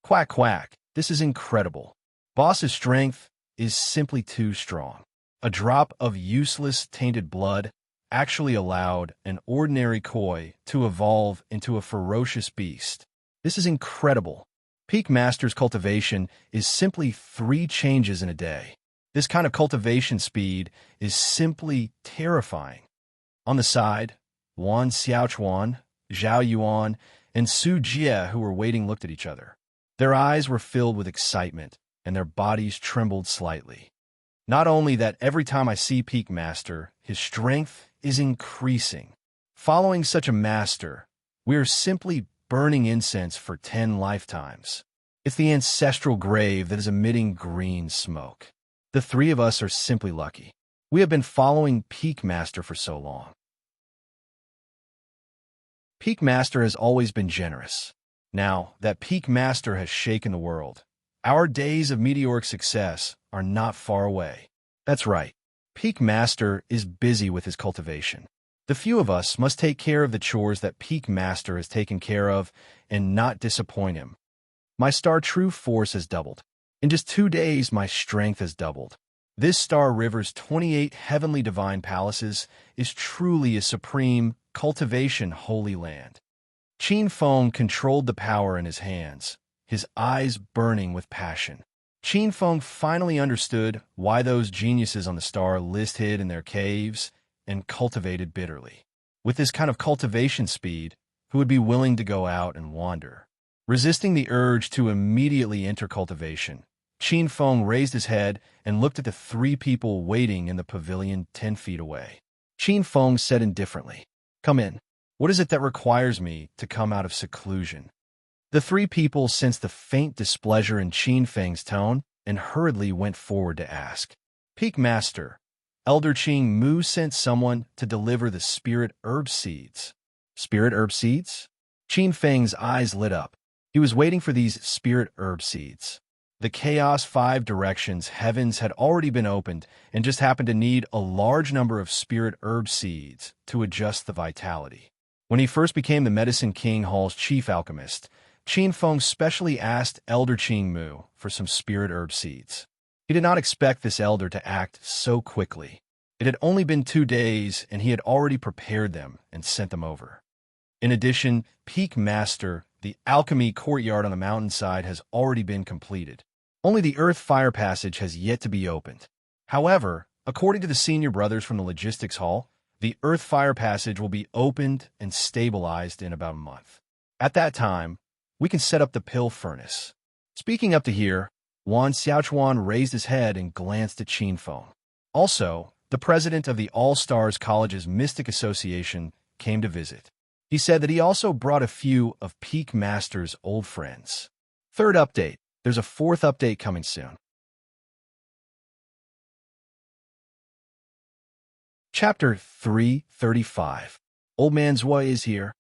Quack, quack, this is incredible. Boss's strength is simply too strong. A drop of useless, tainted blood actually allowed an ordinary koi to evolve into a ferocious beast. This is incredible. Peak Master's cultivation is simply 3 changes in a day. This kind of cultivation speed is simply terrifying. On the side, Wan Xiaochuan, Zhao Yuan, and Su Jie, who were waiting, looked at each other. Their eyes were filled with excitement, and their bodies trembled slightly. Not only that, every time I see Peak Master, his strength is increasing. Following such a master, we are simply burning incense for 10 lifetimes. It's the ancestral grave that is emitting green smoke. The 3 of us are simply lucky. We have been following Peak Master for so long. Peak Master has always been generous. Now that Peak Master has shaken the world, our days of meteoric success are not far away. That's right. Peak Master is busy with his cultivation. The few of us must take care of the chores that Peak Master has taken care of and not disappoint him. My star true force has doubled. In just 2 days, my strength has doubled. This Star River's 28 heavenly divine palaces is truly a supreme cultivation holy land. Qin Feng controlled the power in his hands, his eyes burning with passion. Qin Feng finally understood why those geniuses on the star list hid in their caves and cultivated bitterly. With this kind of cultivation speed, who would be willing to go out and wander? Resisting the urge to immediately enter cultivation, Qin Feng raised his head and looked at the 3 people waiting in the pavilion 10 feet away. Qin Feng said indifferently, "Come in. What is it that requires me to come out of seclusion?" The 3 people sensed the faint displeasure in Qin Feng's tone and hurriedly went forward to ask. Peak Master, Elder Qing Mu sent someone to deliver the spirit herb seeds. Spirit herb seeds? Qin Feng's eyes lit up. He was waiting for these spirit herb seeds. The Chaos 5 Directions heavens had already been opened and just happened to need a large number of spirit herb seeds to adjust the vitality. When he first became the Medicine King Hall's chief alchemist, Qin Feng specially asked Elder Qing Mu for some spirit herb seeds. He did not expect this elder to act so quickly. It had only been 2 days, and he had already prepared them and sent them over. In addition, Peak Master, the alchemy courtyard on the mountainside, has already been completed. Only the Earth Fire Passage has yet to be opened. However, according to the senior brothers from the Logistics Hall, the Earth Fire Passage will be opened and stabilized in about a month. At that time, we can set up the pill furnace. Speaking up to here, Wan Xiaochuan raised his head and glanced at Qin Feng. Also, the president of the All-Stars College's Mystic Association came to visit. He said that he also brought a few of Peak Master's old friends. Third update. There's a 4th update coming soon. Chapter 335. Old Man Zui is here.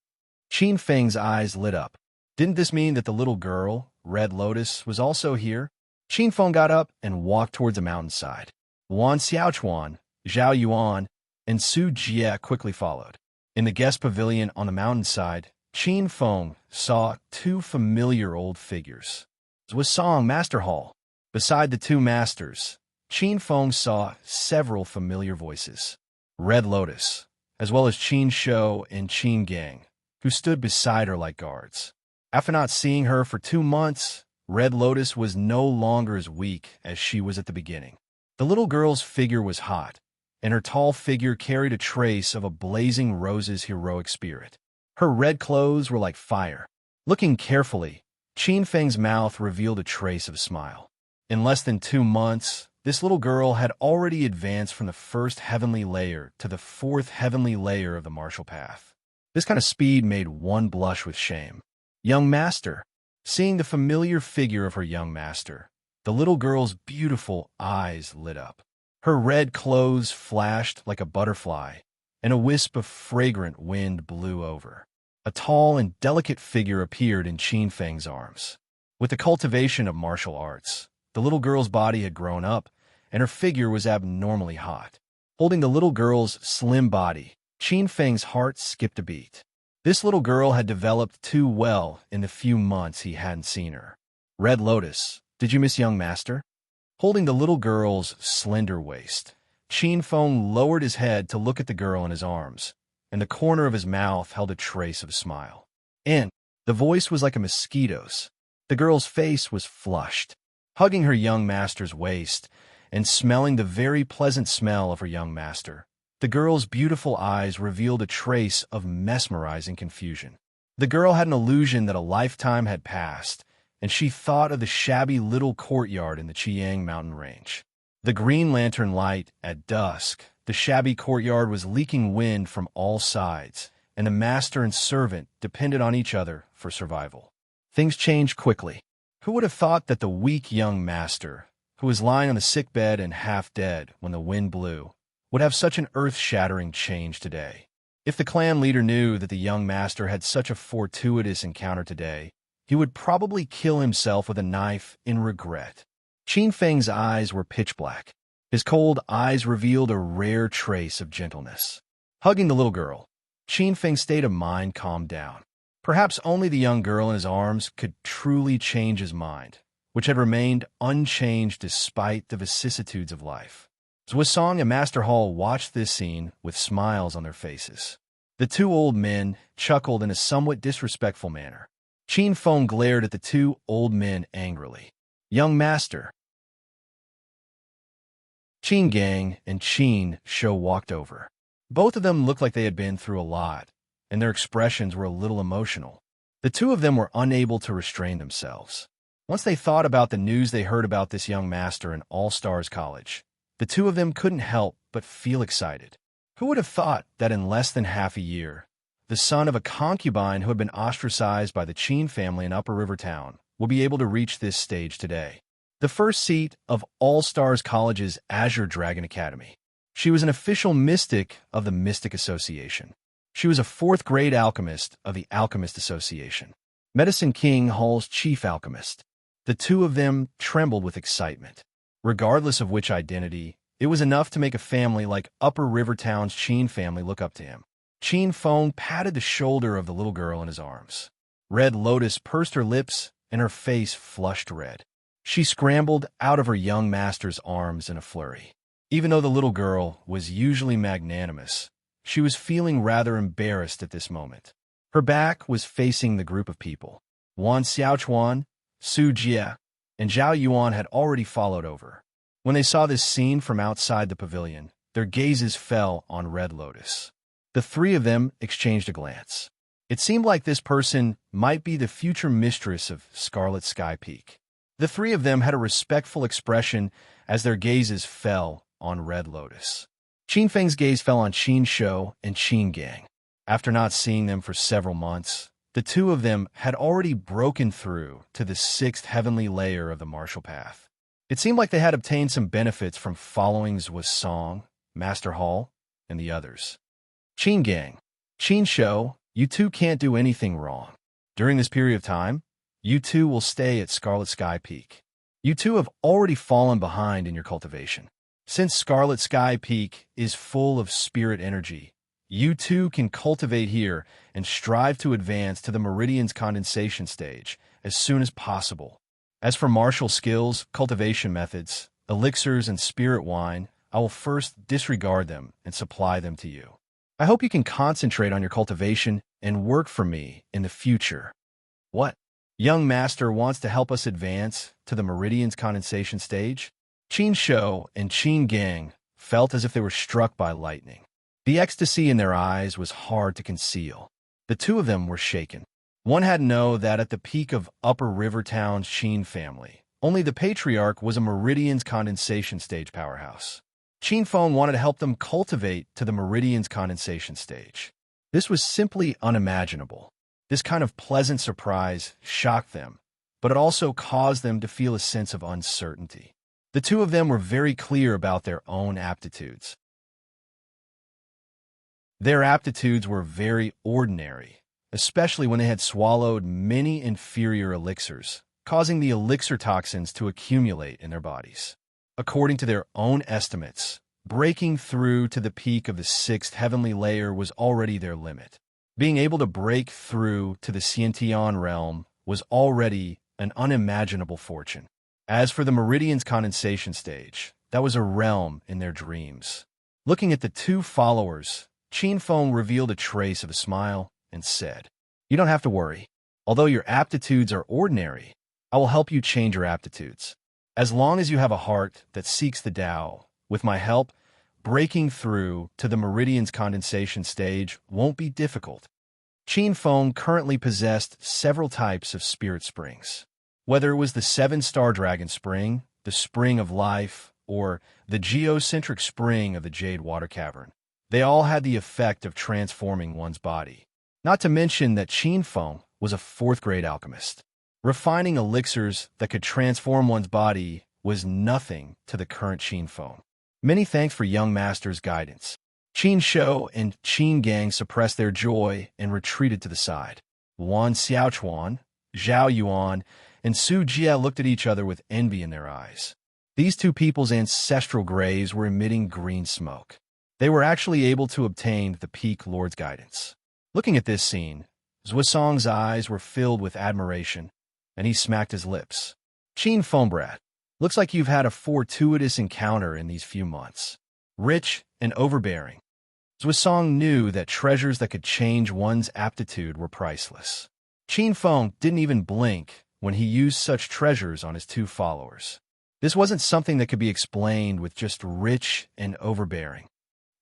Qin Feng's eyes lit up. Didn't this mean that the little girl, Red Lotus, was also here? Qin Feng got up and walked towards the mountainside. Wan Xiaochuan, Zhao Yuan, and Su Jie quickly followed. In the guest pavilion on the mountainside, Qin Feng saw 2 familiar old figures. It was Song Master Hall. Beside the 2 masters, Qin Feng saw several familiar voices. Red Lotus, as well as Qin Shou and Qin Gang, who stood beside her like guards. After not seeing her for 2 months, Red Lotus was no longer as weak as she was at the beginning. The little girl's figure was hot, and her tall figure carried a trace of a blazing rose's heroic spirit. Her red clothes were like fire. Looking carefully, Qin Feng's mouth revealed a trace of a smile. In less than 2 months, this little girl had already advanced from the 1st heavenly layer to the 4th heavenly layer of the martial path. This kind of speed made one blush with shame. Young Master. Seeing the familiar figure of her young master, the little girl's beautiful eyes lit up. Her red clothes flashed like a butterfly, and a wisp of fragrant wind blew over. A tall and delicate figure appeared in Qin Feng's arms. With the cultivation of martial arts, the little girl's body had grown up, and her figure was abnormally hot. Holding the little girl's slim body, Qin Feng's heart skipped a beat. This little girl had developed too well in the few months he hadn't seen her. Red Lotus, did you miss young master? Holding the little girl's slender waist, Qin Feng lowered his head to look at the girl in his arms, and the corner of his mouth held a trace of a smile. And the voice was like a mosquito's. The girl's face was flushed, hugging her young master's waist and smelling the very pleasant smell of her young master. The girl's beautiful eyes revealed a trace of mesmerizing confusion. The girl had an illusion that a lifetime had passed, and she thought of the shabby little courtyard in the Chiang mountain range. The green lantern light at dusk, the shabby courtyard was leaking wind from all sides, and the master and servant depended on each other for survival. Things changed quickly. Who would have thought that the weak young master, who was lying on the sick bed and half dead when the wind blew, would have such an earth-shattering change today? If the clan leader knew that the young master had such a fortuitous encounter today, he would probably kill himself with a knife in regret. Qin Feng's eyes were pitch black. His cold eyes revealed a rare trace of gentleness. Hugging the little girl, Qin Feng's state of mind calmed down. Perhaps only the young girl in his arms could truly change his mind, which had remained unchanged despite the vicissitudes of life. Zhuosong and Master Hall watched this scene with smiles on their faces. The two old men chuckled in a somewhat disrespectful manner. Qin Feng glared at the two old men angrily. Young master. Qin Gang and Qin Shou walked over. Both of them looked like they had been through a lot, and their expressions were a little emotional. The two of them were unable to restrain themselves. Once they thought about the news they heard about this young master in All Stars College, the two of them couldn't help but feel excited. Who would have thought that in less than half a year, the son of a concubine who had been ostracized by the Qin family in Upper River Town will be able to reach this stage today? The first seat of All Stars College's Azure Dragon Academy. She was an official mystic of the Mystic Association. She was a fourth-grade alchemist of the Alchemist Association. Medicine King Hall's chief alchemist. The two of them trembled with excitement. Regardless of which identity, it was enough to make a family like Upper River Town's Qin family look up to him. Qin Feng patted the shoulder of the little girl in his arms. Red Lotus pursed her lips and her face flushed red. She scrambled out of her young master's arms in a flurry. Even though the little girl was usually magnanimous, she was feeling rather embarrassed at this moment. Her back was facing the group of people. Wan Xiaochuan, Su Jie, and Zhao Yuan had already followed over. When they saw this scene from outside the pavilion, their gazes fell on Red Lotus. The three of them exchanged a glance. It seemed like this person might be the future mistress of Scarlet Sky Peak. The three of them had a respectful expression as their gazes fell on Red Lotus. Qin Feng's gaze fell on Qin Shou and Qin Gang. After not seeing them for several months, the two of them had already broken through to the sixth heavenly layer of the martial path. It seemed like they had obtained some benefits from following Zhuosong, Master Hall, and the others. Qin Gang, Qin Shou, you two can't do anything wrong. During this period of time, you two will stay at Scarlet Sky Peak. You two have already fallen behind in your cultivation. Since Scarlet Sky Peak is full of spirit energy, you two can cultivate here and strive to advance to the Meridian's condensation stage as soon as possible. As for martial skills, cultivation methods, elixirs, and spirit wine, I will first disregard them and supply them to you. I hope you can concentrate on your cultivation and work for me in the future. What? Young Master wants to help us advance to the Meridian's condensation stage? Qin Shou and Qin Gang felt as if they were struck by lightning. The ecstasy in their eyes was hard to conceal. The two of them were shaken. One had to know that at the peak of Upper River Town's Qin family, only the Patriarch was a Meridian's condensation stage powerhouse. Qin Feng wanted to help them cultivate to the Meridian's condensation stage. This was simply unimaginable. This kind of pleasant surprise shocked them, but it also caused them to feel a sense of uncertainty. The two of them were very clear about their own aptitudes. Their aptitudes were very ordinary, especially when they had swallowed many inferior elixirs, causing the elixir toxins to accumulate in their bodies. According to their own estimates, breaking through to the peak of the sixth heavenly layer was already their limit. Being able to break through to the Sciention realm was already an unimaginable fortune. As for the Meridian's condensation stage, that was a realm in their dreams. Looking at the two followers, Qin Feng revealed a trace of a smile and said, "You don't have to worry. Although your aptitudes are ordinary, I will help you change your aptitudes. As long as you have a heart that seeks the Tao, with my help, breaking through to the Meridian's condensation stage won't be difficult." Qin Feng currently possessed several types of spirit springs. Whether it was the seven-star dragon spring, the spring of life, or the geocentric spring of the jade water cavern, they all had the effect of transforming one's body. Not to mention that Qin Feng was a fourth-grade alchemist. Refining elixirs that could transform one's body was nothing to the current Qin Feng. Many thanks for young master's guidance. Qin Shou and Qin Gang suppressed their joy and retreated to the side. Wan Xiaochuan, Zhao Yuan, and Su Jie looked at each other with envy in their eyes. These two people's ancestral graves were emitting green smoke. They were actually able to obtain the peak Lord's guidance. Looking at this scene, Zhuosong's eyes were filled with admiration, and he smacked his lips. "Qin Fengbrat, looks like you've had a fortuitous encounter in these few months. Rich and overbearing." Zhuosong knew that treasures that could change one's aptitude were priceless. Qin Feng didn't even blink when he used such treasures on his two followers. This wasn't something that could be explained with just rich and overbearing.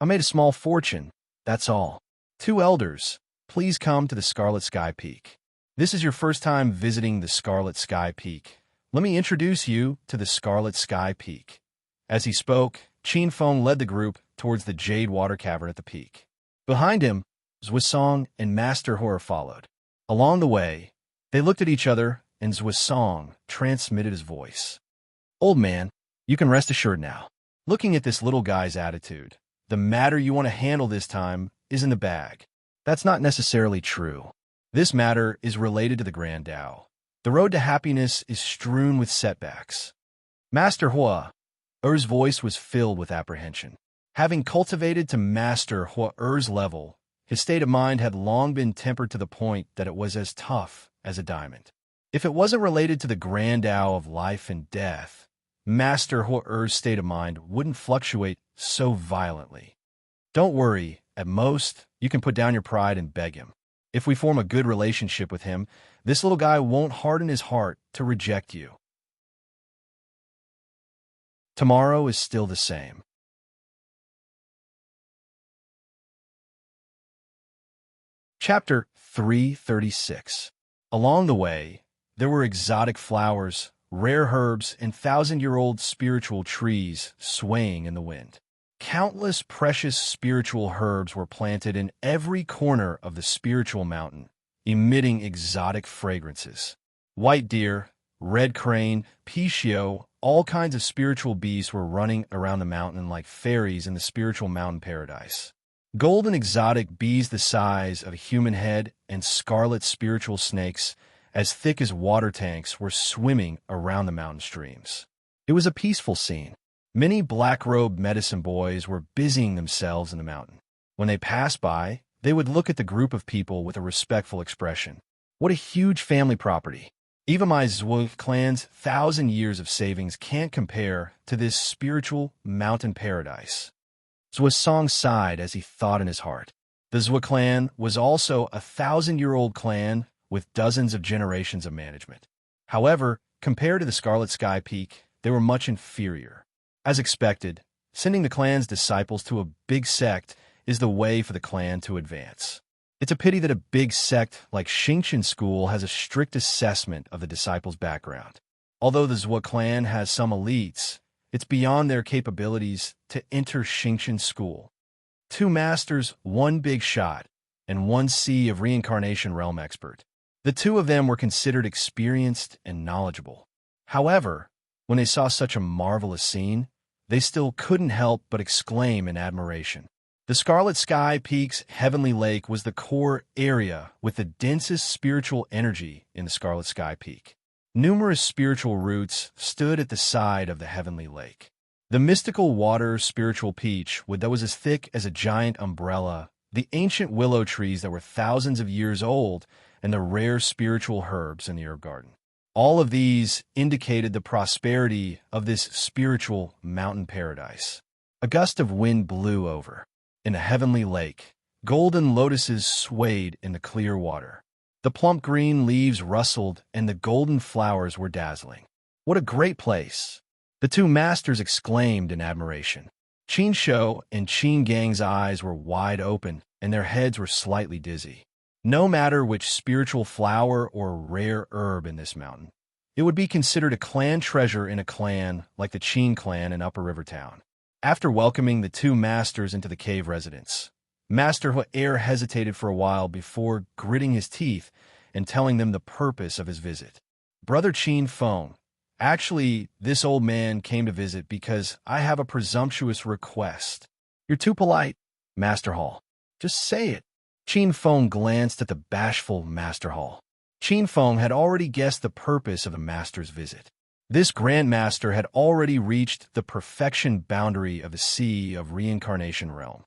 "I made a small fortune, that's all. Two elders, please come to the Scarlet Sky Peak. This is your first time visiting the Scarlet Sky Peak. Let me introduce you to the Scarlet Sky Peak." As he spoke, Qin Feng led the group towards the jade water cavern at the peak. Behind him, Zhuosong and Master Horror followed. Along the way, they looked at each other, and Zhuosong transmitted his voice. "Old man, you can rest assured now. Looking at this little guy's attitude, the matter you want to handle this time is in the bag." "That's not necessarily true. This matter is related to the Grand Tao. The road to happiness is strewn with setbacks." Master Hua Er's voice was filled with apprehension. Having cultivated to Master Hua Er's level, his state of mind had long been tempered to the point that it was as tough as a diamond. If it wasn't related to the Grand Tao of life and death, Master Hua Er's state of mind wouldn't fluctuate so violently. "Don't worry, at most, you can put down your pride and beg him. If we form a good relationship with him, this little guy won't harden his heart to reject you. Tomorrow is still the same." Chapter 336. Along the way, there were exotic flowers, rare herbs, and thousand-year-old spiritual trees swaying in the wind. Countless precious spiritual herbs were planted in every corner of the spiritual mountain, emitting exotic fragrances. White deer, red crane, pishio, all kinds of spiritual beasts were running around the mountain like fairies in the spiritual mountain paradise. Golden exotic bees the size of a human head and scarlet spiritual snakes as thick as water tanks were swimming around the mountain streams. It was a peaceful scene. Many black-robed medicine boys were busying themselves in the mountain. When they passed by, they would look at the group of people with a respectful expression. What a huge family property. Even my Zhuo clan's 1,000 years of savings can't compare to this spiritual mountain paradise. Zhuosong sighed as he thought in his heart. The Zhuo clan was also a 1,000-year-old clan with dozens of generations of management. However, compared to the Scarlet Sky Peak, they were much inferior. As expected, sending the clan's disciples to a big sect is the way for the clan to advance. It's a pity that a big sect like Xingqian School has a strict assessment of the disciples' background. Although the Zhuo clan has some elites, it's beyond their capabilities to enter Xingqian School. Two masters, one big shot, and one sea of reincarnation realm expert. The two of them were considered experienced and knowledgeable. However, when they saw such a marvelous scene, they still couldn't help but exclaim in admiration. The Scarlet Sky Peak's heavenly lake was the core area with the densest spiritual energy in the Scarlet Sky Peak. Numerous spiritual roots stood at the side of the heavenly lake. The mystical water spiritual peach that was as thick as a giant umbrella, the ancient willow trees that were thousands of years old, and the rare spiritual herbs in the herb garden. All of these indicated the prosperity of this spiritual mountain paradise. A gust of wind blew over. In a heavenly lake, golden lotuses swayed in the clear water. The plump green leaves rustled, and the golden flowers were dazzling. What a great place! The two masters exclaimed in admiration. Qin Shou and Qin Gang's eyes were wide open, and their heads were slightly dizzy. No matter which spiritual flower or rare herb in this mountain, it would be considered a clan treasure in a clan like the Qin clan in Upper River Town. After welcoming the two masters into the cave residence, Master Hu'er hesitated for a while before gritting his teeth and telling them the purpose of his visit. Brother Qin Feng, actually, this old man came to visit because I have a presumptuous request. You're too polite, Master Hall. Just say it. Qin Feng glanced at the bashful Master Hall. Qin Feng had already guessed the purpose of the master's visit. This Grandmaster had already reached the perfection boundary of the Sea of Reincarnation realm.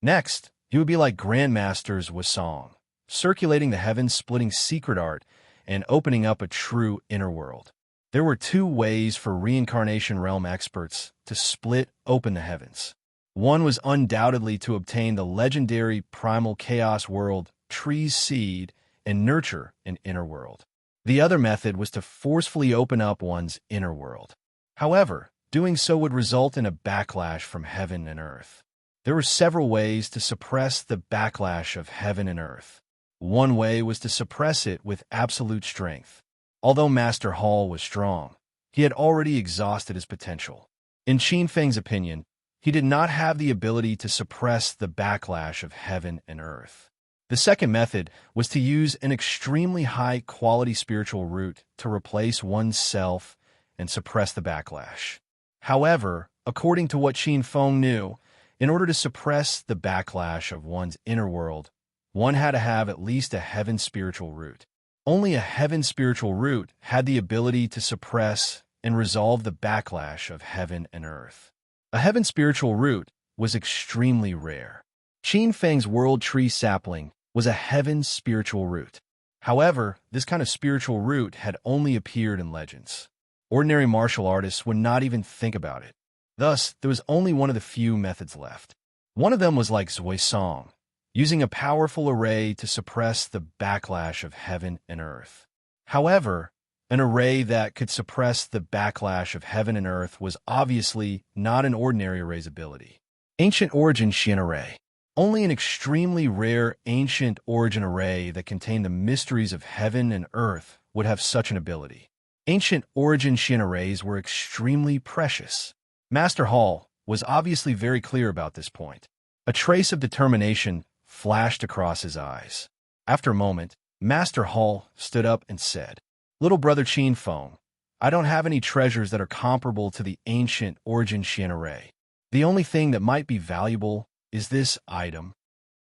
Next, he would be like Grandmasters Wasong, circulating the heavens, splitting secret art, and opening up a true inner world. There were two ways for Reincarnation realm experts to split open the heavens. One was undoubtedly to obtain the legendary primal chaos world, Tree's Seed, and nurture an inner world. The other method was to forcefully open up one's inner world. However, doing so would result in a backlash from heaven and earth. There were several ways to suppress the backlash of heaven and earth. One way was to suppress it with absolute strength. Although Master Hall was strong, he had already exhausted his potential. In Qin Feng's opinion, he did not have the ability to suppress the backlash of heaven and earth. The second method was to use an extremely high-quality spiritual root to replace one's self and suppress the backlash. However, according to what Qin Feng knew, in order to suppress the backlash of one's inner world, one had to have at least a heaven spiritual root. Only a heaven spiritual root had the ability to suppress and resolve the backlash of heaven and earth. A heaven spiritual root was extremely rare. Qin Feng's world tree sapling was a heaven spiritual root. However, this kind of spiritual root had only appeared in legends. Ordinary martial artists would not even think about it. Thus, there was only one of the few methods left. One of them was like Zui Song, using a powerful array to suppress the backlash of heaven and earth. However, an array that could suppress the backlash of heaven and earth was obviously not an ordinary array's ability. Ancient Origin Shin Array. Only an extremely rare ancient origin array that contained the mysteries of heaven and earth would have such an ability. Ancient origin Shin arrays were extremely precious. Master Hall was obviously very clear about this point. A trace of determination flashed across his eyes. After a moment, Master Hall stood up and said, "Little brother Qin Feng, I don't have any treasures that are comparable to the ancient origin Shin array. The only thing that might be valuable is this item."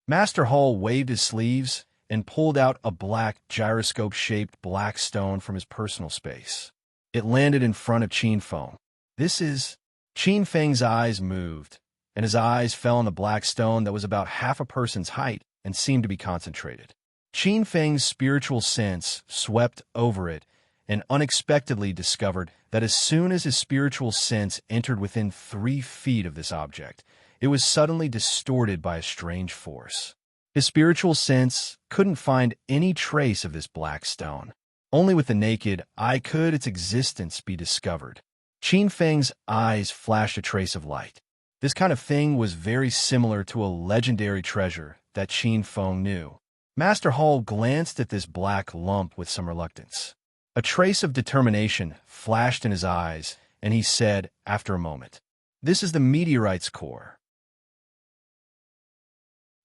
Master Hall waved his sleeves and pulled out a black gyroscope-shaped black stone from his personal space. It landed in front of Qin Feng. This is... Qin Feng's eyes moved, and his eyes fell on the black stone that was about half a person's height and seemed to be concentrated. Qin Feng's spiritual sense swept over it and unexpectedly discovered that as soon as his spiritual sense entered within 3 feet of this object, it was suddenly distorted by a strange force. His spiritual sense couldn't find any trace of this black stone. Only with the naked eye could its existence be discovered. Qin Feng's eyes flashed a trace of light. This kind of thing was very similar to a legendary treasure that Qin Feng knew. Master Hall glanced at this black lump with some reluctance. A trace of determination flashed in his eyes, and he said, after a moment, "This is the meteorite's core.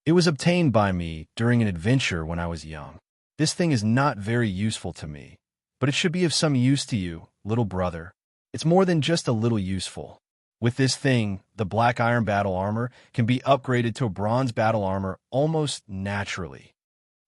It was obtained by me during an adventure when I was young. This thing is not very useful to me, but it should be of some use to you, little brother. It's more than just a little useful. With this thing, the black iron battle armor can be upgraded to a bronze battle armor almost naturally.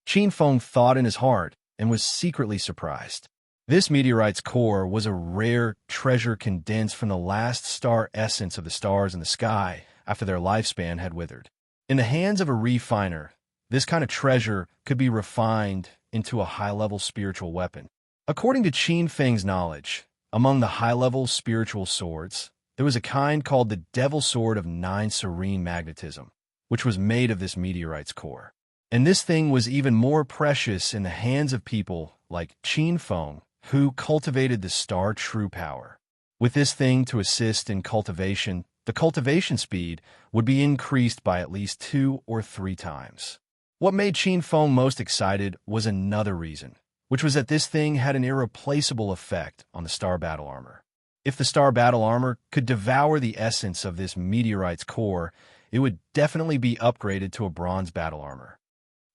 Qin Feng thought in his heart and was secretly surprised. This meteorite's core was a rare treasure condensed from the last star essence of the stars in the sky after their lifespan had withered. In the hands of a refiner, this kind of treasure could be refined into a high-level spiritual weapon. According to Qin Feng's knowledge, among the high-level spiritual swords, there was a kind called the Devil Sword of 9 Serene Magnetism, which was made of this meteorite's core. And this thing was even more precious in the hands of people like Qin Feng, who cultivated the star true power. With this thing to assist in cultivation, the cultivation speed would be increased by at least 2 or 3 times. What made Qin Feng most excited was another reason, which was that this thing had an irreplaceable effect on the star battle armor. If the star battle armor could devour the essence of this meteorite's core, it would definitely be upgraded to a bronze battle armor.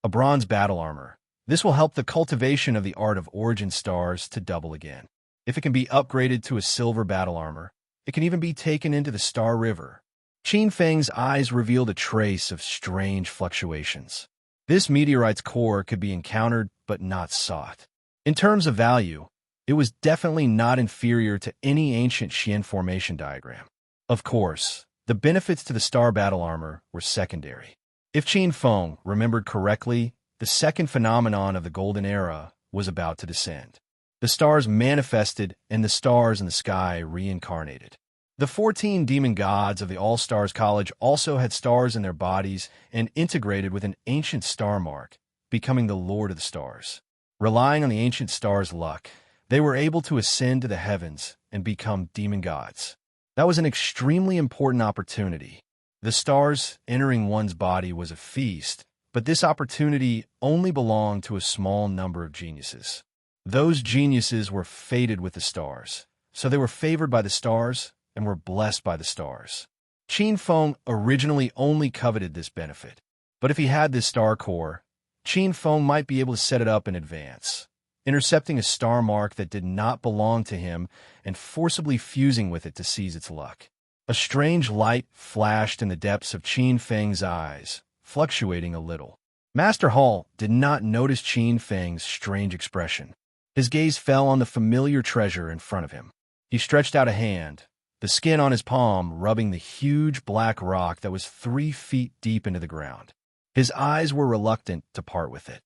A bronze battle armor. This will help the cultivation of the art of origin stars to double again. If it can be upgraded to a silver battle armor, it can even be taken into the Star River. Qin Feng's eyes revealed a trace of strange fluctuations. This meteorite's core could be encountered but not sought. In terms of value, it was definitely not inferior to any ancient Xian formation diagram. Of course, the benefits to the star battle armor were secondary. If Qin Feng remembered correctly, the second phenomenon of the Golden Era was about to descend. The stars manifested and the stars in the sky reincarnated. The 14 demon gods of the All-Stars College also had stars in their bodies and integrated with an ancient star mark, becoming the Lord of the Stars. Relying on the ancient stars' luck, they were able to ascend to the heavens and become demon gods. That was an extremely important opportunity. The stars entering one's body was a feast, but this opportunity only belonged to a small number of geniuses. Those geniuses were fated with the stars, so they were favored by the stars and were blessed by the stars. Qin Feng originally only coveted this benefit, but if he had this star core, Qin Feng might be able to set it up in advance, intercepting a star mark that did not belong to him and forcibly fusing with it to seize its luck. A strange light flashed in the depths of Qin Feng's eyes, fluctuating a little. Master Hall did not notice Qin Feng's strange expression. His gaze fell on the familiar treasure in front of him. He stretched out a hand, the skin on his palm rubbing the huge black rock that was 3 feet deep into the ground. His eyes were reluctant to part with it.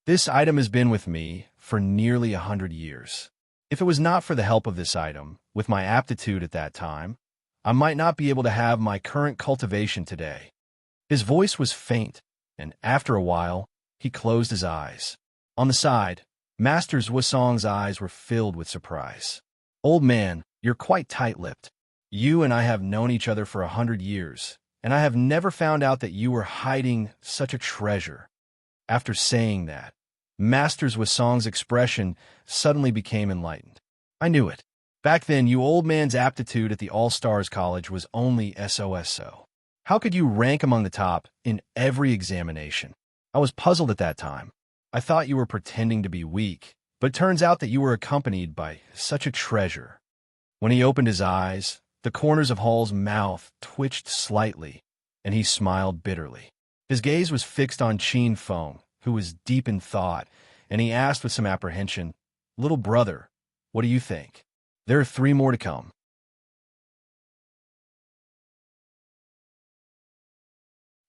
This item has been with me for nearly 100 years. If it was not for the help of this item, with my aptitude at that time, I might not be able to have my current cultivation today. His voice was faint, and after a while, he closed his eyes. On the side, Master Zhuosong's eyes were filled with surprise. Old man, you're quite tight-lipped. You and I have known each other for 100 years, and I have never found out that you were hiding such a treasure. After saying that, Master Zhuosong's expression suddenly became enlightened. I knew it. Back then, you old man's aptitude at the All-Stars College was only SOSO. How could you rank among the top in every examination? I was puzzled at that time. I thought you were pretending to be weak, but it turns out that you were accompanied by such a treasure. When he opened his eyes, the corners of Hall's mouth twitched slightly, and he smiled bitterly. His gaze was fixed on Qin Feng, who was deep in thought, and he asked with some apprehension, "Little brother, what do you think? There are 3 more to come."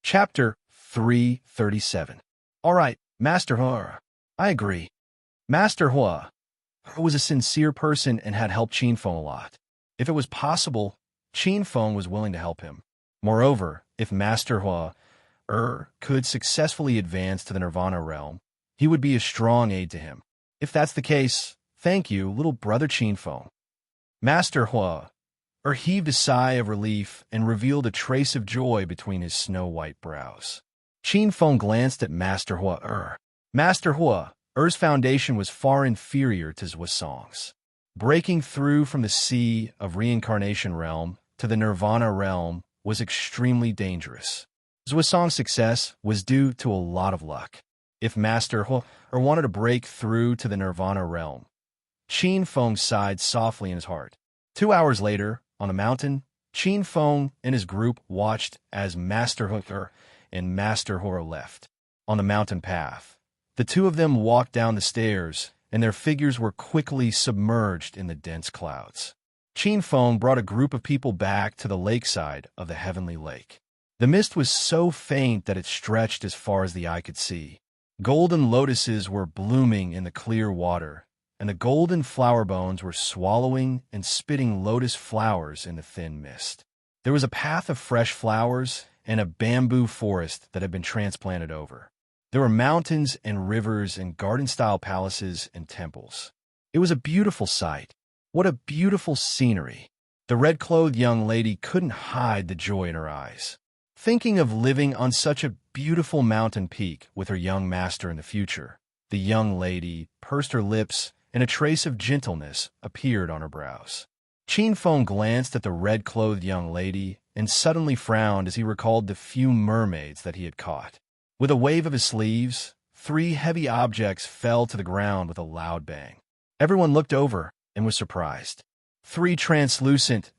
Chapter 337. All right, Master Hua. I agree. Master Hua was a sincere person and had helped Qin Feng a lot. If it was possible, Qin Feng was willing to help him. Moreover, if Master Hua could successfully advance to the Nirvana realm, he would be a strong aid to him. If that's the case, thank you, little brother Qin Feng. Master Hua heaved a sigh of relief and revealed a trace of joy between his snow-white brows. Qin Feng glanced at Master Hua. Master Hua's foundation was far inferior to Zhuosong's. Breaking through from the sea of reincarnation realm to the Nirvana realm was extremely dangerous. Zhuosong's success was due to a lot of luck. If Master Hua wanted to break through to the Nirvana realm, Qin Feng sighed softly in his heart. 2 hours later, on the mountain, Qin Feng and his group watched as Master Hooker and Master Horo left. On the mountain path, the two of them walked down the stairs, and their figures were quickly submerged in the dense clouds. Qin Feng brought a group of people back to the lakeside of the heavenly lake. The mist was so faint that it stretched as far as the eye could see. Golden lotuses were blooming in the clear water, and the golden flower bones were swallowing and spitting lotus flowers in the thin mist. There was a path of fresh flowers and a bamboo forest that had been transplanted over. There were mountains and rivers and garden-style palaces and temples. It was a beautiful sight. What a beautiful scenery. The red-clothed young lady couldn't hide the joy in her eyes. Thinking of living on such a beautiful mountain peak with her young master in the future, the young lady pursed her lips and a trace of gentleness appeared on her brows. Qin Feng glanced at the red-clothed young lady and suddenly frowned as he recalled the few mermaids that he had caught. With a wave of his sleeves, 3 heavy objects fell to the ground with a loud bang. Everyone looked over and was surprised. 3 translucent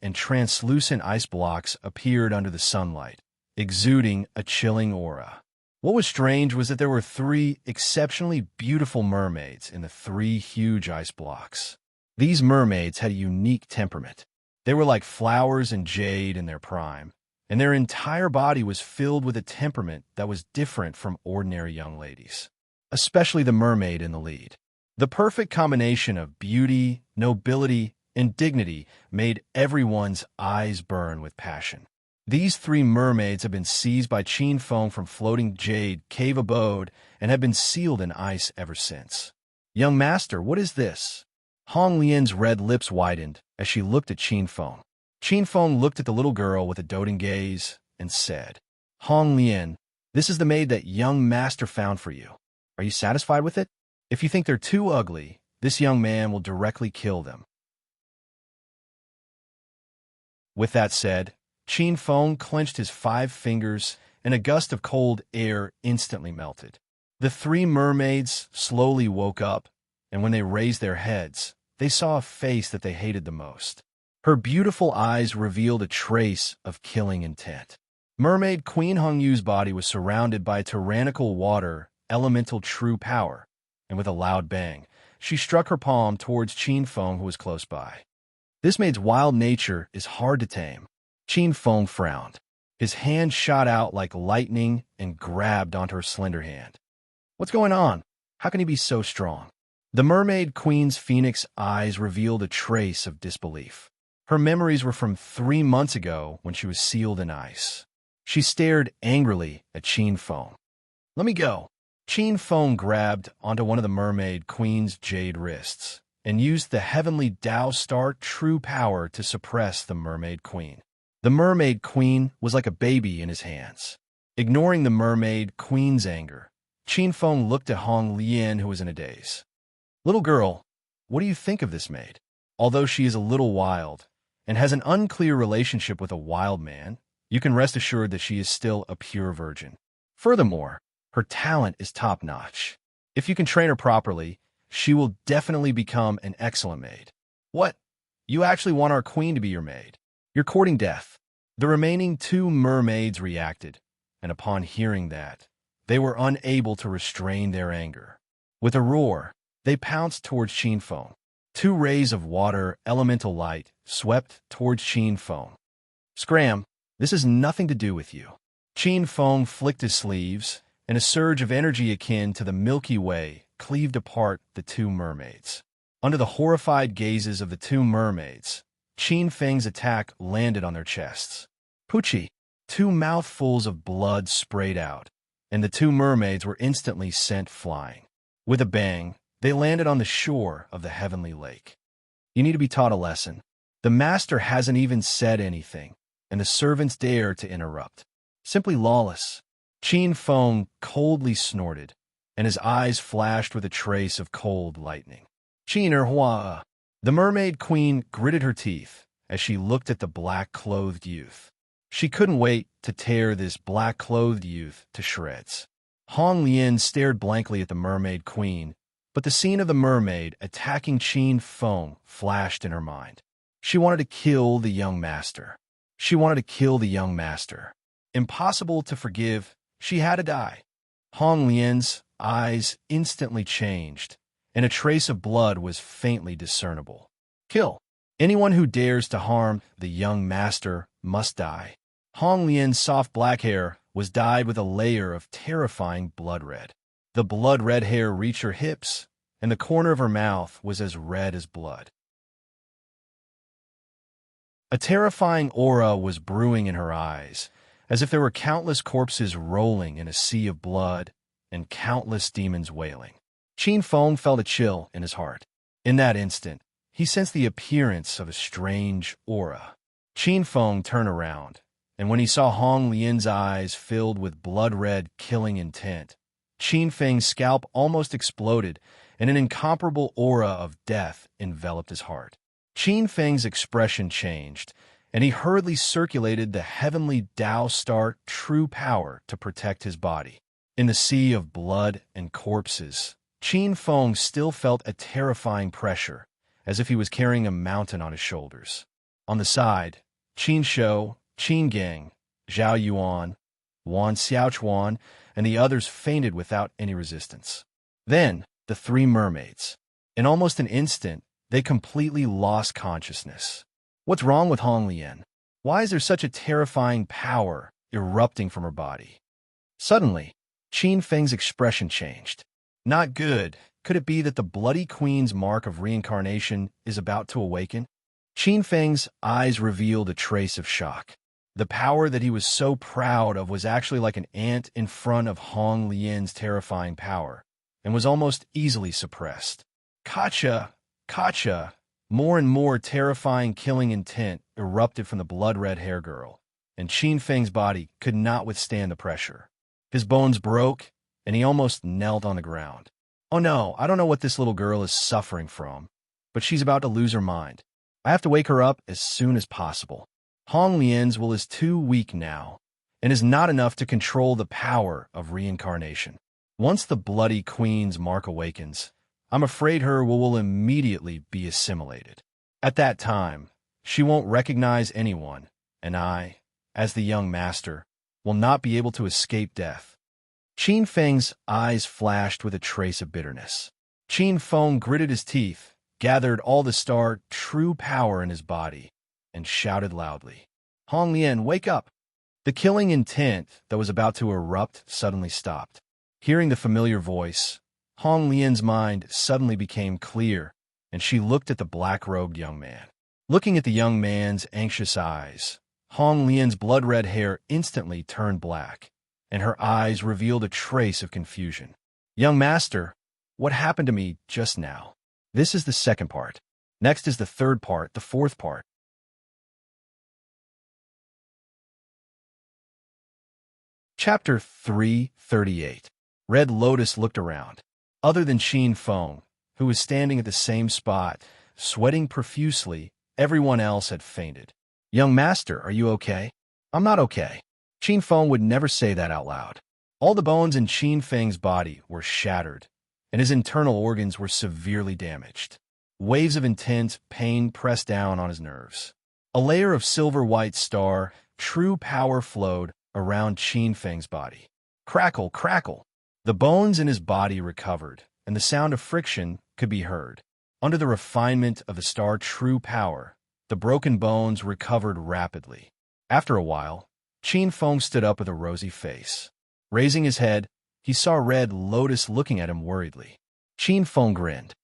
ice blocks appeared under the sunlight, exuding a chilling aura. What was strange was that there were 3 exceptionally beautiful mermaids in the 3 huge ice blocks. These mermaids had a unique temperament. They were like flowers and jade in their prime, and their entire body was filled with a temperament that was different from ordinary young ladies, especially the mermaid in the lead. The perfect combination of beauty, nobility, and dignity made everyone's eyes burn with passion. These 3 mermaids had been seized by Qin Feng from floating jade cave abode and had been sealed in ice ever since. "Young master, what is this?" Hong Lian's red lips widened as she looked at Qin Feng. Qin Feng looked at the little girl with a doting gaze and said, "Hong Lian, this is the maid that young master found for you. Are you satisfied with it? If you think they're too ugly, this young man will directly kill them." With that said, Qin Feng clenched his 5 fingers, and a gust of cold air instantly melted. The 3 mermaids slowly woke up, and when they raised their heads, they saw a face that they hated the most. Her beautiful eyes revealed a trace of killing intent. Mermaid Queen Hongyu's body was surrounded by tyrannical water, elemental true power, and with a loud bang, she struck her palm towards Qin Feng, who was close by. This maid's wild nature is hard to tame. Qin Feng frowned. His hand shot out like lightning and grabbed onto her slender hand. What's going on? How can he be so strong? The mermaid queen's phoenix eyes revealed a trace of disbelief. Her memories were from 3 months ago when she was sealed in ice. She stared angrily at Qin Feng. "Let me go." Qin Feng grabbed onto one of the mermaid queen's jade wrists and used the heavenly Tao Star true power to suppress the mermaid queen. The mermaid queen was like a baby in his hands. Ignoring the mermaid queen's anger, Qin Feng looked at Hong Lian, who was in a daze. "Little girl, what do you think of this maid? Although she is a little wild and has an unclear relationship with a wild man, you can rest assured that she is still a pure virgin. Furthermore, her talent is top-notch. If you can train her properly, she will definitely become an excellent maid." "What? You actually want our queen to be your maid? You're courting death." The remaining 2 mermaids reacted, and upon hearing that, they were unable to restrain their anger. With a roar, they pounced towards Qin Feng. 2 rays of water, elemental light, swept towards Qin Feng. "Scram, this has nothing to do with you." Qin Feng flicked his sleeves, and a surge of energy akin to the Milky Way cleaved apart the 2 mermaids. Under the horrified gazes of the 2 mermaids, Qin Feng's attack landed on their chests. Poochie! 2 mouthfuls of blood sprayed out, and the 2 mermaids were instantly sent flying. With a bang, they landed on the shore of the heavenly lake. "You need to be taught a lesson. The master hasn't even said anything, and the servants dare to interrupt. Simply lawless." Qin Feng coldly snorted, and his eyes flashed with a trace of cold lightning. "Qin Hua." The mermaid queen gritted her teeth as she looked at the black-clothed youth. She couldn't wait to tear this black-clothed youth to shreds. Hong Lian stared blankly at the mermaid queen, but the scene of the mermaid attacking Qin Feng flashed in her mind. She wanted to kill the young master. She wanted to kill the young master. Impossible to forgive. She had to die. Hong Lian's eyes instantly changed, and a trace of blood was faintly discernible. Kill. Anyone who dares to harm the young master must die. Hong Lian's soft black hair was dyed with a layer of terrifying blood red. The blood-red hair reached her hips, and the corner of her mouth was as red as blood. A terrifying aura was brewing in her eyes, as if there were countless corpses rolling in a sea of blood and countless demons wailing. Qin Feng felt a chill in his heart. In that instant, he sensed the appearance of a strange aura. Qin Feng turned around, and when he saw Hong Lian's eyes filled with blood-red killing intent, Qin Feng's scalp almost exploded, and an incomparable aura of death enveloped his heart. Qin Feng's expression changed, and he hurriedly circulated the heavenly Tao Star true power to protect his body. In the sea of blood and corpses, Qin Feng still felt a terrifying pressure, as if he was carrying a mountain on his shoulders. On the side, Qin Shou, Qin Gang, Zhao Yuan, Wan Xiaochuan, and the others fainted without any resistance. Then, the three mermaids. In almost an instant, they completely lost consciousness. What's wrong with Hong Lian? Why is there such a terrifying power erupting from her body? Suddenly, Qin Feng's expression changed. Not good. Could it be that the Bloody Queen's mark of reincarnation is about to awaken? Qin Feng's eyes revealed a trace of shock. The power that he was so proud of was actually like an ant in front of Hong Lian's terrifying power, and was almost easily suppressed. Kacha! Kacha! More and more terrifying killing intent erupted from the blood-red hair girl, and Qin Feng's body could not withstand the pressure. His bones broke, and he almost knelt on the ground. Oh no, I don't know what this little girl is suffering from, but she's about to lose her mind. I have to wake her up as soon as possible. Hong Lian's will is too weak now, and is not enough to control the power of reincarnation. Once the Bloody Queen's mark awakens, I'm afraid her will immediately be assimilated. At that time, she won't recognize anyone, and I, as the young master, will not be able to escape death. Qin Feng's eyes flashed with a trace of bitterness. Qin Feng gritted his teeth, gathered all the star true power in his body, and shouted loudly, Hong Lian, wake up! The killing intent that was about to erupt suddenly stopped. Hearing the familiar voice, Hong Lian's mind suddenly became clear, and she looked at the black-robed young man. Looking at the young man's anxious eyes, Hong Lian's blood-red hair instantly turned black, and her eyes revealed a trace of confusion. Young master, what happened to me just now? This is the second part. Next is the third part, the fourth part. Chapter 338. Red Lotus looked around. Other than Qin Feng, who was standing at the same spot, sweating profusely, everyone else had fainted. Young master, are you okay? I'm not okay. Qin Feng would never say that out loud. All the bones in Qin Feng's body were shattered, and his internal organs were severely damaged. Waves of intense pain pressed down on his nerves. A layer of silver-white star, true power flowed around Qin Feng's body. Crackle, crackle. The bones in his body recovered, and the sound of friction could be heard. Under the refinement of the star true power, the broken bones recovered rapidly. After a while, Qin Feng stood up with a rosy face. Raising his head, he saw Red Lotus looking at him worriedly. Qin Feng grinned.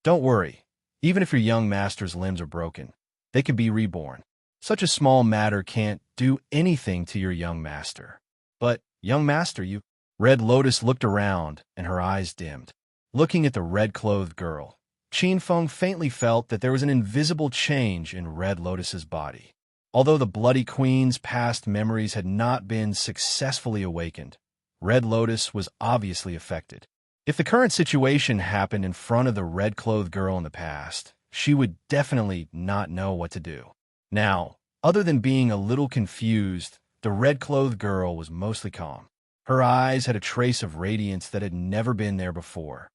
Don't worry, even if your young master's limbs are broken, they could be reborn. Such a small matter can't do anything to your young master. But, young master, you... Red Lotus looked around, and her eyes dimmed. Looking at the red-clothed girl, Qin Feng faintly felt that there was an invisible change in Red Lotus's body. Although the Bloody Queen's past memories had not been successfully awakened, Red Lotus was obviously affected. If the current situation happened in front of the red-clothed girl in the past, she would definitely not know what to do. Now, other than being a little confused, the red-clothed girl was mostly calm. Her eyes had a trace of radiance that had never been there before.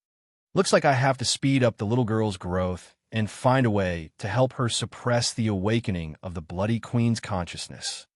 Looks like I have to speed up the little girl's growth and find a way to help her suppress the awakening of the Bloody Queen's consciousness.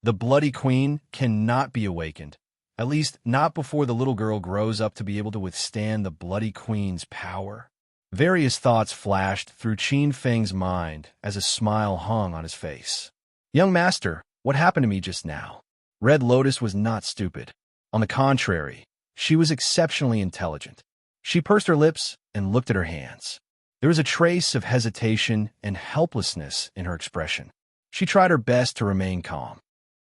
The Bloody Queen cannot be awakened, at least not before the little girl grows up to be able to withstand the Bloody Queen's power. Various thoughts flashed through Qin Feng's mind as a smile hung on his face. "Young master, what happened to me just now?" Red Lotus was not stupid. On the contrary, she was exceptionally intelligent. She pursed her lips and looked at her hands. There was a trace of hesitation and helplessness in her expression. She tried her best to remain calm.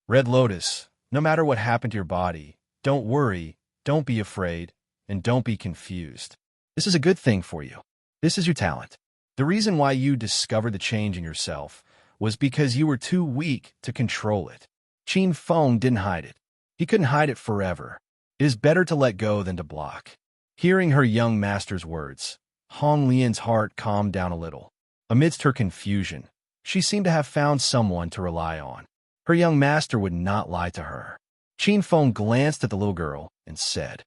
"Red Lotus, no matter what happened to your body, don't worry, don't be afraid, and don't be confused. This is a good thing for you. This is your talent. The reason why you discovered the change in yourself was because you were too weak to control it." Qin Feng didn't hide it. He couldn't hide it forever. It is better to let go than to block. Hearing her young master's words, Hong Lian's heart calmed down a little. Amidst her confusion, she seemed to have found someone to rely on. Her young master would not lie to her. Qin Feng glanced at the little girl and said,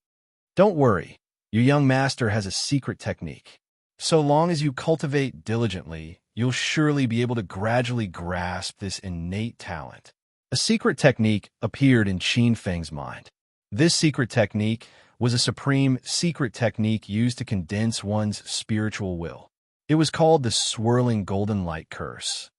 "Don't worry, your young master has a secret technique. So long as you cultivate diligently, you'll surely be able to gradually grasp this innate talent." A secret technique appeared in Qin Feng's mind. This secret technique was a supreme secret technique used to condense one's spiritual will. It was called the Swirling Golden Light Curse.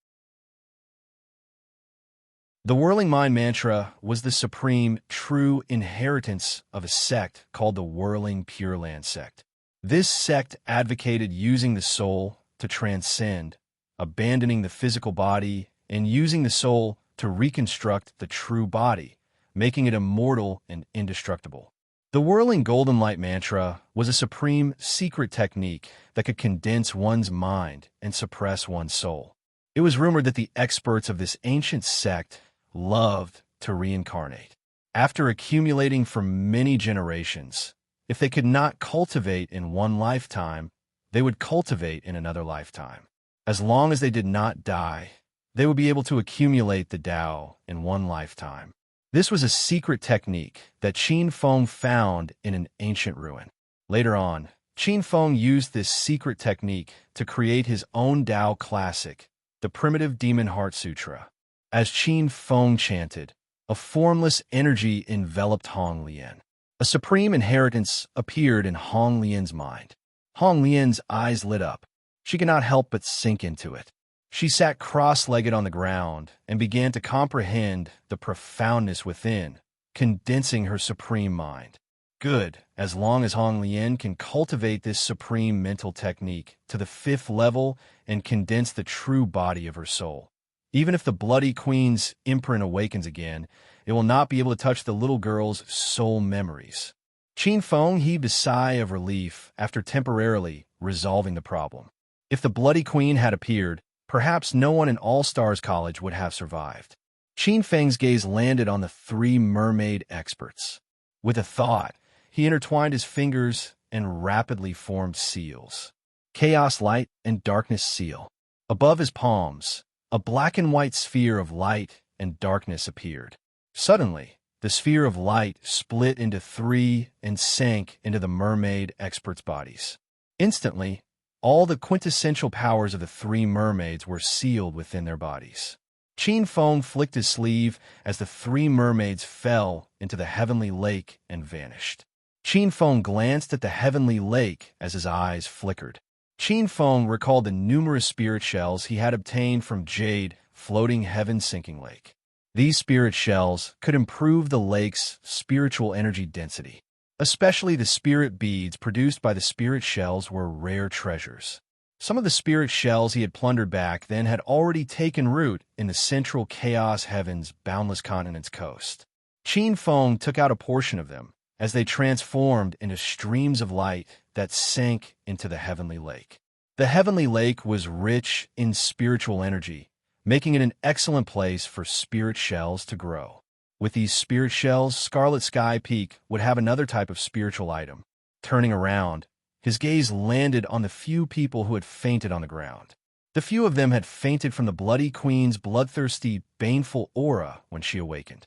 The Whirling Mind Mantra was the supreme, true inheritance of a sect called the Whirling Pure Land sect. This sect advocated using the soul to transcend, abandoning the physical body, and using the soul to reconstruct the true body, making it immortal and indestructible. The Whirling Golden Light Mantra was a supreme secret technique that could condense one's mind and suppress one's soul. It was rumored that the experts of this ancient sect loved to reincarnate. After accumulating for many generations, if they could not cultivate in one lifetime, they would cultivate in another lifetime. As long as they did not die, they would be able to accumulate the Tao in one lifetime. This was a secret technique that Qin Feng found in an ancient ruin. Later on, Qin Feng used this secret technique to create his own Tao classic, the Primitive Demon Heart Sutra. As Qin Feng chanted, a formless energy enveloped Hong Lian. A supreme inheritance appeared in Hong Lian's mind. Hong Lian's eyes lit up. She could not help but sink into it. She sat cross-legged on the ground and began to comprehend the profoundness within, condensing her supreme mind. Good, as long as Hong Lian can cultivate this supreme mental technique to the 5th level and condense the true body of her soul. Even if the Bloody Queen's imprint awakens again, it will not be able to touch the little girl's soul memories. Qin Feng heaved a sigh of relief after temporarily resolving the problem. If the Bloody Queen had appeared, perhaps no one in All-Stars College would have survived. Qin Feng's gaze landed on the 3 mermaid experts. With a thought, he intertwined his fingers and rapidly formed seals. Chaos Light and Darkness Seal. Above his palms, a black and white sphere of light and darkness appeared. Suddenly, the sphere of light split into 3 and sank into the mermaid experts' bodies. Instantly, all the quintessential powers of the 3 mermaids were sealed within their bodies. Qin Feng flicked his sleeve as the 3 mermaids fell into the heavenly lake and vanished. Qin Feng glanced at the heavenly lake as his eyes flickered. Qin Feng recalled the numerous spirit shells he had obtained from Jade floating heaven sinking lake. These spirit shells could improve the lake's spiritual energy density. Especially the spirit beads produced by the spirit shells were rare treasures. Some of the spirit shells he had plundered back then had already taken root in the central chaos heaven's boundless continent's coast. Qin Feng took out a portion of them as they transformed into streams of light that sank into the heavenly lake. The heavenly lake was rich in spiritual energy, making it an excellent place for spirit shells to grow. With these spirit shells, Scarlet Sky Peak would have another type of spiritual item. Turning around, his gaze landed on the few people who had fainted on the ground. The few of them had fainted from the Bloody Queen's bloodthirsty, baneful aura when she awakened.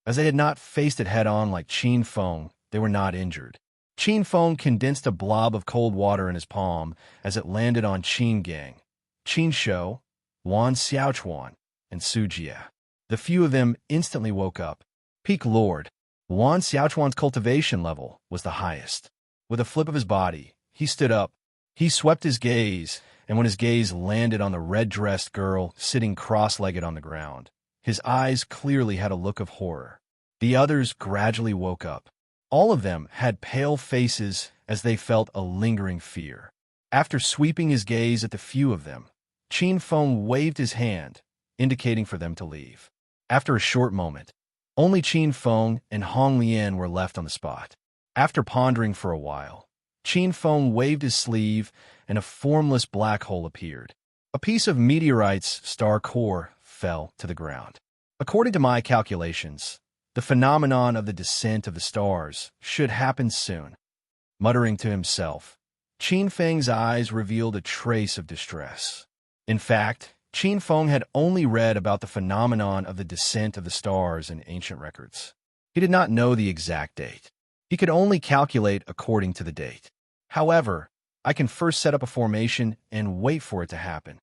As they had not faced it head-on like Qin Feng, they were not injured. Qin Feng condensed a blob of cold water in his palm as it landed on Qin Gang, Qin Shou, Wan Xiaochuan, and Su Jie. The few of them instantly woke up. Peak Lord, Wan Xiaochuan's cultivation level was the highest. With a flip of his body, he stood up. He swept his gaze, and when his gaze landed on the red-dressed girl sitting cross-legged on the ground, his eyes clearly had a look of horror. The others gradually woke up. All of them had pale faces as they felt a lingering fear. After sweeping his gaze at the few of them, Qin Feng waved his hand, indicating for them to leave. After a short moment, only Qin Feng and Hong Lian were left on the spot. After pondering for a while, Qin Feng waved his sleeve and a formless black hole appeared. A piece of meteorite's star core fell to the ground. According to my calculations, the phenomenon of the descent of the stars should happen soon. Muttering to himself, Qin Feng's eyes revealed a trace of distress. In fact, Qin Feng had only read about the phenomenon of the descent of the stars in ancient records. He did not know the exact date. He could only calculate according to the date. However, I can first set up a formation and wait for it to happen.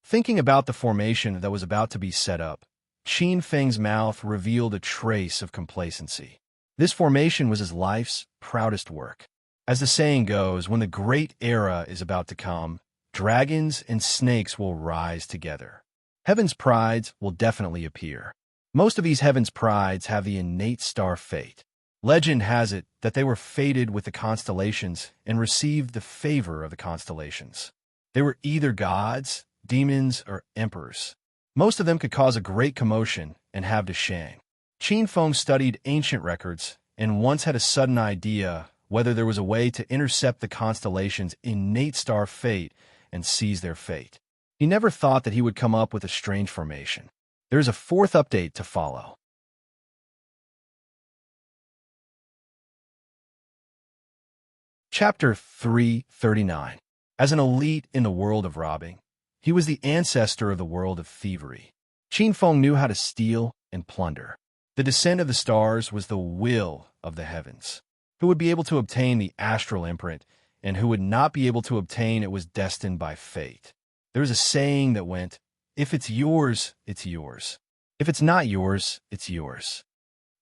Thinking about the formation that was about to be set up, Qin Feng's mouth revealed a trace of complacency. This formation was his life's proudest work. As the saying goes, when the great era is about to come, dragons and snakes will rise together. Heaven's prides will definitely appear. Most of these heaven's prides have the innate star fate. Legend has it that they were fated with the constellations and received the favor of the constellations. They were either gods, demons, or emperors. Most of them could cause a great commotion and have to shame. Qin Feng studied ancient records and once had a sudden idea whether there was a way to intercept the constellations' innate star fate and seize their fate. He never thought that he would come up with a strange formation. There is a fourth update to follow. Chapter 339. As an elite in the world of robbing, he was the ancestor of the world of thievery. Qin Feng knew how to steal and plunder. The descent of the stars was the will of the heavens. Who would be able to obtain the astral imprint, and who would not be able to obtain it was destined by fate. There was a saying that went, "If it's yours, it's yours. If it's not yours, it's yours."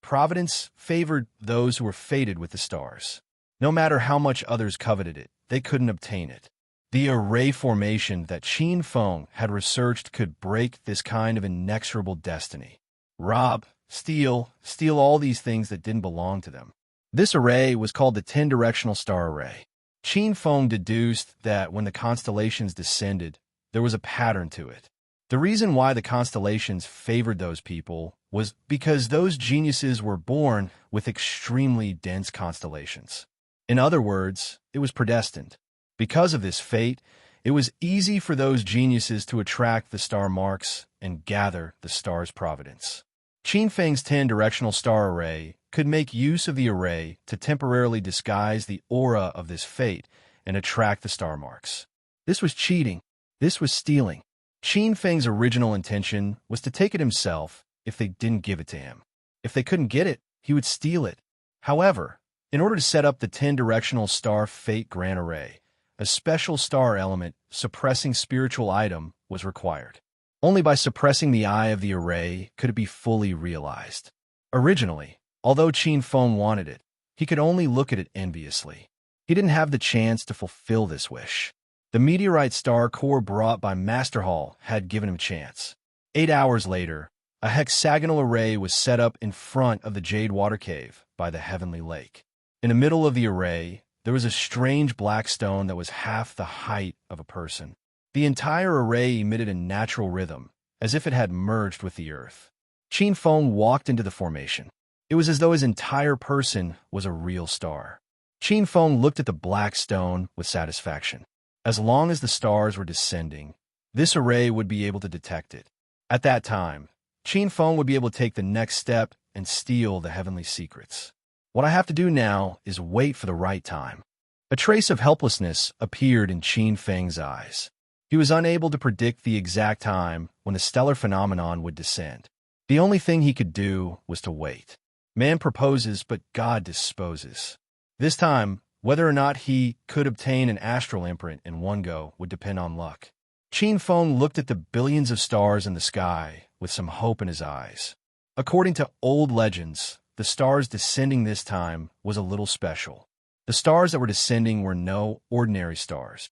Providence favored those who were fated with the stars. No matter how much others coveted it, they couldn't obtain it. The array formation that Qin Feng had researched could break this kind of inexorable destiny. Rob, steal all these things that didn't belong to them. This array was called the 10-directional star array. Qin Feng deduced that when the constellations descended, there was a pattern to it. The reason why the constellations favored those people was because those geniuses were born with extremely dense constellations. In other words, it was predestined. Because of this fate, it was easy for those geniuses to attract the star marks and gather the star's providence. Qin Feng's 10-directional star array could make use of the array to temporarily disguise the aura of this fate and attract the star marks. This was cheating. This was stealing. Qin Feng's original intention was to take it himself if they didn't give it to him. If they couldn't get it, he would steal it. However, in order to set up the 10-directional star fate grand array, a special star element suppressing spiritual item was required. Only by suppressing the eye of the array could it be fully realized. Originally, although Qin Feng wanted it, he could only look at it enviously. He didn't have the chance to fulfill this wish. The meteorite star core brought by Master Hall had given him a chance. 8 hours later, a hexagonal array was set up in front of the Jade Water Cave by the Heavenly Lake. In the middle of the array, there was a strange black stone that was half the height of a person. The entire array emitted a natural rhythm, as if it had merged with the earth. Qin Feng walked into the formation. It was as though his entire person was a real star. Qin Feng looked at the black stone with satisfaction. As long as the stars were descending, this array would be able to detect it. At that time, Qin Feng would be able to take the next step and steal the heavenly secrets. What I have to do now is wait for the right time. A trace of helplessness appeared in Qin Feng's eyes. He was unable to predict the exact time when the stellar phenomenon would descend. The only thing he could do was to wait. Man proposes, but God disposes. This time, whether or not he could obtain an astral imprint in one go would depend on luck. Qin Feng looked at the billions of stars in the sky with some hope in his eyes. According to old legends, the stars descending this time was a little special. The stars that were descending were no ordinary stars.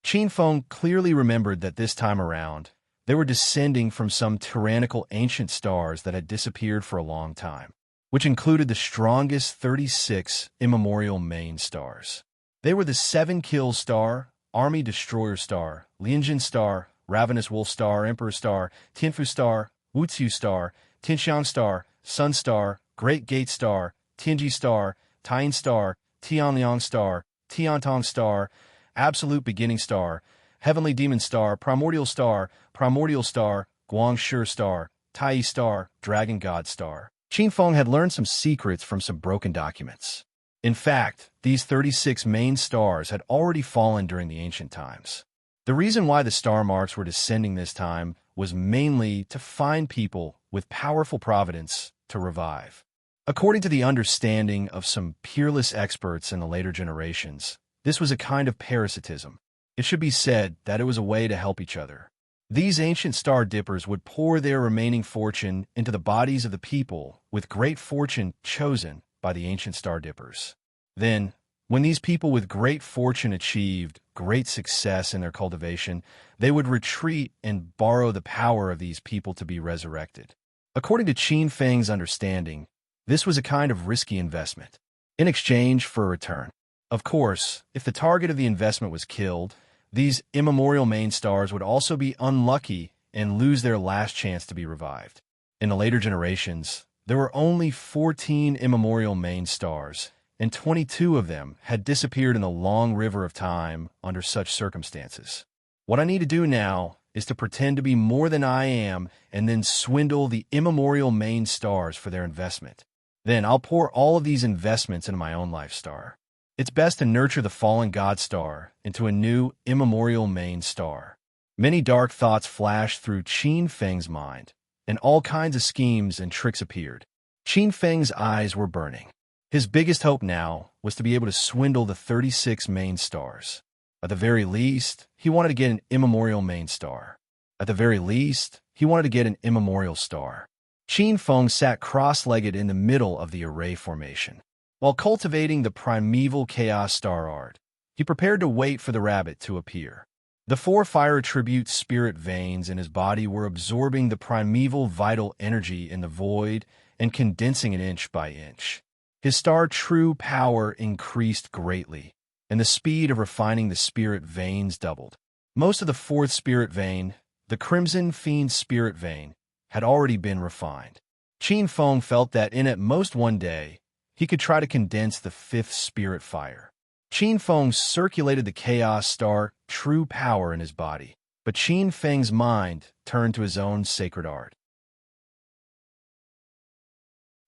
Qin Feng clearly remembered that this time around, they were descending from some tyrannical ancient stars that had disappeared for a long time, which included the strongest 36 immemorial main stars. They were the 7-Kill Star, Army Destroyer Star, Lianjin Star, Ravenous Wolf Star, Emperor Star, Tianfu Star, Wutsu Star, Tianxiang Star, Sun Star, Great Gate Star, Tianji Star, Taiyin Star, Tianliang Star, Tiantong Star, Absolute Beginning Star, Heavenly Demon Star, Primordial Star, Guangshi Star, Tai Star, Dragon God Star. Qin Feng had learned some secrets from some broken documents. In fact, these 36 main stars had already fallen during the ancient times. The reason why the star marks were descending this time was mainly to find people with powerful providence to revive. According to the understanding of some peerless experts in the later generations, this was a kind of parasitism. It should be said that it was a way to help each other. These ancient star dippers would pour their remaining fortune into the bodies of the people with great fortune chosen by the ancient star dippers. Then, when these people with great fortune achieved great success in their cultivation, they would retreat and borrow the power of these people to be resurrected. According to Qin Feng's understanding, this was a kind of risky investment, in exchange for a return. Of course, if the target of the investment was killed, these immemorial main stars would also be unlucky and lose their last chance to be revived. In the later generations, there were only 14 immemorial main stars, and 22 of them had disappeared in the long river of time under such circumstances. What I need to do now is to pretend to be more than I am and then swindle the immemorial main stars for their investment. Then I'll pour all of these investments into my own life star. It's best to nurture the fallen god star into a new immemorial main star. Many dark thoughts flashed through Qin Feng's mind, and all kinds of schemes and tricks appeared. Qin Feng's eyes were burning. His biggest hope now was to be able to swindle the 36 main stars. At the very least, he wanted to get an immemorial main star. At the very least, he wanted to get an immemorial star. Qin Feng sat cross-legged in the middle of the array formation. While cultivating the primeval chaos star art, he prepared to wait for the rabbit to appear. The 4 fire attribute spirit veins in his body were absorbing the primeval vital energy in the void and condensing it inch by inch. His star true power increased greatly, and the speed of refining the spirit veins doubled. Most of the 4th spirit vein, the Crimson Fiend spirit vein, had already been refined. Qin Feng felt that in at most one day, he could try to condense the 5th spirit fire. Qin Feng circulated the chaos star true power in his body, but Qin Feng's mind turned to his own sacred art.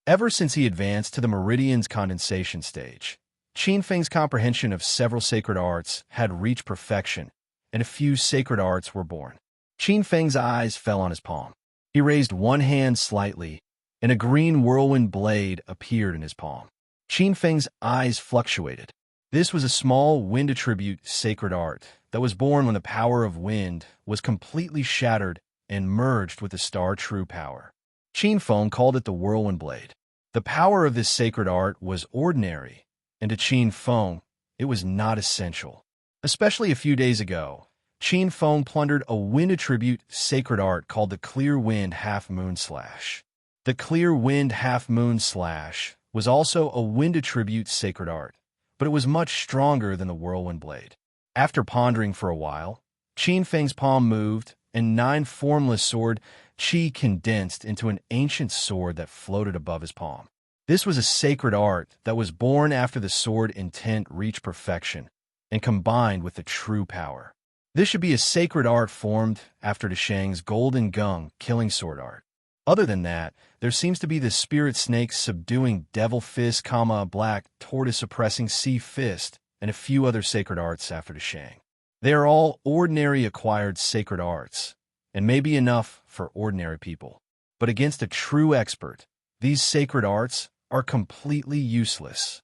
Ever since he advanced to the Meridian's condensation stage, Qin Feng's comprehension of several sacred arts had reached perfection, and a few sacred arts were born. Qin Feng's eyes fell on his palm. He raised one hand slightly, and a green whirlwind blade appeared in his palm. Qin Feng's eyes fluctuated. This was a small wind attribute sacred art that was born when the power of wind was completely shattered and merged with the star true power. Qin Feng called it the whirlwind blade. The power of this sacred art was ordinary, and to Qin Feng, it was not essential. Especially a few days ago, Qin Feng plundered a wind attribute sacred art called the Clear Wind Half Moon Slash. The Clear Wind Half Moon Slash was also a wind attribute sacred art, but it was much stronger than the whirlwind blade. After pondering for a while, Qin Feng's palm moved, and 9 formless sword qi condensed into an ancient sword that floated above his palm. This was a sacred art that was born after the sword intent reached perfection and combined with the true power. This should be a sacred art formed after Deshang's golden gung killing sword art. Other than that, there seems to be the spirit snake subduing devil fist, black tortoise suppressing sea fist, and a few other sacred arts after Deshang. They are all ordinary acquired sacred arts, and may be enough for ordinary people. But against a true expert, these sacred arts are completely useless.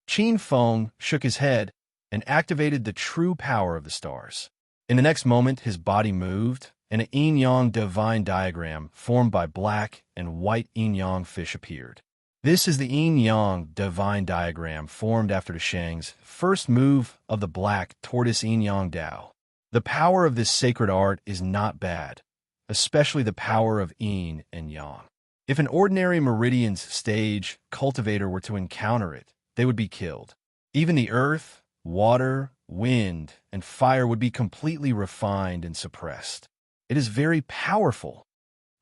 Qin Feng shook his head and activated the true power of the stars. In the next moment, his body moved, and an yin-yang divine diagram formed by black and white yin-yang fish appeared. This is the yin-yang divine diagram formed after the Shang's first move of the black tortoise yin-yang Dao. The power of this sacred art is not bad, especially the power of yin and yang. If an ordinary Meridian's stage cultivator were to encounter it, they would be killed. Even the earth, water, wind, and fire would be completely refined and suppressed. It is very powerful.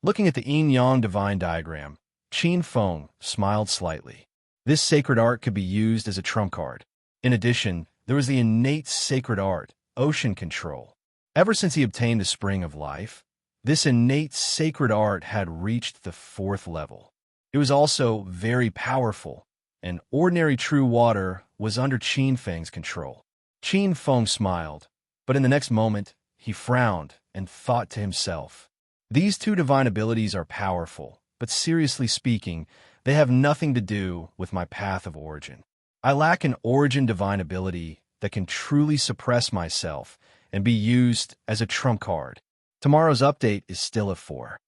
Looking at the yin-yang divine diagram, Qin Feng smiled slightly. This sacred art could be used as a trump card. In addition, there was the innate sacred art, ocean control. Ever since he obtained the spring of life, this innate sacred art had reached the 4th level. It was also very powerful, and ordinary true water was under Qin Feng's control. Qin Feng smiled, but in the next moment, he frowned and thought to himself, "These two divine abilities are powerful, but seriously speaking, they have nothing to do with my path of origin. I lack an origin divine ability that can truly suppress myself and be used as a trump card." Tomorrow's update is still at 4.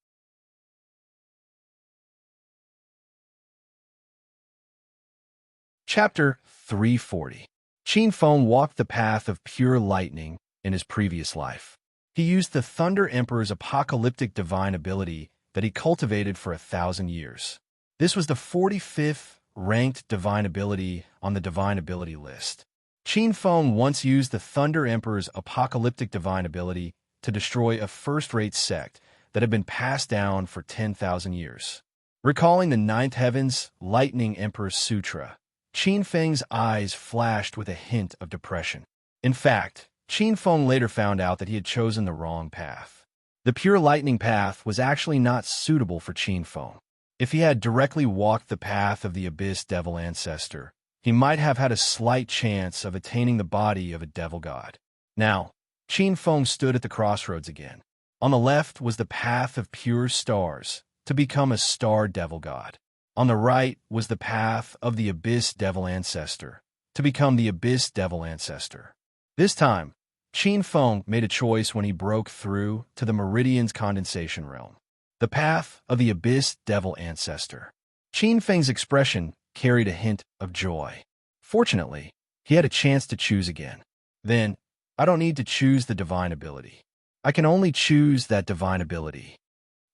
Chapter 340. Qin Feng walked the path of pure lightning in his previous life. He used the Thunder Emperor's apocalyptic divine ability that he cultivated for 1,000 years. This was the 45th ranked divine ability on the divine ability list. Qin Feng once used the Thunder Emperor's apocalyptic divine ability to destroy a first-rate sect that had been passed down for 10,000 years. Recalling the Ninth Heaven's Lightning Emperor's Sutra, Qin Feng's eyes flashed with a hint of depression. In fact, Qin Feng later found out that he had chosen the wrong path. The pure lightning path was actually not suitable for Qin Feng. If he had directly walked the path of the Abyss Devil Ancestor, he might have had a slight chance of attaining the body of a devil god. Now, Qin Feng stood at the crossroads again. On the left was the path of pure stars, to become a star devil god. On the right was the path of the Abyss Devil Ancestor, to become the Abyss Devil Ancestor. This time, Qin Feng made a choice when he broke through to the Meridian's condensation realm. The path of the Abyss Devil Ancestor. Qin Feng's expression carried a hint of joy. Fortunately, he had a chance to choose again. Then, I don't need to choose the divine ability. I can only choose that divine ability.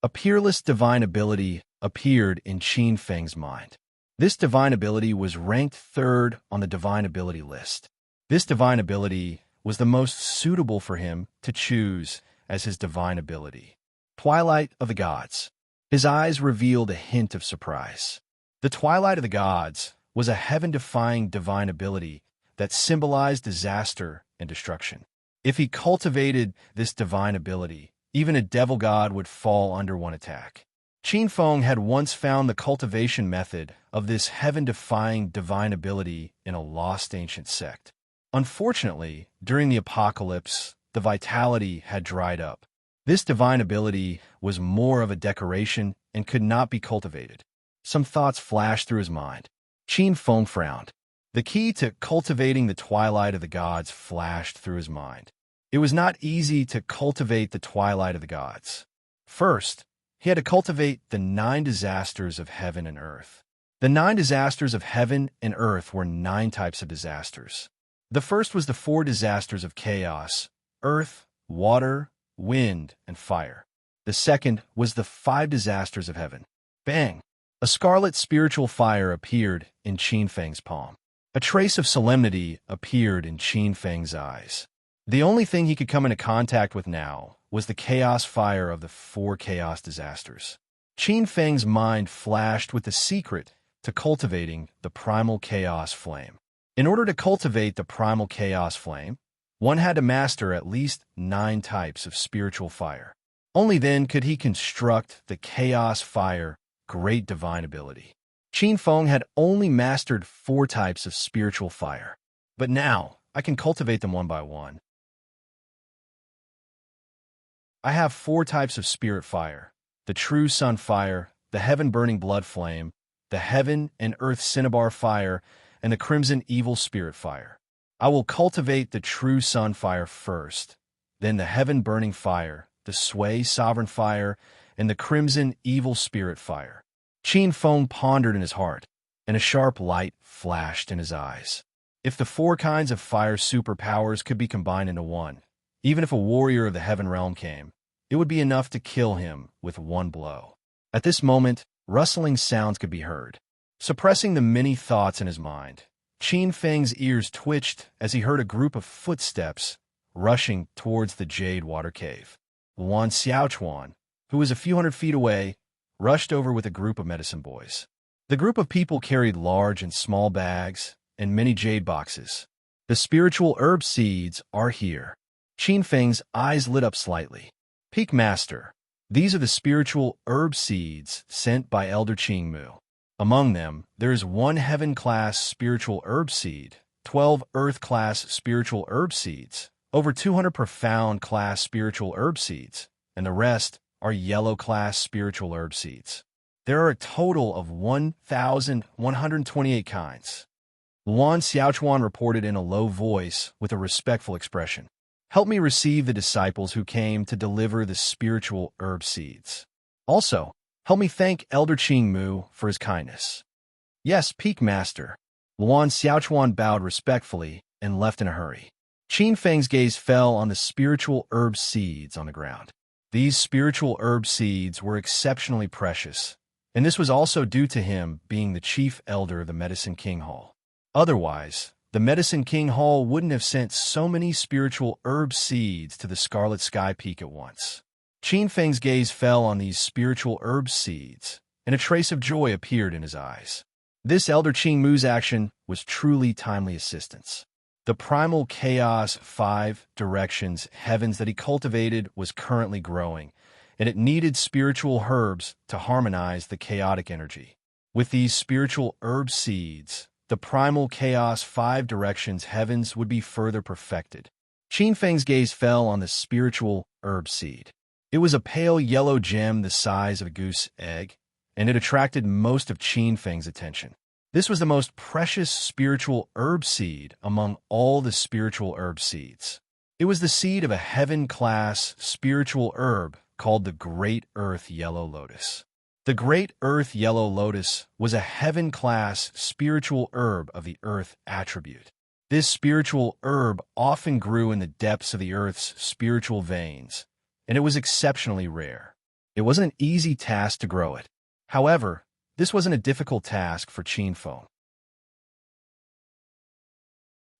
A peerless divine ability appeared in Qin Feng's mind. This divine ability was ranked 3rd on the divine ability list. This divine ability was the most suitable for him to choose as his divine ability. Twilight of the Gods. His eyes revealed a hint of surprise. The Twilight of the Gods was a heaven-defying divine ability that symbolized disaster and destruction. If he cultivated this divine ability, even a devil god would fall under one attack. Qin Feng had once found the cultivation method of this heaven-defying divine ability in a lost ancient sect. Unfortunately, during the apocalypse, the vitality had dried up. This divine ability was more of a decoration and could not be cultivated. Some thoughts flashed through his mind. Qin Feng frowned. The key to cultivating the Twilight of the Gods flashed through his mind. It was not easy to cultivate the Twilight of the Gods. First, he had to cultivate the 9 disasters of heaven and earth. The 9 disasters of heaven and earth were 9 types of disasters. The first was the 4 disasters of chaos, earth, water, wind, and fire. The second was the 5 disasters of heaven. Bang! A scarlet spiritual fire appeared in Qin Feng's palm. A trace of solemnity appeared in Qin Feng's eyes. The only thing he could come into contact with now was the chaos fire of the 4 chaos disasters. Qin Feng's mind flashed with the secret to cultivating the primal chaos flame. In order to cultivate the primal chaos flame, one had to master at least 9 types of spiritual fire. Only then could he construct the chaos fire great divine ability. Qin Feng had only mastered 4 types of spiritual fire, but now I can cultivate them one by one. I have 4 types of spirit fire: the true sun fire, the heaven-burning blood flame, the heaven and earth cinnabar fire, and the crimson evil spirit fire. I will cultivate the true sun fire first, then the heaven burning fire, the sway sovereign fire, and the crimson evil spirit fire. Qin Feng pondered in his heart, and a sharp light flashed in his eyes. If the four kinds of fire superpowers could be combined into one, even if a warrior of the heaven realm came, it would be enough to kill him with one blow. At this moment, rustling sounds could be heard. Suppressing the many thoughts in his mind, Qin Feng's ears twitched as he heard a group of footsteps rushing towards the Jade Water Cave. Luan Xiaochuan, who was a few hundred feet away, rushed over with a group of medicine boys. The group of people carried large and small bags and many jade boxes. The spiritual herb seeds are here. Qin Feng's eyes lit up slightly. Peak Master, these are the spiritual herb seeds sent by Elder Qingmu. Among them, there is 1 heaven-class spiritual herb seed, 12 earth-class spiritual herb seeds, over 200 profound-class spiritual herb seeds, and the rest are yellow-class spiritual herb seeds. There are a total of 1,128 kinds. Luan Xiaochuan reported in a low voice with a respectful expression. Help me receive the disciples who came to deliver the spiritual herb seeds. Also, help me thank Elder Qingmu for his kindness. Yes, Peak Master. Luan Xiaochuan bowed respectfully and left in a hurry. Qin Feng's gaze fell on the spiritual herb seeds on the ground. These spiritual herb seeds were exceptionally precious, and this was also due to him being the chief elder of the Medicine King Hall. Otherwise, the Medicine King Hall wouldn't have sent so many spiritual herb seeds to the Scarlet Sky Peak at once. Qin Feng's gaze fell on these spiritual herb seeds, and a trace of joy appeared in his eyes. This Elder Qingmu's action was truly timely assistance. The primal chaos 5 directions heavens that he cultivated was currently growing, and it needed spiritual herbs to harmonize the chaotic energy. With these spiritual herb seeds, the primal chaos 5 directions heavens would be further perfected. Qin Feng's gaze fell on the spiritual herb seed. It was a pale yellow gem the size of a goose egg, and it attracted most of Qin Feng's attention. This was the most precious spiritual herb seed among all the spiritual herb seeds. It was the seed of a heaven-class spiritual herb called the Great Earth Yellow Lotus. The Great Earth Yellow Lotus was a heaven-class spiritual herb of the earth attribute. This spiritual herb often grew in the depths of the earth's spiritual veins, and it was exceptionally rare. It wasn't an easy task to grow it. However, this wasn't a difficult task for Qin Feng.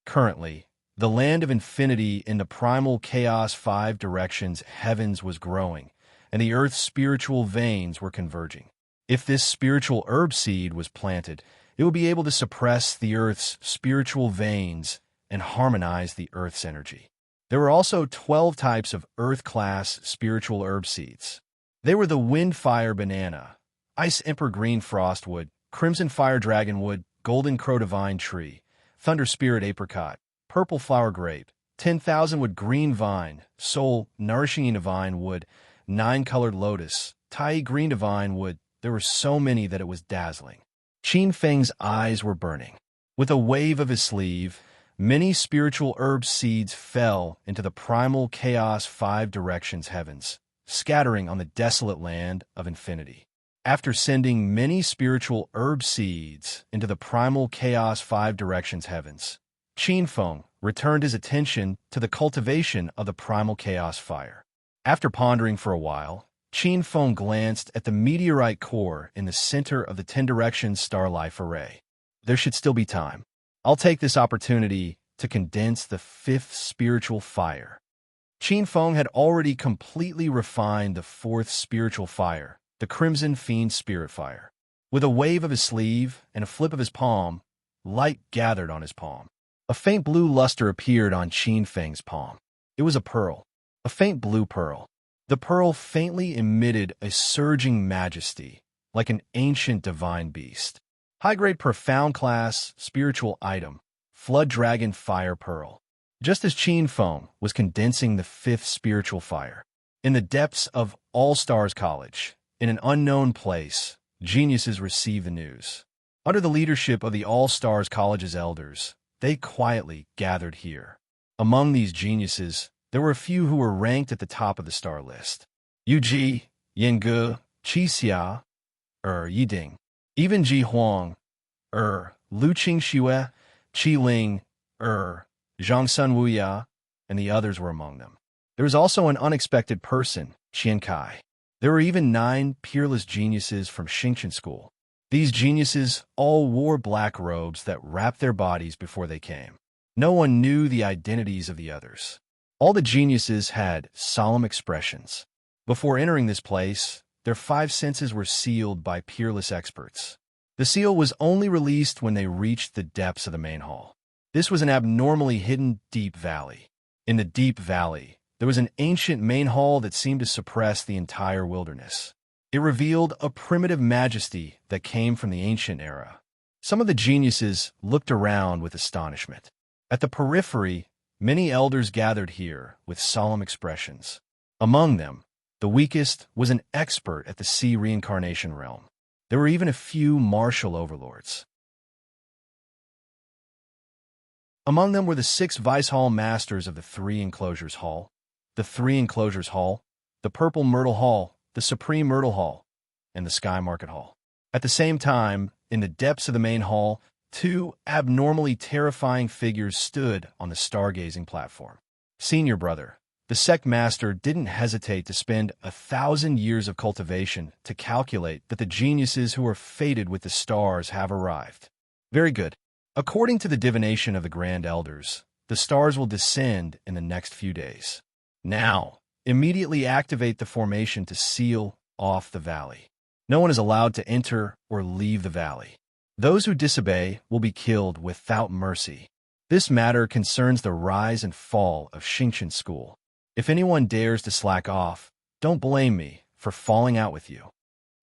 Currently, the land of infinity in the primal chaos 5 directions heavens was growing, and the earth's spiritual veins were converging. If this spiritual herb seed was planted, it would be able to suppress the earth's spiritual veins and harmonize the earth's energy. There were also 12 types of earth-class spiritual herb seeds. They were the Wind Fire Banana, Ice Emperor Green Frostwood, Crimson Fire Dragonwood, Golden Crow Divine Tree, Thunder Spirit Apricot, Purple Flower Grape, 10,000 Wood Green Vine, Soul Nourishing Divine Wood, 9-Colored Lotus, Tai Green Divine Wood. There were so many that it was dazzling. Qin Feng's eyes were burning. With a wave of his sleeve, many spiritual herb seeds fell into the primal chaos 5 directions heavens, scattering on the desolate land of infinity. After sending many spiritual herb seeds into the primal chaos 5 directions heavens, Qin Feng returned his attention to the cultivation of the primal chaos fire. After pondering for a while, Qin Feng glanced at the meteorite core in the center of the 10 directions star life array. There should still be time. I'll take this opportunity to condense the 5th spiritual fire. Qin Feng had already completely refined the 4th spiritual fire, the Crimson Fiend Spirit Fire. With a wave of his sleeve and a flip of his palm, light gathered on his palm. A faint blue luster appeared on Qin Feng's palm. It was a pearl, a faint blue pearl. The pearl faintly emitted a surging majesty, like an ancient divine beast. High-grade profound class spiritual item, Flood Dragon Fire Pearl. Just as Qin Feng was condensing the 5th spiritual fire, in the depths of All Stars College, in an unknown place, geniuses received the news. Under the leadership of the All-Stars College's elders, they quietly gathered here. Among these geniuses, there were a few who were ranked at the top of the star list. Yu Ji, Yin Ge, Qi Xia, Yi Ding, even Ji Huang, Lu Qing Xue, Qi Ling, Zhang Sun Wuya, and the others were among them. There was also an unexpected person, Qian Kai. There were even 9 peerless geniuses from Xingqian School. These geniuses all wore black robes that wrapped their bodies before they came. No one knew the identities of the others. All the geniuses had solemn expressions. Before entering this place, their 5 senses were sealed by peerless experts. The seal was only released when they reached the depths of the main hall. This was an abnormally hidden deep valley. In the deep valley, there was an ancient main hall that seemed to suppress the entire wilderness. It revealed a primitive majesty that came from the ancient era. Some of the geniuses looked around with astonishment. At the periphery, many elders gathered here with solemn expressions. Among them, the weakest was an expert at the sea reincarnation realm. There were even a few martial overlords. Among them were the 6 Vice Hall Masters of the 3 Enclosures Hall, the 3 Enclosures Hall, the Purple Myrtle Hall, the Supreme Myrtle Hall, and the Sky Market Hall. At the same time, in the depths of the main hall, 2 abnormally terrifying figures stood on the stargazing platform. Senior Brother, the sect master, didn't hesitate to spend 1,000 years of cultivation to calculate that the geniuses who are fated with the stars have arrived. Very good. According to the divination of the Grand Elders, the stars will descend in the next few days. Now, immediately activate the formation to seal off the valley. No one is allowed to enter or leave the valley. Those who disobey will be killed without mercy. This matter concerns the rise and fall of Xingqian School. If anyone dares to slack off, don't blame me for falling out with you.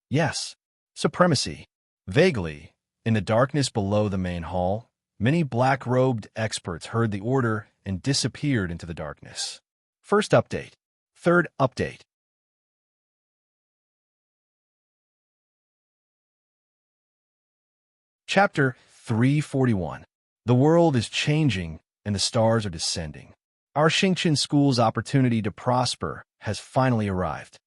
Yes, supremacy. Vaguely, in the darkness below the main hall, many black-robed experts heard the order and disappeared into the darkness. First update. Third update. Chapter 341. The world is changing and the stars are descending. Our Xingqian School's opportunity to prosper has finally arrived.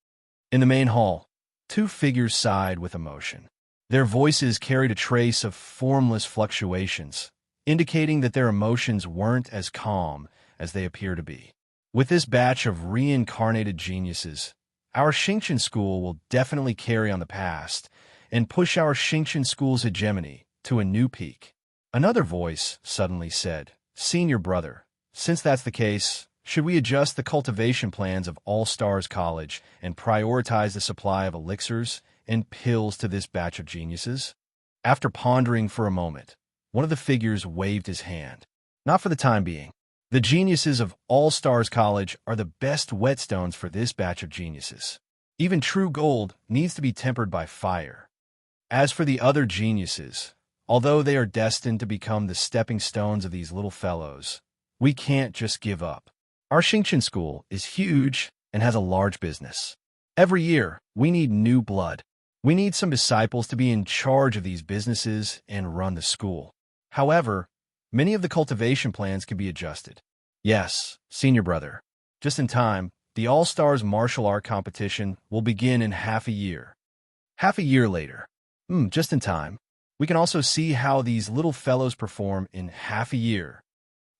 In the main hall, 2 figures sighed with emotion. Their voices carried a trace of formless fluctuations, indicating that their emotions weren't as calm as they appear to be. With this batch of reincarnated geniuses, our Xingqian School will definitely carry on the past and push our Xingqian School's hegemony to a new peak. Another voice suddenly said, Senior Brother, since that's the case, should we adjust the cultivation plans of All Stars College and prioritize the supply of elixirs and pills to this batch of geniuses? After pondering for a moment, one of the figures waved his hand. Not for the time being. The geniuses of All Stars College are the best whetstones for this batch of geniuses. Even true gold needs to be tempered by fire. As for the other geniuses, although they are destined to become the stepping stones of these little fellows, we can't just give up. Our Xingqian School is huge and has a large business. Every year, we need new blood. We need some disciples to be in charge of these businesses and run the school. However, many of the cultivation plans can be adjusted. Yes, Senior Brother. Just in time, the All-Stars martial art competition will begin in half a year. Half a year later. Just in time. We can also see how these little fellows perform in half a year.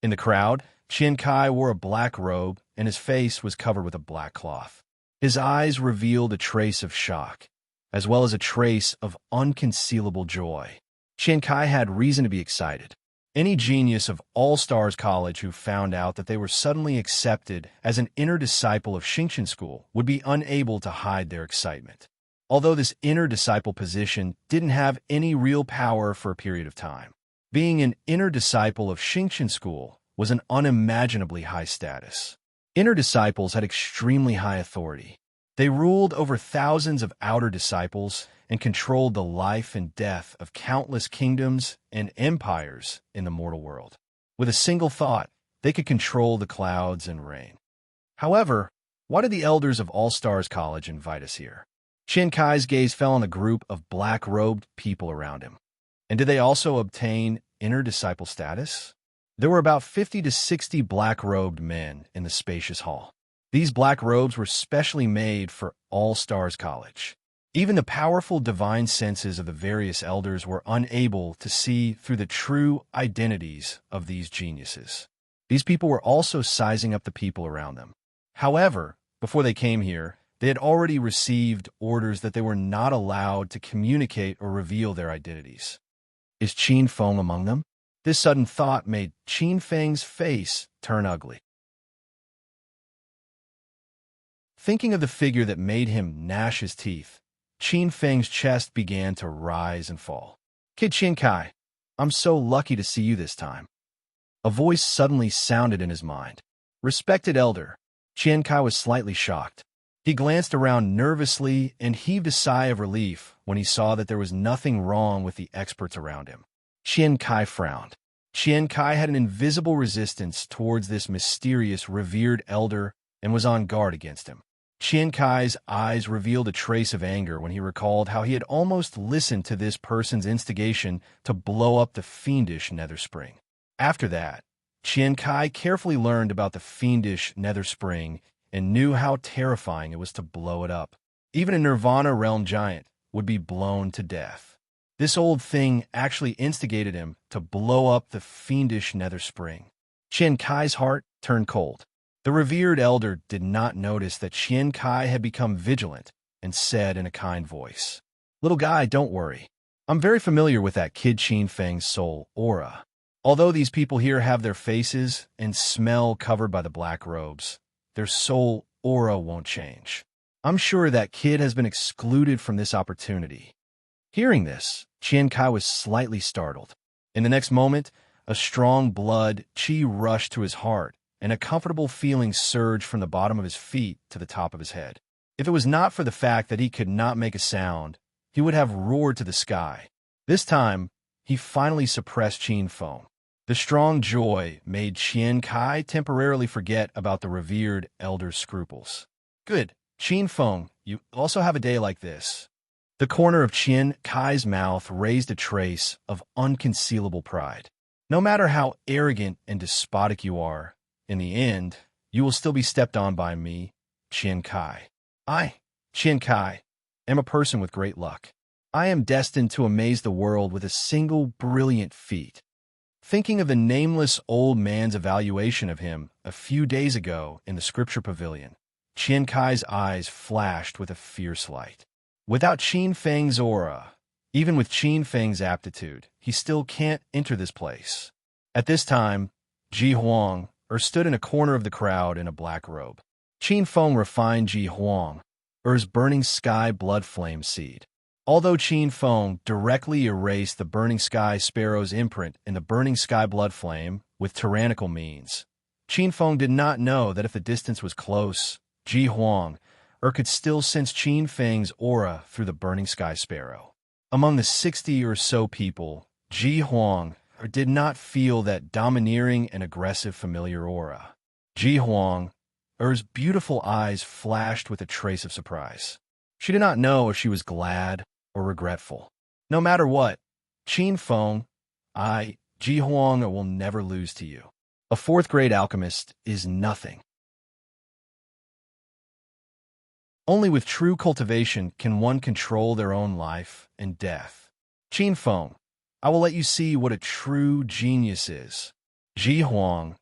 In the crowd, Qian Kai wore a black robe and his face was covered with a black cloth. His eyes revealed a trace of shock, as well as a trace of unconcealable joy. Qian Kai had reason to be excited. Any genius of All Stars College who found out that they were suddenly accepted as an inner disciple of Xingqian School would be unable to hide their excitement. Although this inner disciple position didn't have any real power for a period of time. Being an inner disciple of Xingqian School was an unimaginably high status. Inner disciples had extremely high authority. They ruled over thousands of outer disciples and controlled the life and death of countless kingdoms and empires in the mortal world. With a single thought, they could control the clouds and rain. However, why did the elders of All Stars College invite us here? Qian Kai's gaze fell on a group of black-robed people around him. And did they also obtain inner disciple status? There were about 50 to 60 black-robed men in the spacious hall. These black robes were specially made for All Stars College. Even the powerful divine senses of the various elders were unable to see through the true identities of these geniuses. These people were also sizing up the people around them. However, before they came here, they had already received orders that they were not allowed to communicate or reveal their identities. Is Qin Feng among them? This sudden thought made Qin Feng's face turn ugly. Thinking of the figure that made him gnash his teeth, Qin Feng's chest began to rise and fall. Kid Qian Kai, I'm so lucky to see you this time. A voice suddenly sounded in his mind. Respected elder. Qian Kai was slightly shocked. He glanced around nervously and heaved a sigh of relief when he saw that there was nothing wrong with the experts around him. Qian Kai frowned. Qian Kai had an invisible resistance towards this mysterious, revered elder and was on guard against him. Qian Kai's eyes revealed a trace of anger when he recalled how he had almost listened to this person's instigation to blow up the fiendish nether spring. After that, Qian Kai carefully learned about the fiendish nether spring and knew how terrifying it was to blow it up. Even a Nirvana realm giant would be blown to death. This old thing actually instigated him to blow up the fiendish nether spring. Qian Kai's heart turned cold. The revered elder did not notice that Qian Kai had become vigilant and said in a kind voice, "Little guy, don't worry. I'm very familiar with that kid Qin Feng's soul aura. Although these people here have their faces and smell covered by the black robes, their soul aura won't change. I'm sure that kid has been excluded from this opportunity." Hearing this, Qian Kai was slightly startled. In the next moment, a strong blood qi rushed to his heart, and a comfortable feeling surged from the bottom of his feet to the top of his head. If it was not for the fact that he could not make a sound, he would have roared to the sky. This time, he finally suppressed Qin Feng. The strong joy made Qian Kai temporarily forget about the revered elder's scruples. Good, Qin Feng, you also have a day like this. The corner of Qian Kai's mouth raised a trace of unconcealable pride. No matter how arrogant and despotic you are, in the end, you will still be stepped on by me, Qian Kai. I, Qian Kai, am a person with great luck. I am destined to amaze the world with a single brilliant feat. Thinking of the nameless old man's evaluation of him a few days ago in the scripture pavilion, Qian Kai's eyes flashed with a fierce light. Without Qin Feng's aura, even with Qin Feng's aptitude, he still can't enter this place. At this time, Ji Huang stood in a corner of the crowd in a black robe. Qin Feng refined Ji Huang, his burning sky blood flame seed. Although Qin Feng directly erased the burning sky sparrow's imprint in the burning sky blood flame with tyrannical means, Qin Feng did not know that if the distance was close, Ji Huang could still sense Qin Feng's aura through the burning sky sparrow. Among the 60 or so people, Ji Huang did not feel that domineering and aggressive familiar aura. Ji Huang's beautiful eyes flashed with a trace of surprise. She did not know if she was glad or regretful. No matter what, Qin Feng, Ji Huang will never lose to you. A fourth-grade alchemist is nothing. Only with true cultivation can one control their own life and death. Qin Feng, I will let you see what a true genius is. Ji Huang's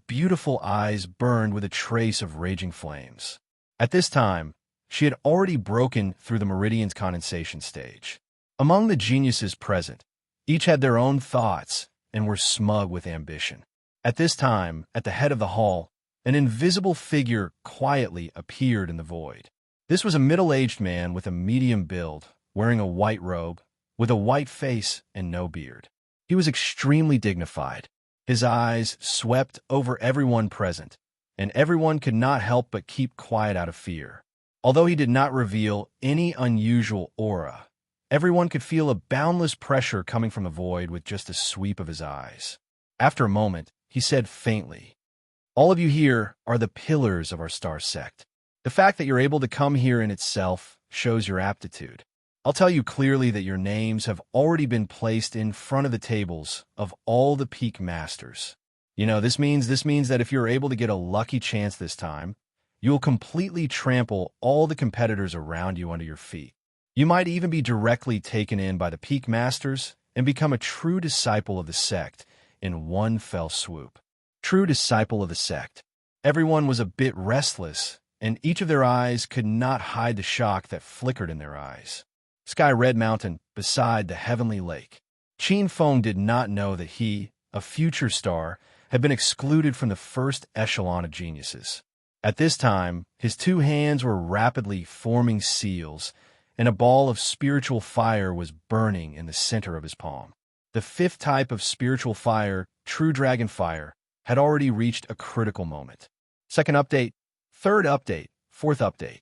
beautiful eyes burned with a trace of raging flames. At this time, she had already broken through the meridian's condensation stage. Among the geniuses present, each had their own thoughts and were smug with ambition. At this time, at the head of the hall, an invisible figure quietly appeared in the void. This was a middle-aged man with a medium build, wearing a white robe, with a white face and no beard. He was extremely dignified. His eyes swept over everyone present, and everyone could not help but keep quiet out of fear. Although he did not reveal any unusual aura, everyone could feel a boundless pressure coming from the void with just a sweep of his eyes. After a moment, he said faintly, "All of you here are the pillars of our star sect. The fact that you're able to come here in itself shows your aptitude. I'll tell you clearly that your names have already been placed in front of the tables of all the peak masters. This means that if you're able to get a lucky chance this time, you'll completely trample all the competitors around you under your feet. You might even be directly taken in by the peak masters and become a true disciple of the sect in one fell swoop. True disciple of the sect. Everyone was a bit restless, and each of their eyes could not hide the shock that flickered in their eyes. Sky Red Mountain, beside the heavenly lake. Qin Feng did not know that he, a future star, had been excluded from the first echelon of geniuses. At this time, his two hands were rapidly forming seals, and a ball of spiritual fire was burning in the center of his palm. The fifth type of spiritual fire, True Dragon Fire, had already reached a critical moment. Second update, third update, fourth update.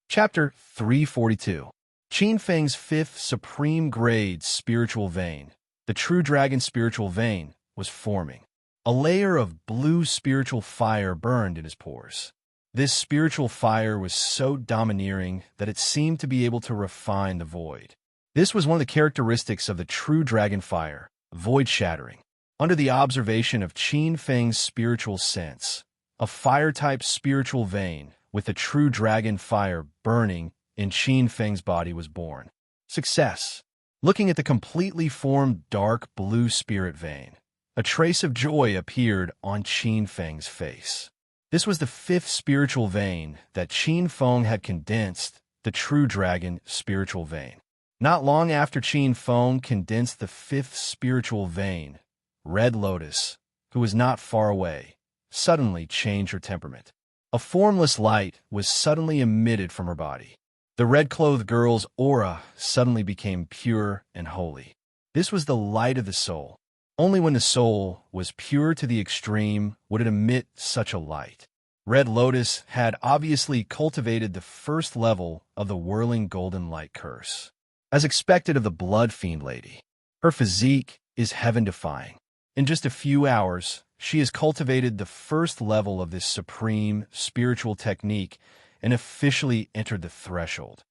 Chapter 342. Qin Feng's fifth supreme grade spiritual vein, the True Dragon spiritual vein, was forming. A layer of blue spiritual fire burned in his pores. This spiritual fire was so domineering that it seemed to be able to refine the void. This was one of the characteristics of the True Dragon Fire, void-shattering. Under the observation of Qin Feng's spiritual sense, a fire-type spiritual vein with the True Dragon Fire burning in Qin Feng's body was born. Success. Looking at the completely formed dark blue spirit vein, a trace of joy appeared on Qin Feng's face. This was the fifth spiritual vein that Qin Feng had condensed, the True Dragon spiritual vein. Not long after Qin Feng condensed the fifth spiritual vein, Red Lotus, who was not far away, suddenly changed her temperament. A formless light was suddenly emitted from her body. The red-clothed girl's aura suddenly became pure and holy. This was the light of the soul. Only when the soul was pure to the extreme would it emit such a light. Red Lotus had obviously cultivated the first level of the whirling golden light curse. As expected of the Blood Fiend Lady, her physique is heaven-defying. In just a few hours, she has cultivated the first level of this supreme spiritual technique and officially entered the threshold.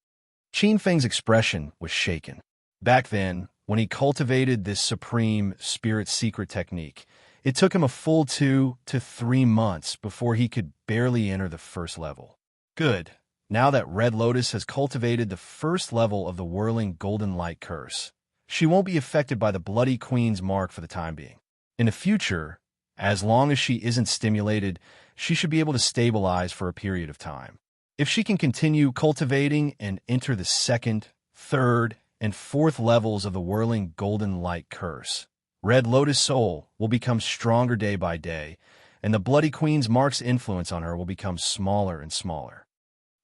Qin Feng's expression was shaken. Back then, when he cultivated this supreme spirit secret technique, it took him a full 2 to 3 months before he could barely enter the first level. Good. Now that Red Lotus has cultivated the first level of the whirling golden light curse, she won't be affected by the Bloody Queen's mark for the time being. In the future, as long as she isn't stimulated, she should be able to stabilize for a period of time. If she can continue cultivating and enter the second, third, and fourth levels of the whirling golden light curse, Red Lotus soul will become stronger day by day, and the Bloody Queen's mark's influence on her will become smaller and smaller.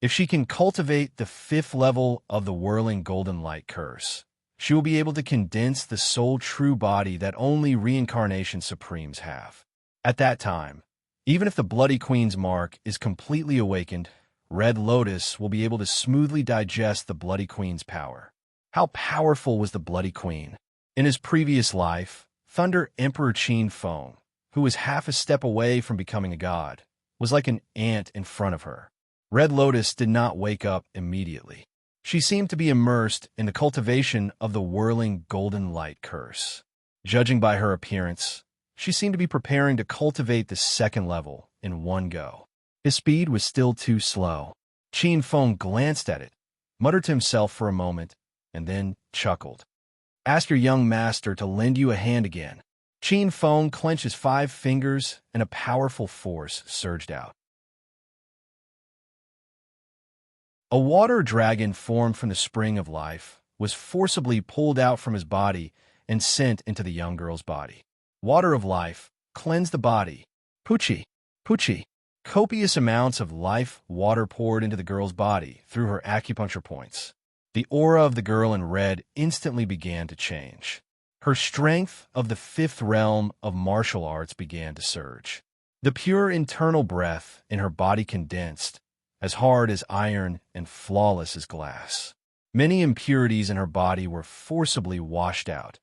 If she can cultivate the fifth level of the whirling golden light curse, she will be able to condense the soul true body that only reincarnation supremes have. At that time, even if the Bloody Queen's mark is completely awakened, Red Lotus will be able to smoothly digest the Bloody Queen's power. How powerful was the Bloody Queen? In his previous life, Thunder Emperor Qin Feng, who was half a step away from becoming a god, was like an ant in front of her. Red Lotus did not wake up immediately. She seemed to be immersed in the cultivation of the whirling golden light curse. Judging by her appearance, she seemed to be preparing to cultivate the second level in one go. His speed was still too slow. Qin Feng glanced at it, muttered to himself for a moment, and then chuckled. Ask your young master to lend you a hand again. Qin Feng clenched his 5 fingers, and a powerful force surged out. A water dragon formed from the spring of life was forcibly pulled out from his body and sent into the young girl's body. Water of life, cleanse the body. Puchi, puchi. Copious amounts of life water poured into the girl's body through her acupuncture points. The aura of the girl in red instantly began to change. Her strength of the 5th realm of martial arts began to surge. The pure internal breath in her body condensed, as hard as iron and flawless as glass. Many impurities in her body were forcibly washed out,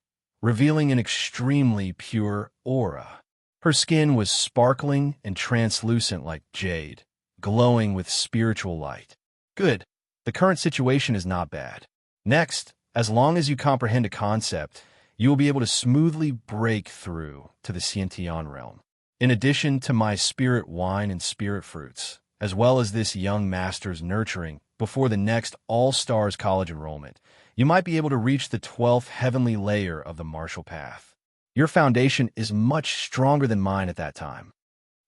revealing an extremely pure aura. Her skin was sparkling and translucent like jade, glowing with spiritual light. Good. The current situation is not bad. Next, as long as you comprehend a concept, you will be able to smoothly break through to the Xiantian realm. In addition to my spirit wine and spirit fruits, as well as this young master's nurturing before the next All-Stars college enrollment, you might be able to reach the 12th heavenly layer of the martial path. Your foundation is much stronger than mine at that time.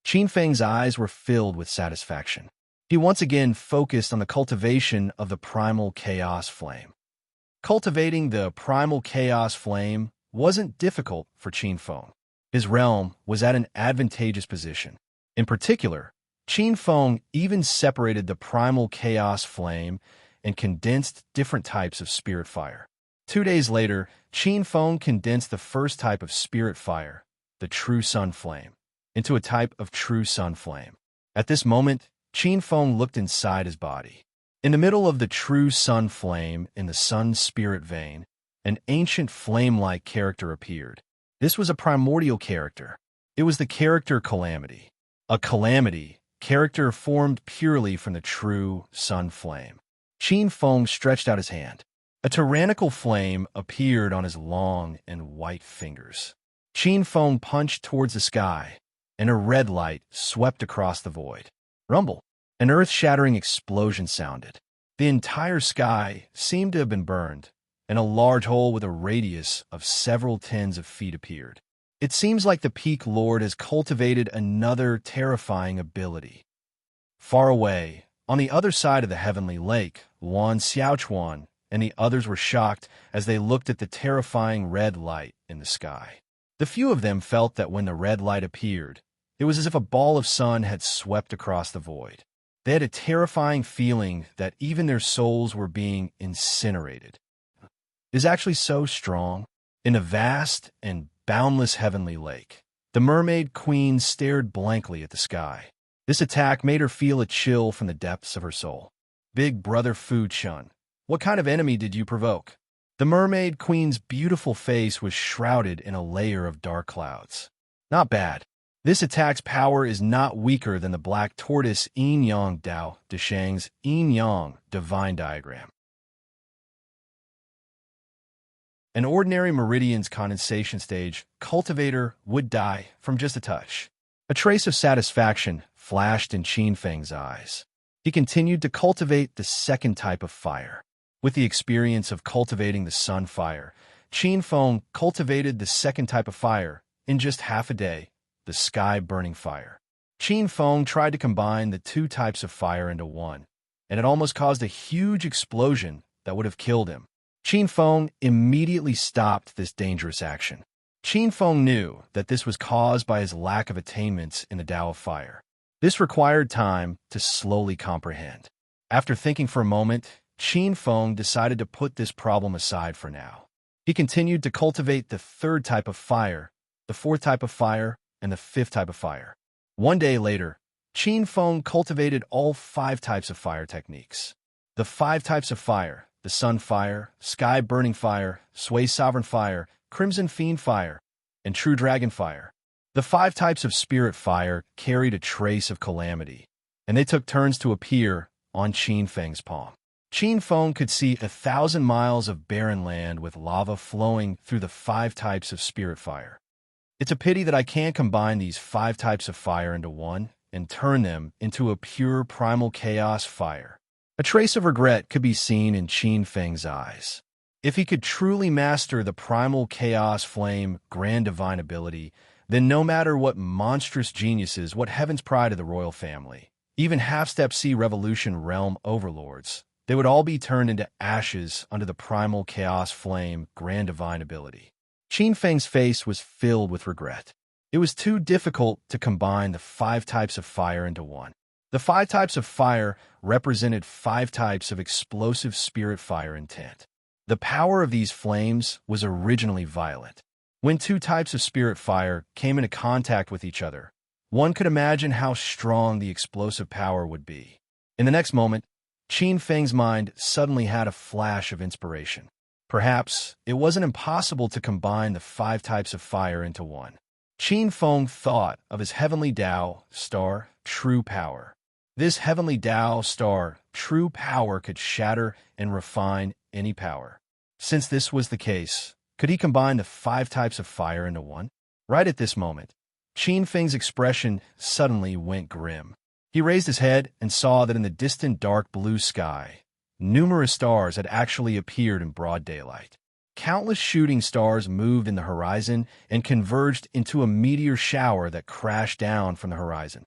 Qin Feng's eyes were filled with satisfaction. He once again focused on the cultivation of the primal chaos flame. Cultivating the primal chaos flame wasn't difficult for Qin Feng. His realm was at an advantageous position. In particular, Qin Feng even separated the primal chaos flame and condensed different types of spirit fire. 2 days later, Qin Feng condensed the first type of spirit fire, the true sun flame, into a type of true sun flame. At this moment, Qin Feng looked inside his body. In the middle of the true sun flame in the sun spirit vein, an ancient flame-like character appeared. This was a primordial character. It was the character Calamity. A Calamity character formed purely from the true sun flame. Qin Feng stretched out his hand. A tyrannical flame appeared on his long and white fingers. Qin Feng punched towards the sky, and a red light swept across the void. Rumble. An earth-shattering explosion sounded. The entire sky seemed to have been burned, and a large hole with a radius of several tens of feet appeared. It seems like the Peak Lord has cultivated another terrifying ability. Far away, on the other side of the heavenly lake, Luan Xiaochuan and the others were shocked as they looked at the terrifying red light in the sky. The few of them felt that when the red light appeared, it was as if a ball of sun had swept across the void. They had a terrifying feeling that even their souls were being incinerated. It is actually so strong. In a vast and boundless heavenly lake, the mermaid queen stared blankly at the sky. This attack made her feel a chill from the depths of her soul. Big brother Fu Chun, what kind of enemy did you provoke? The mermaid queen's beautiful face was shrouded in a layer of dark clouds. Not bad. This attack's power is not weaker than the black tortoise Yin-Yang Dao de Shang's Yin-Yang divine diagram. An ordinary meridian's condensation stage cultivator would die from just a touch. A trace of satisfaction flashed in Qin Feng's eyes. He continued to cultivate the second type of fire. With the experience of cultivating the sun fire, Qin Feng cultivated the second type of fire in just half a day, the sky-burning fire. Qin Feng tried to combine the two types of fire into one, and it almost caused a huge explosion that would have killed him. Qin Feng immediately stopped this dangerous action. Qin Feng knew that this was caused by his lack of attainments in the Tao of Fire. This required time to slowly comprehend. After thinking for a moment, Qin Feng decided to put this problem aside for now. He continued to cultivate the third type of fire, the fourth type of fire, and the fifth type of fire. 1 day later, Qin Feng cultivated all 5 types of fire techniques. The 5 types of fire, the sun fire, sky burning fire, sway sovereign fire, crimson fiend fire, and true dragon fire. The 5 types of spirit fire carried a trace of calamity, and they took turns to appear on Qin Feng's palm. Qin Feng could see 1,000 miles of barren land with lava flowing through the 5 types of spirit fire. It's a pity that I can't combine these 5 types of fire into one and turn them into a pure primal chaos fire. A trace of regret could be seen in Qin Feng's eyes. If he could truly master the primal chaos flame grand divine ability, then no matter what monstrous geniuses, what heaven's pride of the royal family, even half-step C revolution realm overlords, they would all be turned into ashes under the primal chaos flame grand divine ability. Qin Feng's face was filled with regret. It was too difficult to combine the 5 types of fire into one. The 5 types of fire represented 5 types of explosive spirit fire intent. The power of these flames was originally violent. When 2 types of spirit fire came into contact with each other, one could imagine how strong the explosive power would be. In the next moment, Qin Feng's mind suddenly had a flash of inspiration. Perhaps it wasn't impossible to combine the 5 types of fire into one. Qin Feng thought of his heavenly Tao star, true power. This heavenly Tao star, true power, could shatter and refine any power. Since this was the case, could he combine the 5 types of fire into one? Right at this moment, Qin Feng's expression suddenly went grim. He raised his head and saw that in the distant dark blue sky, numerous stars had actually appeared in broad daylight. Countless shooting stars moved in the horizon and converged into a meteor shower that crashed down from the horizon.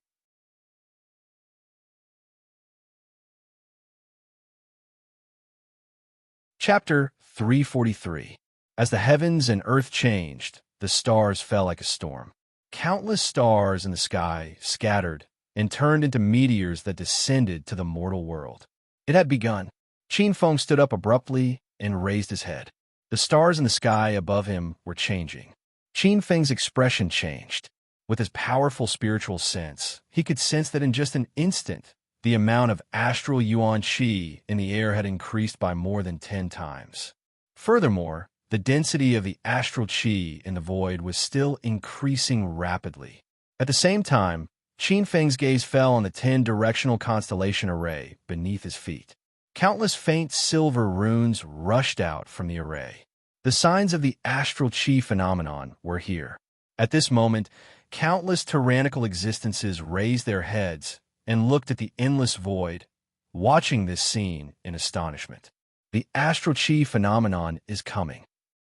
Chapter 343. As the heavens and earth changed, the stars fell like a storm. Countless stars in the sky scattered and turned into meteors that descended to the mortal world. It had begun. Qin Feng stood up abruptly and raised his head. The stars in the sky above him were changing. Qin Feng's expression changed. With his powerful spiritual sense, he could sense that in just an instant, the amount of astral yuan qi in the air had increased by more than 10 times. Furthermore, the density of the astral qi in the void was still increasing rapidly. At the same time, Qin Feng's gaze fell on the 10-directional constellation array beneath his feet. Countless faint silver runes rushed out from the array. The signs of the astral qi phenomenon were here. At this moment, countless tyrannical existences raised their heads and looked at the endless void, watching this scene in astonishment. The astral qi phenomenon is coming.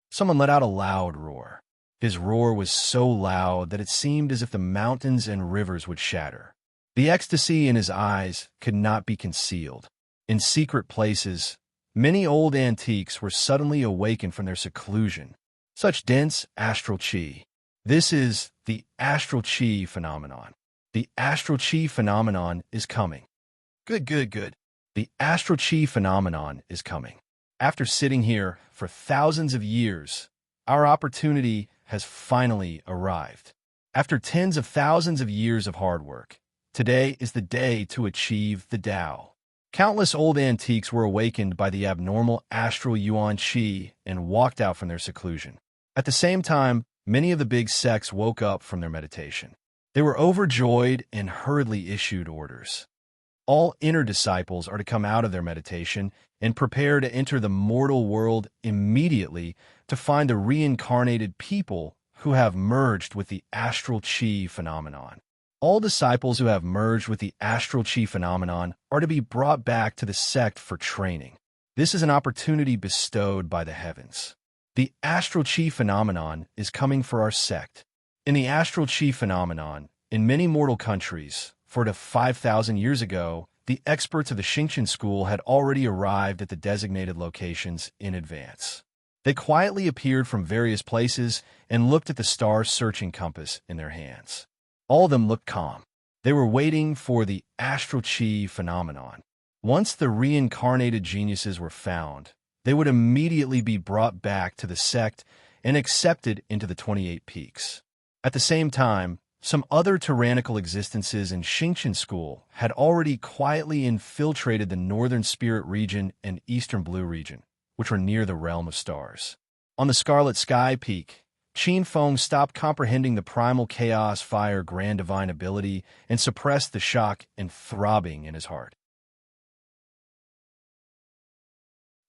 Someone let out a loud roar. His roar was so loud that it seemed as if the mountains and rivers would shatter. The ecstasy in his eyes could not be concealed. In secret places, many old antiques were suddenly awakened from their seclusion. Such dense astral qi. This is the astral qi phenomenon. The astral qi phenomenon is coming. Good. The astral qi phenomenon is coming. After sitting here for thousands of years, our opportunity has finally arrived. After tens of thousands of years of hard work, today is the day to achieve the Tao. Countless old antiques were awakened by the abnormal astral yuan qi and walked out from their seclusion. At the same time, many of the big sects woke up from their meditation. They were overjoyed and hurriedly issued orders. All inner disciples are to come out of their meditation and prepare to enter the mortal world immediately to find the reincarnated people who have merged with the astral qi phenomenon. All disciples who have merged with the astral qi phenomenon are to be brought back to the sect for training. This is an opportunity bestowed by the heavens. The astral qi phenomenon is coming for our sect. In the astral qi phenomenon, in many mortal countries, 4 to 5,000 years ago, the experts of the Xingqian school had already arrived at the designated locations in advance. They quietly appeared from various places and looked at the star-searching compass in their hands. All of them looked calm. They were waiting for the astral qi phenomenon. Once the reincarnated geniuses were found, they would immediately be brought back to the sect and accepted into the 28 peaks. At the same time, some other tyrannical existences in Xingqian school had already quietly infiltrated the northern spirit region and eastern blue region, which were near the realm of stars. On the scarlet sky peak, Qin Feng stopped comprehending the primal chaos fire grand divine ability and suppressed the shock and throbbing in his heart.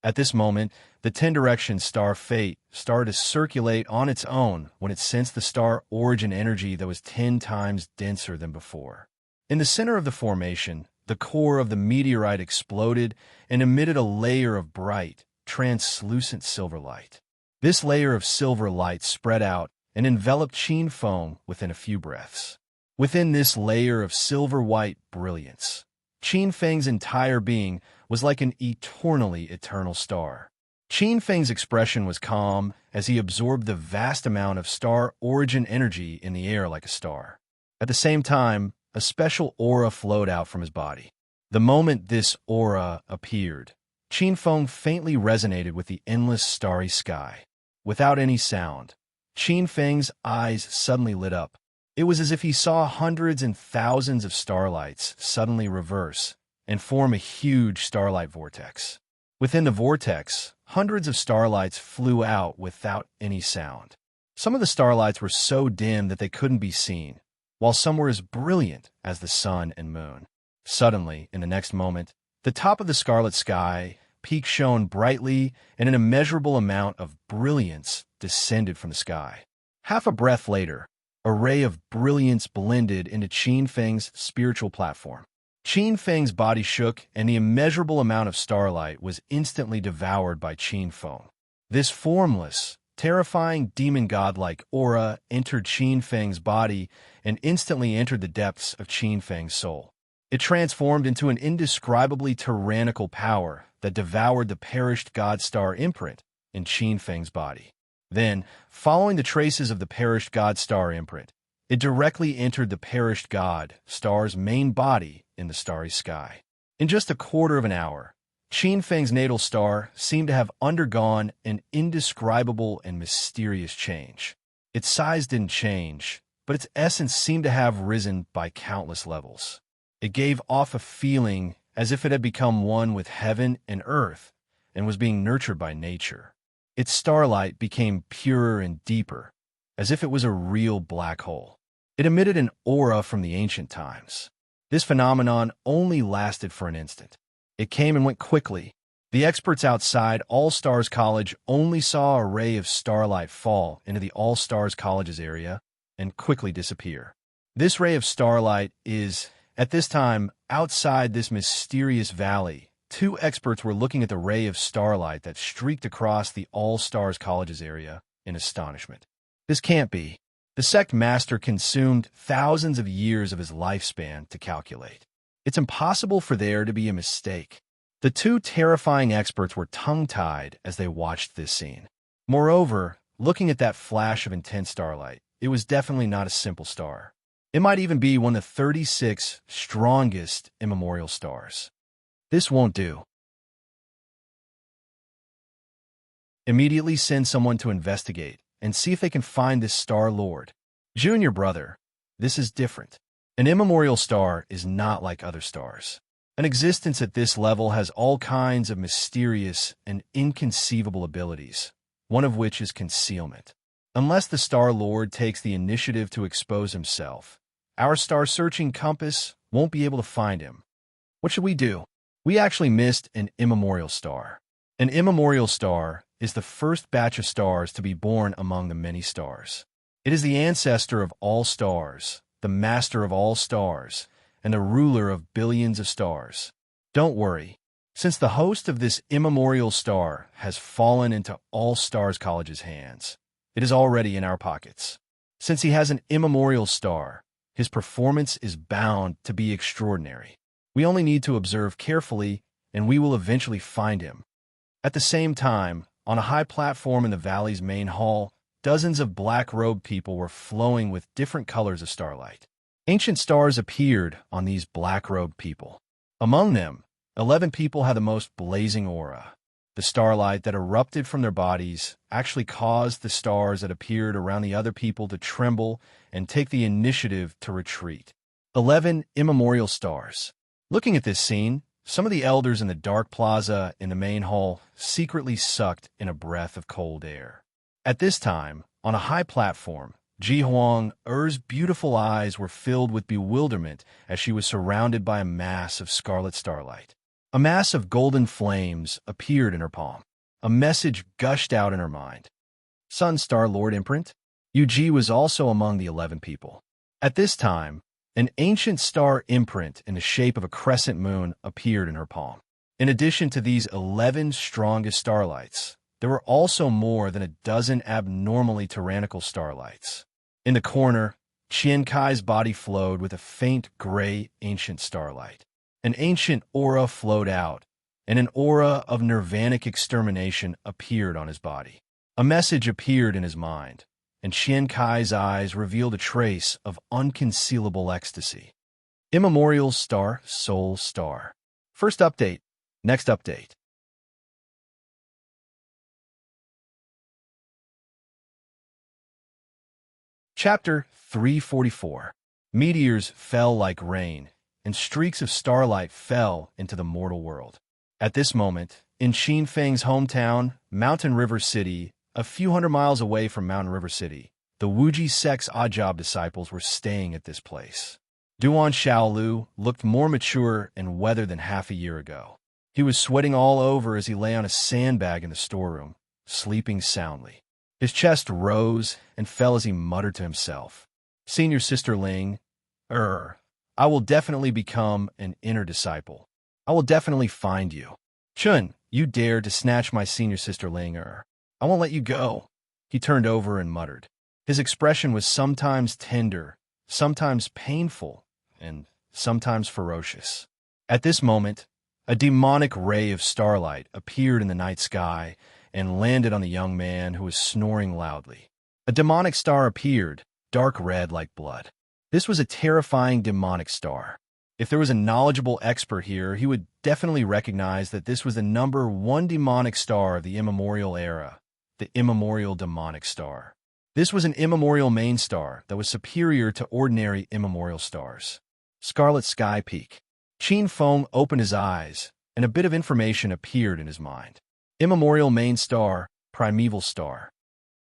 At this moment, the 10-direction star fate started to circulate on its own when it sensed the star origin energy that was 10 times denser than before. In the center of the formation, the core of the meteorite exploded and emitted a layer of bright, translucent silver light. This layer of silver light spread out and enveloped Qin Feng within a few breaths. Within this layer of silver-white brilliance, Qin Feng's entire being was like an eternal star. Qin Feng's expression was calm as he absorbed the vast amount of star origin energy in the air like a star. At the same time, a special aura flowed out from his body. The moment this aura appeared, Qin Feng faintly resonated with the endless starry sky. Without any sound, Qin Feng's eyes suddenly lit up. It was as if he saw hundreds and thousands of starlights suddenly reverse and form a huge starlight vortex. Within the vortex, hundreds of starlights flew out without any sound. Some of the starlights were so dim that they couldn't be seen, while some were as brilliant as the sun and moon. Suddenly, in the next moment, the top of the scarlet sky peak shone brightly, and an immeasurable amount of brilliance descended from the sky. Half a breath later, a ray of brilliance blended into Qin Feng's spiritual platform. Qin Feng's body shook, and the immeasurable amount of starlight was instantly devoured by Qin Feng. This formless, terrifying demon god-like aura entered Qin Feng's body and instantly entered the depths of Qin Feng's soul. It transformed into an indescribably tyrannical power that devoured the perished god star imprint in Qin Feng's body. Then, following the traces of the perished god star imprint, it directly entered the perished god star's main body in the starry sky. In just a quarter of an hour, Qin Feng's natal star seemed to have undergone an indescribable and mysterious change. Its size didn't change, but its essence seemed to have risen by countless levels. It gave off a feeling as if it had become one with heaven and earth and was being nurtured by nature. Its starlight became purer and deeper, as if it was a real black hole. It emitted an aura from the ancient times. This phenomenon only lasted for an instant. It came and went quickly. The experts outside All Stars College only saw a ray of starlight fall into the All Stars College's area and quickly disappear. This ray of starlight is, at this time, outside this mysterious valley. Two experts were looking at the ray of starlight that streaked across the All Stars College's area in astonishment. This can't be. The sect master consumed thousands of years of his lifespan to calculate. It's impossible for there to be a mistake. The two terrifying experts were tongue-tied as they watched this scene. Moreover, looking at that flash of intense starlight, it was definitely not a simple star. It might even be one of the 36 strongest immemorial stars. This won't do. Immediately send someone to investigate and see if they can find this Star Lord. Junior brother, this is different. An immemorial star is not like other stars. An existence at this level has all kinds of mysterious and inconceivable abilities, one of which is concealment. Unless the Star Lord takes the initiative to expose himself, our star-searching compass won't be able to find him. What should we do? We actually missed an immemorial star. An immemorial star is the first batch of stars to be born among the many stars. It is the ancestor of all stars, the master of all stars, and the ruler of billions of stars. Don't worry, since the host of this immemorial star has fallen into All Stars College's hands, it is already in our pockets. Since he has an immemorial star, his performance is bound to be extraordinary. We only need to observe carefully, and we will eventually find him. At the same time, on a high platform in the valley's main hall, dozens of black-robed people were flowing with different colors of starlight. Ancient stars appeared on these black-robed people. Among them, 11 people had the most blazing aura. The starlight that erupted from their bodies actually caused the stars that appeared around the other people to tremble and take the initiative to retreat. 11 immemorial stars. Looking at this scene, some of the elders in the dark plaza in the main hall secretly sucked in a breath of cold air. At this time, on a high platform, Ji Huang Er's beautiful eyes were filled with bewilderment as she was surrounded by a mass of scarlet starlight. A mass of golden flames appeared in her palm. A message gushed out in her mind. Sun Star Lord Imprint? Yu Ji was also among the 11 people. At this time, an ancient star imprint in the shape of a crescent moon appeared in her palm. In addition to these 11 strongest starlights, there were also more than a dozen abnormally tyrannical starlights. In the corner, Qian Kai's body flowed with a faint gray ancient starlight. An ancient aura flowed out, and an aura of nirvanic extermination appeared on his body. A message appeared in his mind, and Qian Kai's eyes revealed a trace of unconcealable ecstasy. Immemorial Star, Soul Star. First update. Next update. Chapter 344. Meteors fell like rain, and streaks of starlight fell into the mortal world. At this moment, in Qin Feng's hometown, Mountain River City, a few hundred miles away from Mountain River City, the Wuji sect's odd-job disciples were staying at this place. Duan Xiaolu looked more mature and weathered than half a year ago. He was sweating all over as he lay on a sandbag in the storeroom, sleeping soundly. His chest rose and fell as he muttered to himself, "Senior Sister Ling, I will definitely become an inner disciple. I will definitely find you. Chun, you dared to snatch my senior sister Ling, I won't let you go." He turned over and muttered. His expression was sometimes tender, sometimes painful, and sometimes ferocious. At this moment, a demonic ray of starlight appeared in the night sky and landed on the young man who was snoring loudly. A demonic star appeared, dark red like blood. This was a terrifying demonic star. If there was a knowledgeable expert here, he would definitely recognize that this was the number one demonic star of the immemorial era, the immemorial demonic star. This was an immemorial main star that was superior to ordinary immemorial stars. Scarlet Sky Peak. Qin Feng opened his eyes, and a bit of information appeared in his mind. Immemorial main star, primeval star.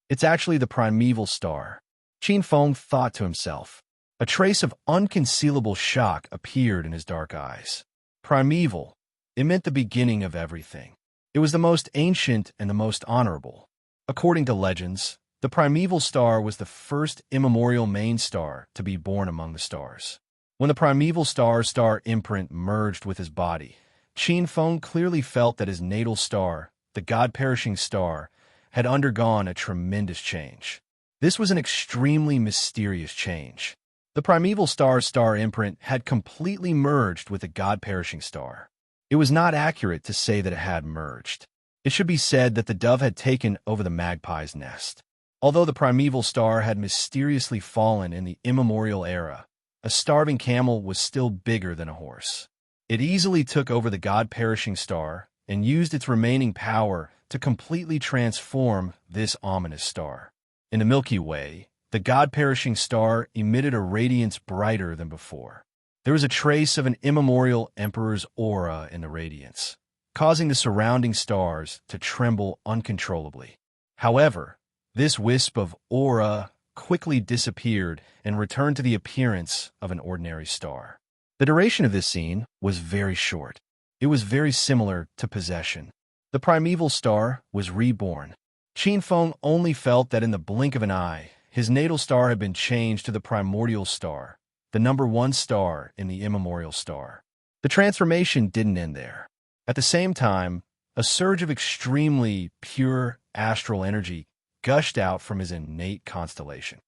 It's actually the primeval star. Qin Feng thought to himself. A trace of unconcealable shock appeared in his dark eyes. Primeval. It meant the beginning of everything. It was the most ancient and the most honorable. According to legends, the primeval star was the first immemorial main star to be born among the stars. When the primeval star imprint merged with his body, Qin Feng clearly felt that his natal star, the god-perishing star, had undergone a tremendous change. This was an extremely mysterious change. The primeval star imprint had completely merged with the god-perishing star. It was not accurate to say that it had merged. It should be said that the dove had taken over the magpie's nest. Although the primeval star had mysteriously fallen in the immemorial era, a starving camel was still bigger than a horse. It easily took over the god-perishing star and used its remaining power to completely transform this ominous star. In the Milky Way, the god-perishing star emitted a radiance brighter than before. There was a trace of an immemorial emperor's aura in the radiance, causing the surrounding stars to tremble uncontrollably. However, this wisp of aura quickly disappeared and returned to the appearance of an ordinary star. The duration of this scene was very short. It was very similar to possession. The primeval star was reborn. Qin Feng only felt that in the blink of an eye, his natal star had been changed to the primordial star, the number one star in the immemorial star. The transformation didn't end there. At the same time, a surge of extremely pure astral energy gushed out from his innate constellation.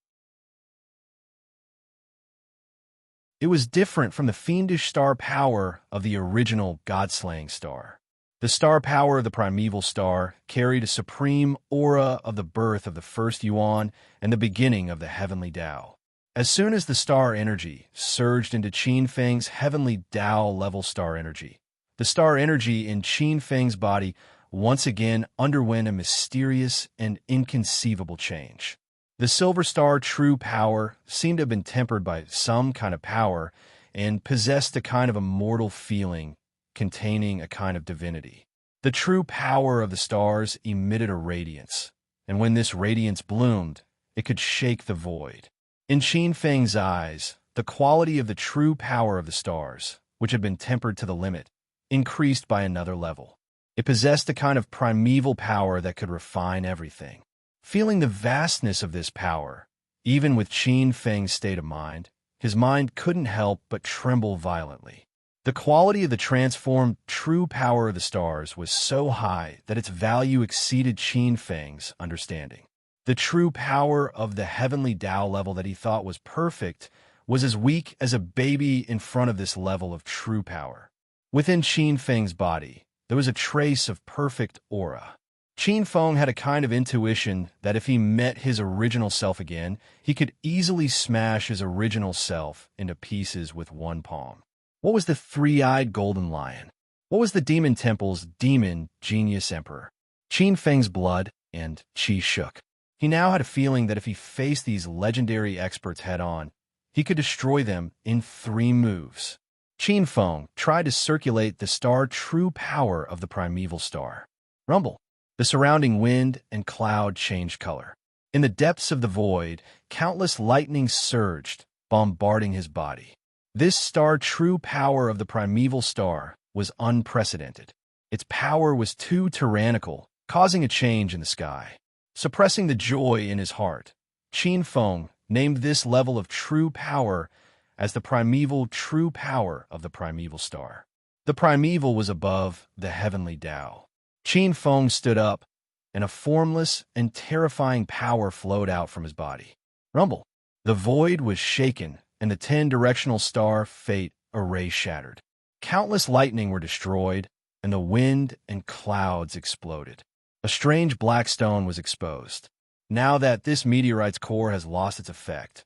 It was different from the fiendish star power of the original god-slaying star. The star power of the primeval star carried a supreme aura of the birth of the first Yuan and the beginning of the heavenly Tao. As soon as the star energy surged into Qin Feng's heavenly Tao-level star energy, the star energy in Qin Feng's body once again underwent a mysterious and inconceivable change. The silver star true power seemed to have been tempered by some kind of power and possessed a kind of immortal feeling containing a kind of divinity. The true power of the stars emitted a radiance, and when this radiance bloomed, it could shake the void. In Qin Feng's eyes, the quality of the true power of the stars, which had been tempered to the limit, increased by another level. It possessed a kind of primeval power that could refine everything. Feeling the vastness of this power, even with Qin Feng's state of mind, his mind couldn't help but tremble violently. The quality of the transformed true power of the stars was so high that its value exceeded Qin Feng's understanding. The true power of the heavenly Tao level that he thought was perfect was as weak as a baby in front of this level of true power. Within Qin Feng's body, there was a trace of perfect aura. Qin Feng had a kind of intuition that if he met his original self again, he could easily smash his original self into pieces with one palm. What was the three-eyed golden lion? What was the demon temple's demon genius emperor? Qin Feng's blood and qi shook. He now had a feeling that if he faced these legendary experts head-on, he could destroy them in 3 moves. Qin Feng tried to circulate the star true power of the primeval star. Rumble. The surrounding wind and cloud changed color. In the depths of the void, countless lightnings surged, bombarding his body. This star true power of the primeval star was unprecedented. Its power was too tyrannical, causing a change in the sky. Suppressing the joy in his heart, Qin Feng named this level of true power as the primeval true power of the primeval star. The primeval was above the heavenly Tao. Qin Feng stood up, and a formless and terrifying power flowed out from his body. Rumble. The void was shaken, and the 10-directional star fate array shattered. Countless lightning were destroyed, and the wind and clouds exploded. A strange black stone was exposed. Now that this meteorite's core has lost its effect,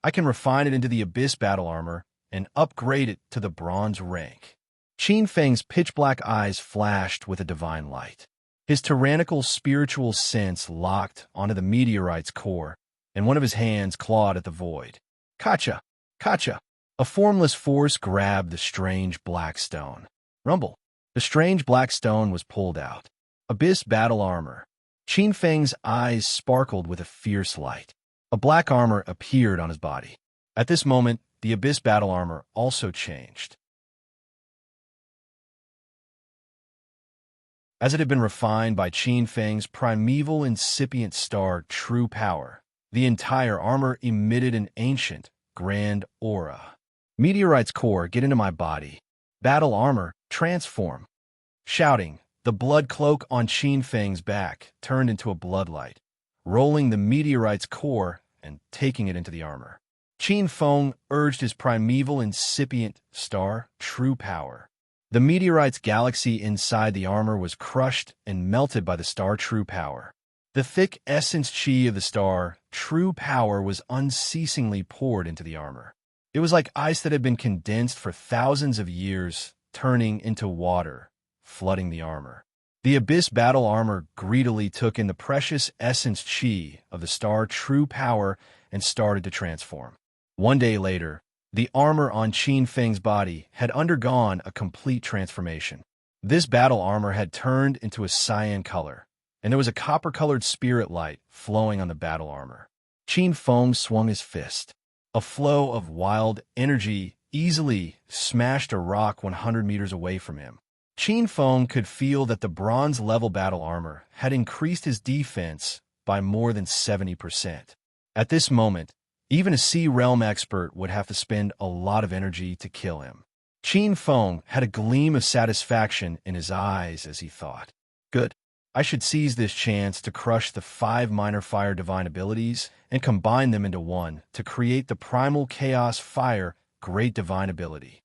I can refine it into the Abyss battle armor and upgrade it to the bronze rank. Qin Feng's pitch-black eyes flashed with a divine light. His tyrannical spiritual sense locked onto the meteorite's core, and one of his hands clawed at the void. Kacha! Kacha! A formless force grabbed the strange black stone. Rumble. The strange black stone was pulled out. Abyss battle armor. Qin Feng's eyes sparkled with a fierce light. A black armor appeared on his body. At this moment, the Abyss battle armor also changed. As it had been refined by Qin Feng's primeval incipient star true power, the entire armor emitted an ancient, grand aura. Meteorite's core, get into my body. Battle armor, transform. Shouting, the blood cloak on Qin Feng's back turned into a bloodlight, rolling the meteorite's core and taking it into the armor. Qin Feng urged his primeval incipient star true power. The meteorite's galaxy inside the armor was crushed and melted by the star true power. The thick essence chi of the star true power was unceasingly poured into the armor. It was like ice that had been condensed for thousands of years, turning into water, flooding the armor. The Abyss battle armor greedily took in the precious essence chi of the star true power and started to transform. One day later, the armor on Qin Feng's body had undergone a complete transformation. This battle armor had turned into a cyan color, and there was a copper-colored spirit light flowing on the battle armor. Qin Feng swung his fist. A flow of wild energy easily smashed a rock 100 meters away from him. Qin Feng could feel that the bronze-level battle armor had increased his defense by more than 70%. At this moment, even a Sea Realm expert would have to spend a lot of energy to kill him. Qin Feng had a gleam of satisfaction in his eyes as he thought, "Good. I should seize this chance to crush the 5 minor fire divine abilities and combine them into one to create the primal chaos fire great divine ability.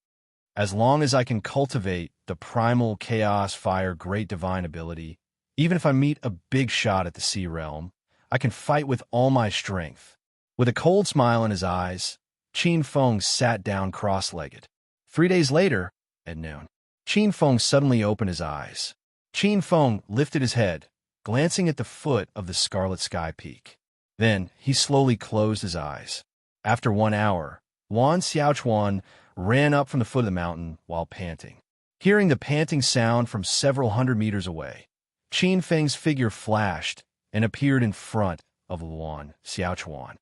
As long as I can cultivate the primal chaos fire great divine ability, even if I meet a big shot at the Sea Realm, I can fight with all my strength." With a cold smile in his eyes, Qin Feng sat down cross-legged. 3 days later, at noon, Qin Feng suddenly opened his eyes. Qin Feng lifted his head, glancing at the foot of the Scarlet Sky Peak. Then he slowly closed his eyes. After 1 hour, Wan Xiaochuan ran up from the foot of the mountain while panting. Hearing the panting sound from several hundred meters away, Qin Feng's figure flashed and appeared in front of Wan Xiaochuan.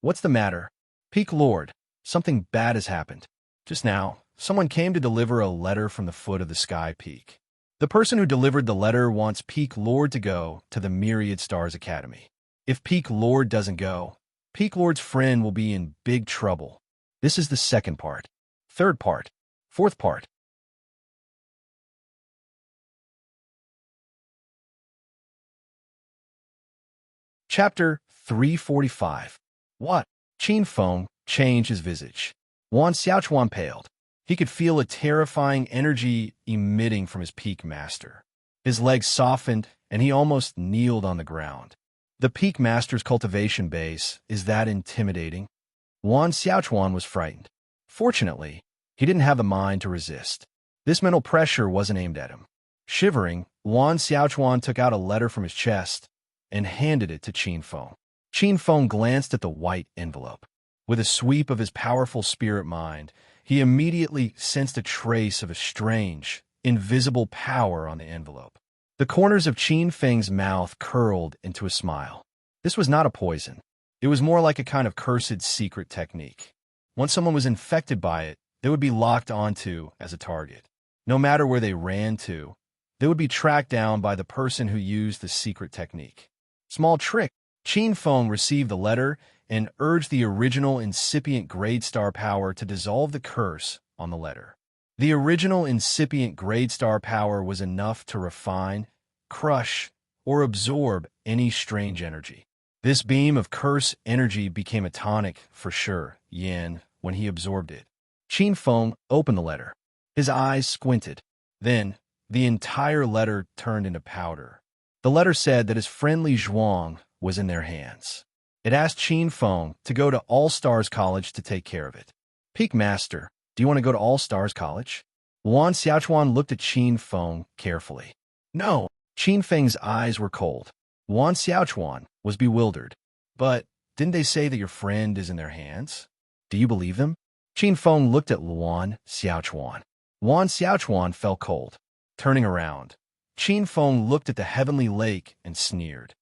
"What's the matter?" "Peak Lord, something bad has happened. Just now, someone came to deliver a letter from the foot of the Sky Peak. The person who delivered the letter wants Peak Lord to go to the Myriad Stars Academy. If Peak Lord doesn't go, Peak Lord's friend will be in big trouble. This is the second part. Third part. Fourth part." Chapter 345. What? Qin Feng changed his visage. Wan Xiaochuan paled. He could feel a terrifying energy emitting from his peak master. His legs softened, and he almost kneeled on the ground. The peak master's cultivation base is that intimidating? Wan Xiaochuan was frightened. Fortunately, he didn't have the mind to resist. This mental pressure wasn't aimed at him. Shivering, Wan Xiaochuan took out a letter from his chest and handed it to Qin Feng. Qin Feng glanced at the white envelope. With a sweep of his powerful spirit mind, he immediately sensed a trace of a strange, invisible power on the envelope. The corners of Qin Feng's mouth curled into a smile. This was not a poison. It was more like a kind of cursed secret technique. Once someone was infected by it, they would be locked onto as a target. No matter where they ran to, they would be tracked down by the person who used the secret technique. Small trick. Qin Feng received the letter and urged the original incipient grade star power to dissolve the curse on the letter. The original incipient grade star power was enough to refine, crush, or absorb any strange energy. This beam of curse energy became a tonic for sure, Yan, when he absorbed it. Qin Feng opened the letter. His eyes squinted. Then, the entire letter turned into powder. The letter said that his friend Li Zhuang was in their hands. It asked Qin Feng to go to All Stars College to take care of it. Peak Master, do you want to go to All Stars College? Wan Xiaochuan looked at Qin Feng carefully. No. Qin Feng's eyes were cold. Wan Xiaochuan was bewildered. But didn't they say that your friend is in their hands? Do you believe them? Qin Feng looked at Wan Xiaochuan. Wan Xiaochuan felt cold. Turning around, Qin Feng looked at the heavenly lake and sneered.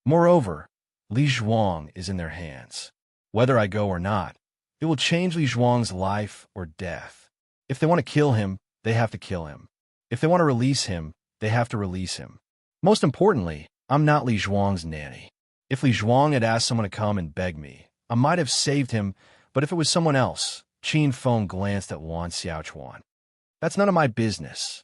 Moreover, Li Zhuang is in their hands. Whether I go or not, it will change Li Zhuang's life or death. If they want to kill him, they have to kill him. If they want to release him, they have to release him. Most importantly, I'm not Li Zhuang's nanny. If Li Zhuang had asked someone to come and beg me, I might have saved him, but if it was someone else, Qin Feng glanced at Wan Xiaochuan. That's none of my business.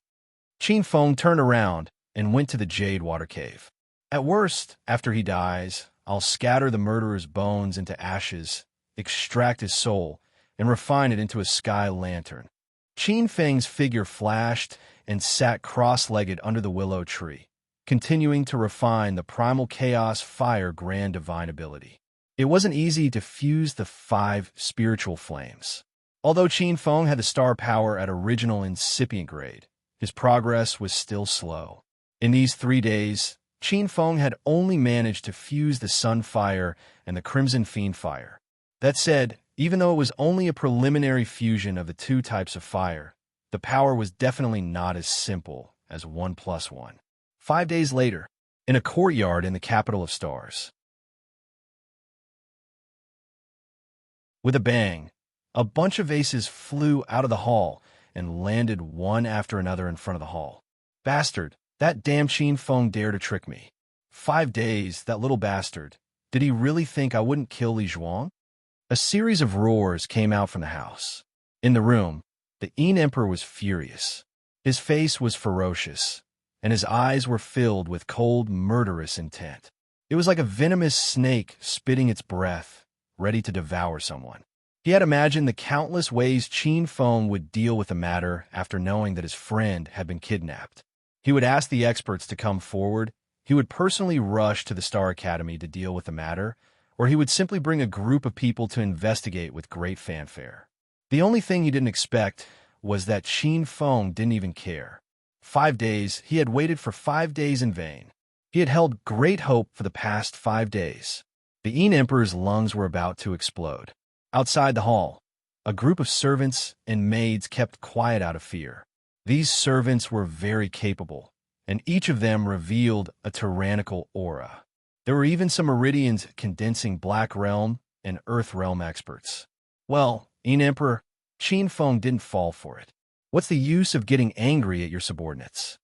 Qin Feng turned around and went to the Jade Water Cave. At worst, after he dies, I'll scatter the murderer's bones into ashes, extract his soul, and refine it into a sky lantern. Qin Feng's figure flashed and sat cross-legged under the willow tree, continuing to refine the primal chaos fire grand divine ability. It wasn't easy to fuse the 5 spiritual flames. Although Qin Feng had the star power at original incipient grade, his progress was still slow. In these 3 days, Qin Feng had only managed to fuse the sun fire and the crimson fiend fire. That said, even though it was only a preliminary fusion of the 2 types of fire, the power was definitely not as simple as 1 + 1. 5 days later, in a courtyard in the capital of stars. With a bang, a bunch of vases flew out of the hall and landed one after another in front of the hall. Bastard, that damn Qin Feng dared to trick me. 5 days, that little bastard. Did he really think I wouldn't kill Li Zhuang? A series of roars came out from the house. In the room, the Yin Emperor was furious. His face was ferocious, and his eyes were filled with cold, murderous intent. It was like a venomous snake spitting its breath, ready to devour someone. He had imagined the countless ways Qin Feng would deal with the matter after knowing that his friend had been kidnapped. He would ask the experts to come forward, he would personally rush to the Star Academy to deal with the matter, or he would simply bring a group of people to investigate with great fanfare. The only thing he didn't expect was that Qin Feng didn't even care. 5 days, he had waited for 5 days in vain. He had held great hope for the past 5 days. The Yin Emperor's lungs were about to explode. Outside the hall, a group of servants and maids kept quiet out of fear. These servants were very capable, and each of them revealed a tyrannical aura. There were even some Meridians condensing Black Realm and Earth Realm experts. Well, Yin Emperor, Qin Feng didn't fall for it. What's the use of getting angry at your subordinates?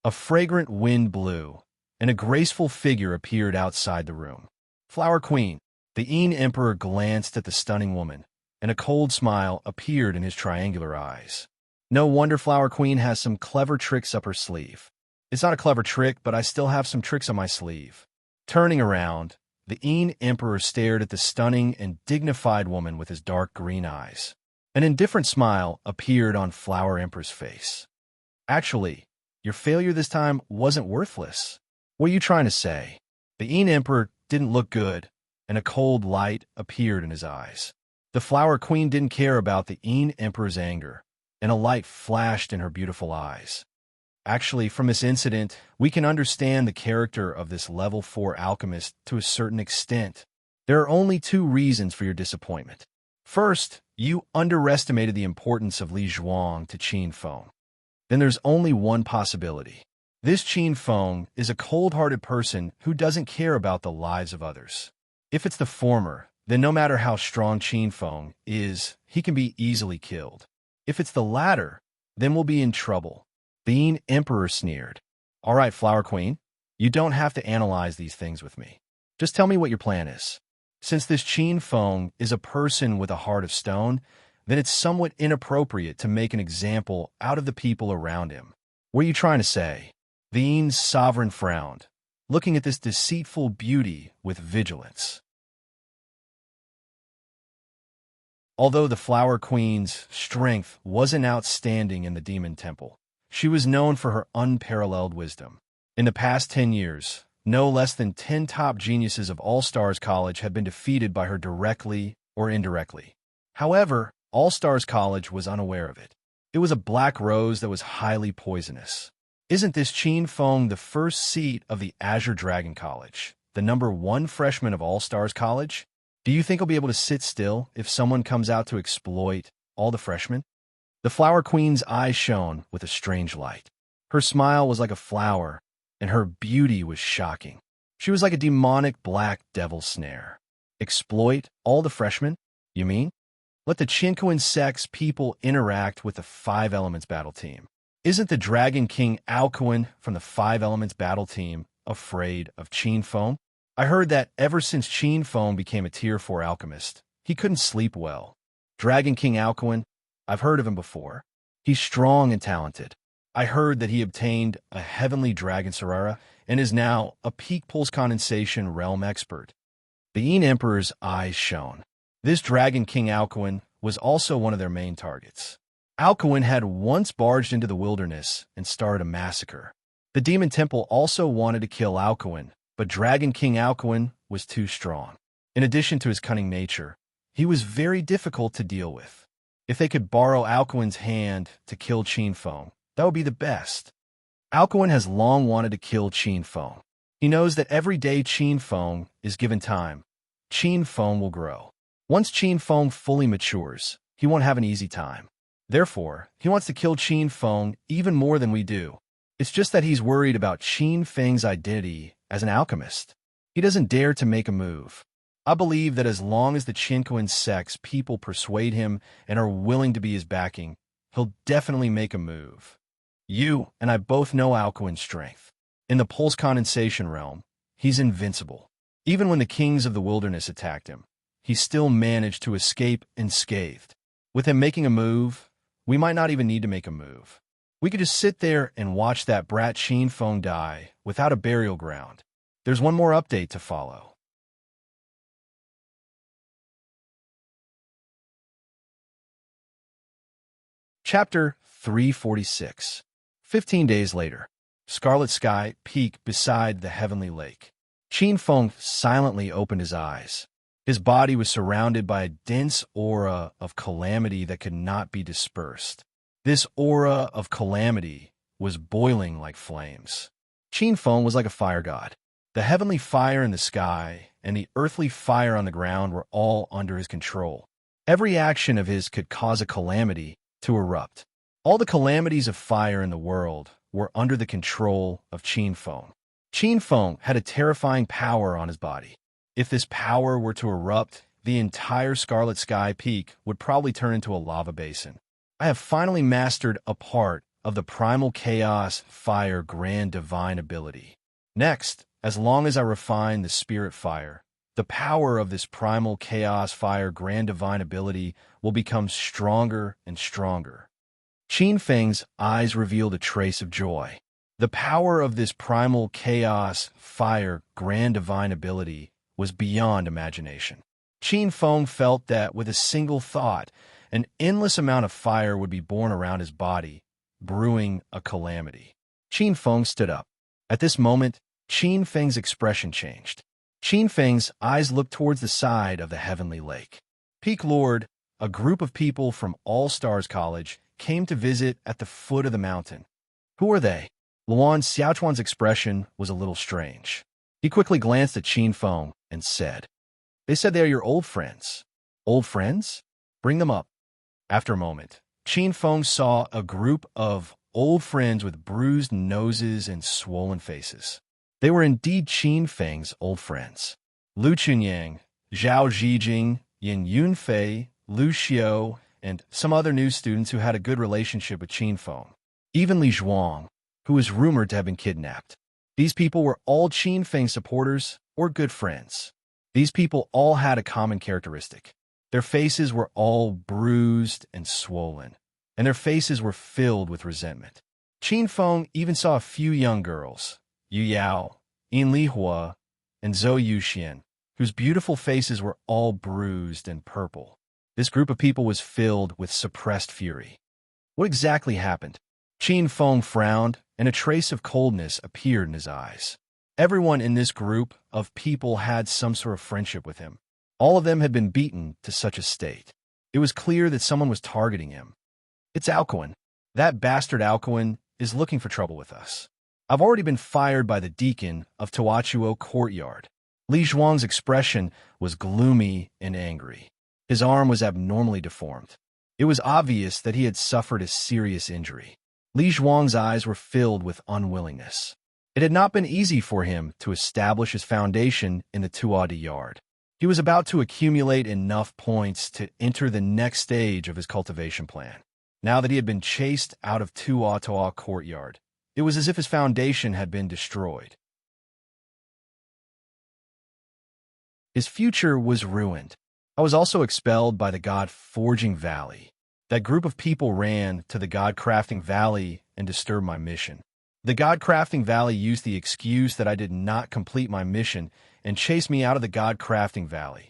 A fragrant wind blew, and a graceful figure appeared outside the room. Flower Queen. The Yin Emperor glanced at the stunning woman, and a cold smile appeared in his triangular eyes. No wonder Flower Queen has some clever tricks up her sleeve. It's not a clever trick, but I still have some tricks on my sleeve. Turning around, the Yin Emperor stared at the stunning and dignified woman with his dark green eyes. An indifferent smile appeared on Flower Emperor's face. Actually, your failure this time wasn't worthless. What are you trying to say? The Yin Emperor didn't look good, and a cold light appeared in his eyes. The Flower Queen didn't care about the Yin Emperor's anger, and a light flashed in her beautiful eyes. Actually, from this incident, we can understand the character of this level 4 alchemist to a certain extent. There are only two reasons for your disappointment. First, you underestimated the importance of Li Zhuang to Qin Feng. Then there's only one possibility. This Qin Feng is a cold-hearted person who doesn't care about the lives of others. If it's the former, then no matter how strong Qin Feng is, he can be easily killed. If it's the latter, then we'll be in trouble. The Emperor sneered. All right, Flower Queen, you don't have to analyze these things with me. Just tell me what your plan is. Since this Qin Feng is a person with a heart of stone, then it's somewhat inappropriate to make an example out of the people around him. What are you trying to say? The sovereign frowned, looking at this deceitful beauty with vigilance. Although the Flower Queen's strength wasn't outstanding in the Demon Temple, she was known for her unparalleled wisdom. In the past 10 years, no less than 10 top geniuses of All-Stars College had been defeated by her directly or indirectly. However, All-Stars College was unaware of it. It was a black rose that was highly poisonous. Isn't this Qin Feng the first seat of the Azure Dragon College, the #1 freshman of All-Stars College? Do you think he'll be able to sit still if someone comes out to exploit all the freshmen? The Flower Queen's eyes shone with a strange light. Her smile was like a flower, and her beauty was shocking. She was like a demonic black devil snare. Exploit all the freshmen, you mean? Let the Qinquan Sex people interact with the Five Elements battle team. Isn't the Dragon King Alcuin from the Five Elements battle team afraid of Qin Feng? I heard that ever since Qin Feng became a Tier 4 alchemist, he couldn't sleep well. Dragon King Alcuin, I've heard of him before. He's strong and talented. I heard that he obtained a heavenly dragon Serara and is now a peak pulse condensation realm expert. The Emperor's eyes shone. This Dragon King Alcuin was also one of their main targets. Alcuin had once barged into the wilderness and started a massacre. The Demon Temple also wanted to kill Alcuin, but Dragon King Alcuin was too strong. In addition to his cunning nature, he was very difficult to deal with. If they could borrow Alcuin's hand to kill Qin Feng, that would be the best. Alcuin has long wanted to kill Qin Feng. He knows that every day Qin Feng is given time, Qin Feng will grow. Once Qin Feng fully matures, he won't have an easy time. Therefore, he wants to kill Qin Feng even more than we do. It's just that he's worried about Qin Feng's identity as an alchemist. He doesn't dare to make a move. I believe that as long as the Qinquan Sex people persuade him and are willing to be his backing, he'll definitely make a move. You and I both know Alcuin's strength. In the pulse condensation realm, he's invincible. Even when the kings of the wilderness attacked him, he still managed to escape unscathed. With him making a move, we might not even need to make a move. We could just sit there and watch that brat Qin Feng die without a burial ground. There's one more update to follow. Chapter 346. 15 days later, Scarlet Sky peaked beside the heavenly lake. Qin Feng silently opened his eyes. His body was surrounded by a dense aura of calamity that could not be dispersed. This aura of calamity was boiling like flames. Qin Feng was like a fire god. The heavenly fire in the sky and the earthly fire on the ground were all under his control. Every action of his could cause a calamity to erupt. All the calamities of fire in the world were under the control of Qin Feng. Qin Feng had a terrifying power on his body. If this power were to erupt, the entire Scarlet Sky Peak would probably turn into a lava basin. I have finally mastered a part of the Primal Chaos Fire Grand Divine ability. Next, as long as I refine the Spirit Fire, the power of this Primal Chaos Fire Grand Divine ability will become stronger and stronger. Qin Feng's eyes revealed a trace of joy. The power of this Primal Chaos Fire Grand Divine ability was beyond imagination. Qin Feng felt that with a single thought, an endless amount of fire would be born around his body, brewing a calamity. Qin Feng stood up. At this moment, Qin Feng's expression changed. Qin Feng's eyes looked towards the side of the heavenly lake. Peak Lord, a group of people from All Stars College, came to visit at the foot of the mountain. Who are they? Luan Xiaochuan's expression was a little strange. He quickly glanced at Qin Feng and said, They said they are your old friends. Old friends? Bring them up. After a moment, Qin Feng saw a group of old friends with bruised noses and swollen faces. They were indeed Qin Feng's old friends. Lu Chunyang, Zhao Zhijing, Yin Yunfei, Lu Xiao, and some other new students who had a good relationship with Qin Feng. Even Li Zhuang, who was rumored to have been kidnapped. These people were all Qin Feng supporters or good friends. These people all had a common characteristic. Their faces were all bruised and swollen, and their faces were filled with resentment. Qin Feng even saw a few young girls, Yu Yao, Yin Lihua, and Zhou Yuxian, whose beautiful faces were all bruised and purple. This group of people was filled with suppressed fury. What exactly happened? Qin Feng frowned, and a trace of coldness appeared in his eyes. Everyone in this group of people had some sort of friendship with him. All of them had been beaten to such a state. It was clear that someone was targeting him. It's Alcuin. That bastard Alcuin is looking for trouble with us. I've already been fired by the deacon of Tuachuo Courtyard. Li Zhuang's expression was gloomy and angry. His arm was abnormally deformed. It was obvious that he had suffered a serious injury. Li Zhuang's eyes were filled with unwillingness. It had not been easy for him to establish his foundation in the Tuadi yard. He was about to accumulate enough points to enter the next stage of his cultivation plan. Now that he had been chased out of Tuatoa Courtyard, it was as if his foundation had been destroyed. His future was ruined. I was also expelled by the God-Forging Valley. That group of people ran to the God-Crafting Valley and disturbed my mission. The God-Crafting Valley used the excuse that I did not complete my mission and chased me out of the God-Crafting Valley.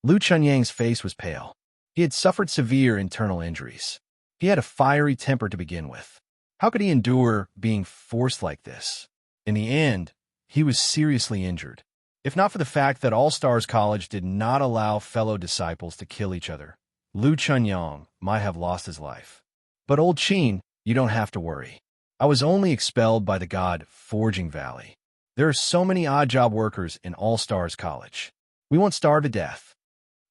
Lu Chunyang's face was pale. He had suffered severe internal injuries. He had a fiery temper to begin with. How could he endure being forced like this? In the end, he was seriously injured. If not for the fact that All Stars College did not allow fellow disciples to kill each other, Lu Chunyang might have lost his life. But old Qin, you don't have to worry. I was only expelled by the God Forging Valley. There are so many odd job workers in All Stars College. We won't starve to death.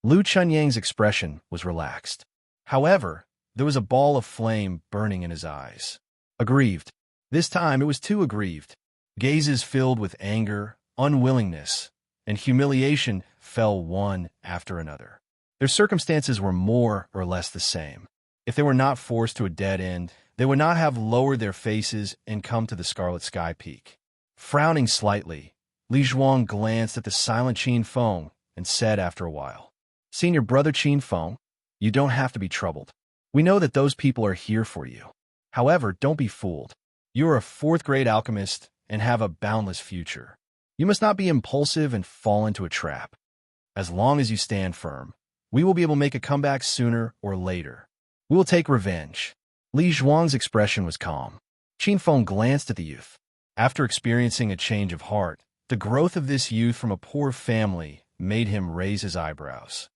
Lu Chunyang's expression was relaxed. However, there was a ball of flame burning in his eyes. Aggrieved. This time it was too aggrieved. Gazes filled with anger, unwillingness, and humiliation fell one after another. Their circumstances were more or less the same. If they were not forced to a dead end, they would not have lowered their faces and come to the Scarlet Sky Peak. Frowning slightly, Li Zhuang glanced at the silent Qin Feng and said after a while, "Senior brother Qin Feng, you don't have to be troubled. We know that those people are here for you. However, don't be fooled. You are a fourth-grade alchemist and have a boundless future. You must not be impulsive and fall into a trap. As long as you stand firm, we will be able to make a comeback sooner or later. We will take revenge." Li Zhuang's expression was calm. Qin Feng glanced at the youth. After experiencing a change of heart, the growth of this youth from a poor family made him raise his eyebrows.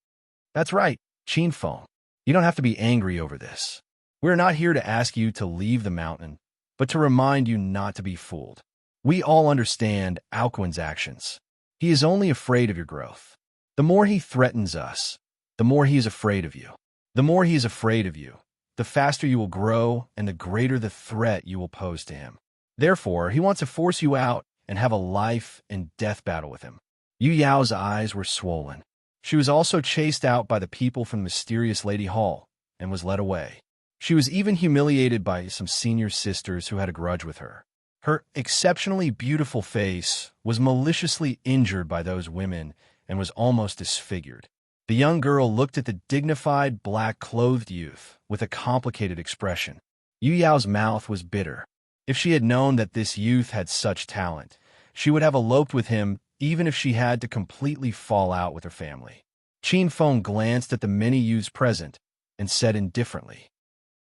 "That's right, Qin Feng. You don't have to be angry over this. We are not here to ask you to leave the mountain, but to remind you not to be fooled. We all understand Alcuin's actions. He is only afraid of your growth. The more he threatens us, the more he is afraid of you. The more he is afraid of you, the faster you will grow and the greater the threat you will pose to him. Therefore, he wants to force you out and have a life and death battle with him." Yu Yao's eyes were swollen. She was also chased out by the people from the mysterious Lady Hall and was led away. She was even humiliated by some senior sisters who had a grudge with her. Her exceptionally beautiful face was maliciously injured by those women and was almost disfigured. The young girl looked at the dignified, black-clothed youth with a complicated expression. Yu Yao's mouth was bitter. If she had known that this youth had such talent, she would have eloped with him even if she had to completely fall out with her family. Qin Feng glanced at the many youths present and said indifferently,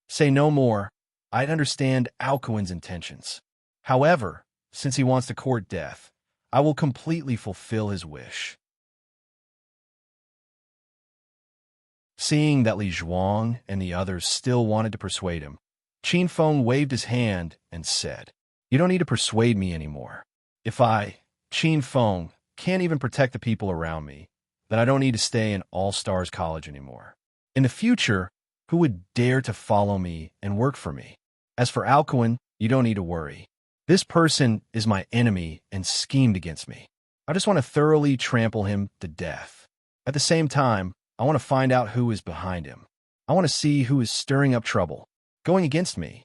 "Say no more. I understand Alcuin's intentions. However, since he wants to court death, I will completely fulfill his wish." Seeing that Li Zhuang and the others still wanted to persuade him, Qin Feng waved his hand and said, "You don't need to persuade me anymore. If I, Qin Feng, can't even protect the people around me, that I don't need to stay in All-Stars College anymore. In the future, who would dare to follow me and work for me? As for Alcuin, you don't need to worry. This person is my enemy and schemed against me. I just want to thoroughly trample him to death. At the same time, I want to find out who is behind him. I want to see who is stirring up trouble, going against me.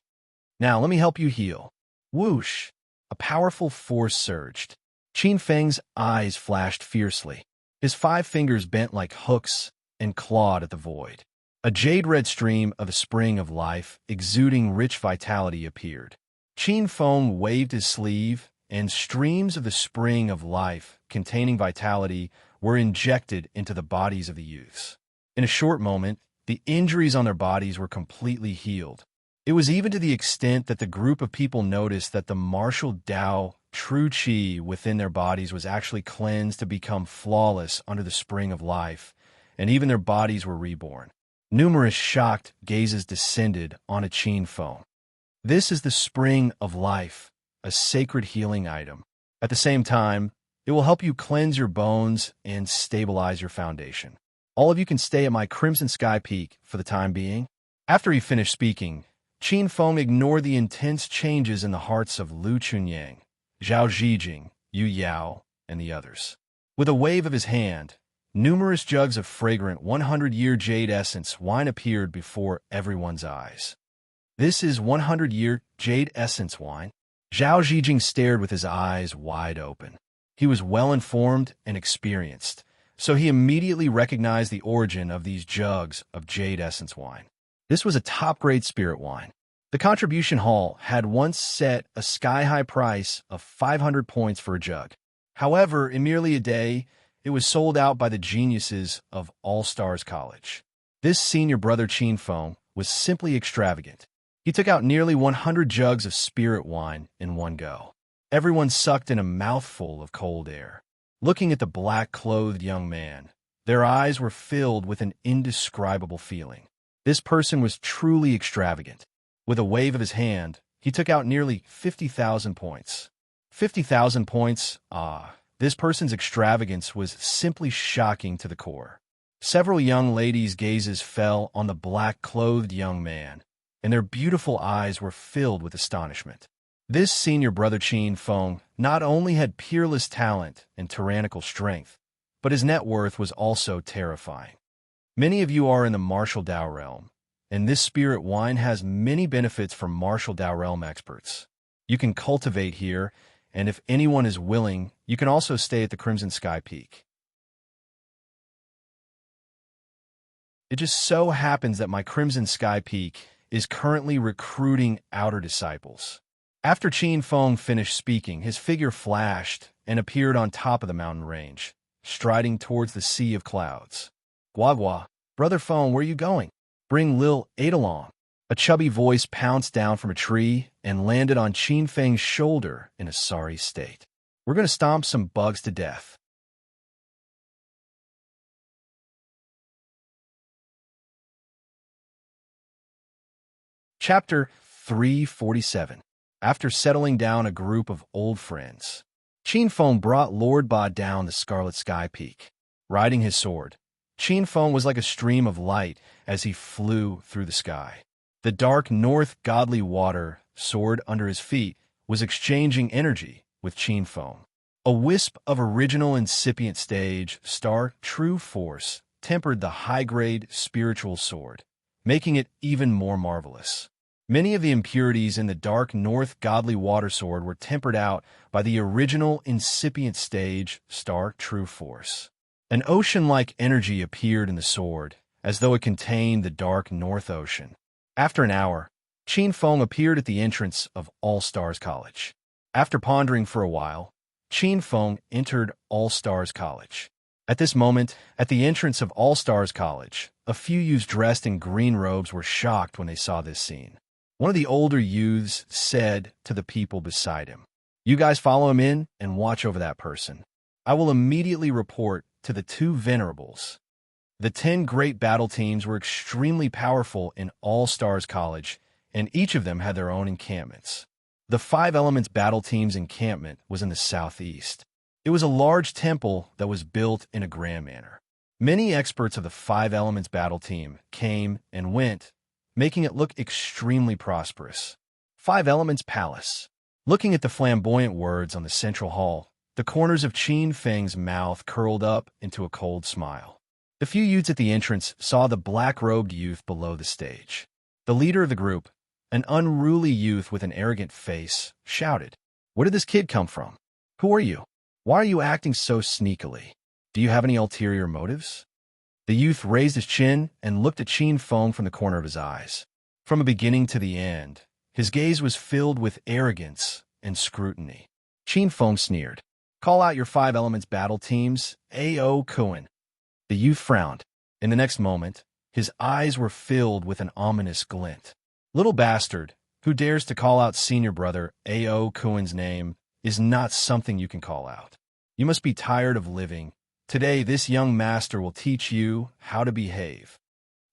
Now, let me help you heal. Whoosh! A powerful force surged. Qin Feng's eyes flashed fiercely. His 5 fingers bent like hooks and clawed at the void. A jade-red stream of the spring of life, exuding rich vitality, appeared. Qin Feng waved his sleeve, and streams of the spring of life, containing vitality, were injected into the bodies of the youths. In a short moment, the injuries on their bodies were completely healed. It was even to the extent that the group of people noticed that the martial Tao, true Qi within their bodies was actually cleansed to become flawless under the spring of life, and even their bodies were reborn. Numerous shocked gazes descended on a Qin Feng. This is the spring of life, a sacred healing item. At the same time, it will help you cleanse your bones and stabilize your foundation. All of you can stay at my Crimson Sky Peak for the time being. After he finished speaking, Qin Feng ignored the intense changes in the hearts of Lu Chunyang, Zhao Zhijing, Yu Yao, and the others. With a wave of his hand, numerous jugs of fragrant 100-year jade essence wine appeared before everyone's eyes. This is 100-year jade essence wine. Zhao Zhijing stared with his eyes wide open. He was well-informed and experienced, so he immediately recognized the origin of these jugs of jade essence wine. This was a top-grade spirit wine. The contribution hall had once set a sky-high price of 500 points for a jug. However, in merely a day, it was sold out by the geniuses of All-Stars College. This senior brother Qin Feng was simply extravagant. He took out nearly 100 jugs of spirit wine in one go. Everyone sucked in a mouthful of cold air. Looking at the black-clothed young man, their eyes were filled with an indescribable feeling. This person was truly extravagant. With a wave of his hand, he took out nearly 50,000 points. 50,000 points, this person's extravagance was simply shocking to the core. Several young ladies' gazes fell on the black-clothed young man, and their beautiful eyes were filled with astonishment. This senior brother Qin Feng not only had peerless talent and tyrannical strength, but his net worth was also terrifying. Many of you are in the martial Tao realm, and this spirit wine has many benefits for martial Tao realm experts. You can cultivate here, and if anyone is willing, you can also stay at the Crimson Sky Peak. It just so happens that my Crimson Sky Peak is currently recruiting outer disciples. After Qin Feng finished speaking, his figure flashed and appeared on top of the mountain range, striding towards the sea of clouds. Guagua, Brother Feng, where are you going? Bring Lil 8 along. A chubby voice pounced down from a tree and landed on Qin Feng's shoulder in a sorry state. We're going to stomp some bugs to death. Chapter 347. After settling down a group of old friends, Qin Feng brought Lord Ba down the Scarlet Sky Peak. Riding his sword, Qin Feng was like a stream of light as he flew through the sky. The dark north godly water, sword under his feet, was exchanging energy with Qin Feng. A wisp of original incipient stage, star true force, tempered the high-grade spiritual sword, making it even more marvelous. Many of the impurities in the dark north godly water sword were tempered out by the original incipient stage, star true force. An ocean-like energy appeared in the sword, as though it contained the dark North Ocean. After an hour, Qin Feng appeared at the entrance of All-Stars College. After pondering for a while, Qin Feng entered All-Stars College. At this moment, at the entrance of All-Stars College, a few youths dressed in green robes were shocked when they saw this scene. One of the older youths said to the people beside him, "You guys follow him in and watch over that person. I will immediately report to the 2 venerables." The 10 great battle teams were extremely powerful in All-Stars College, and each of them had their own encampments. The 5 Elements battle team's encampment was in the southeast. It was a large temple that was built in a grand manner. Many experts of the Five Elements battle team came and went, making it look extremely prosperous. Five Elements Palace. Looking at the flamboyant words on the central hall, the corners of Qin Feng's mouth curled up into a cold smile. The few youths at the entrance saw the black-robed youth below the stage. The leader of the group, an unruly youth with an arrogant face, shouted, "Where did this kid come from? Who are you? Why are you acting so sneakily? Do you have any ulterior motives?" The youth raised his chin and looked at Qin Feng from the corner of his eyes. From the beginning to the end, his gaze was filled with arrogance and scrutiny. Qin Feng sneered. "Call out your Five Elements battle teams, A.O. Kuan." The youth frowned. In the next moment, his eyes were filled with an ominous glint. "Little bastard, who dares to call out senior brother A.O. Kuan's name is not something you can call out. You must be tired of living. Today, this young master will teach you how to behave."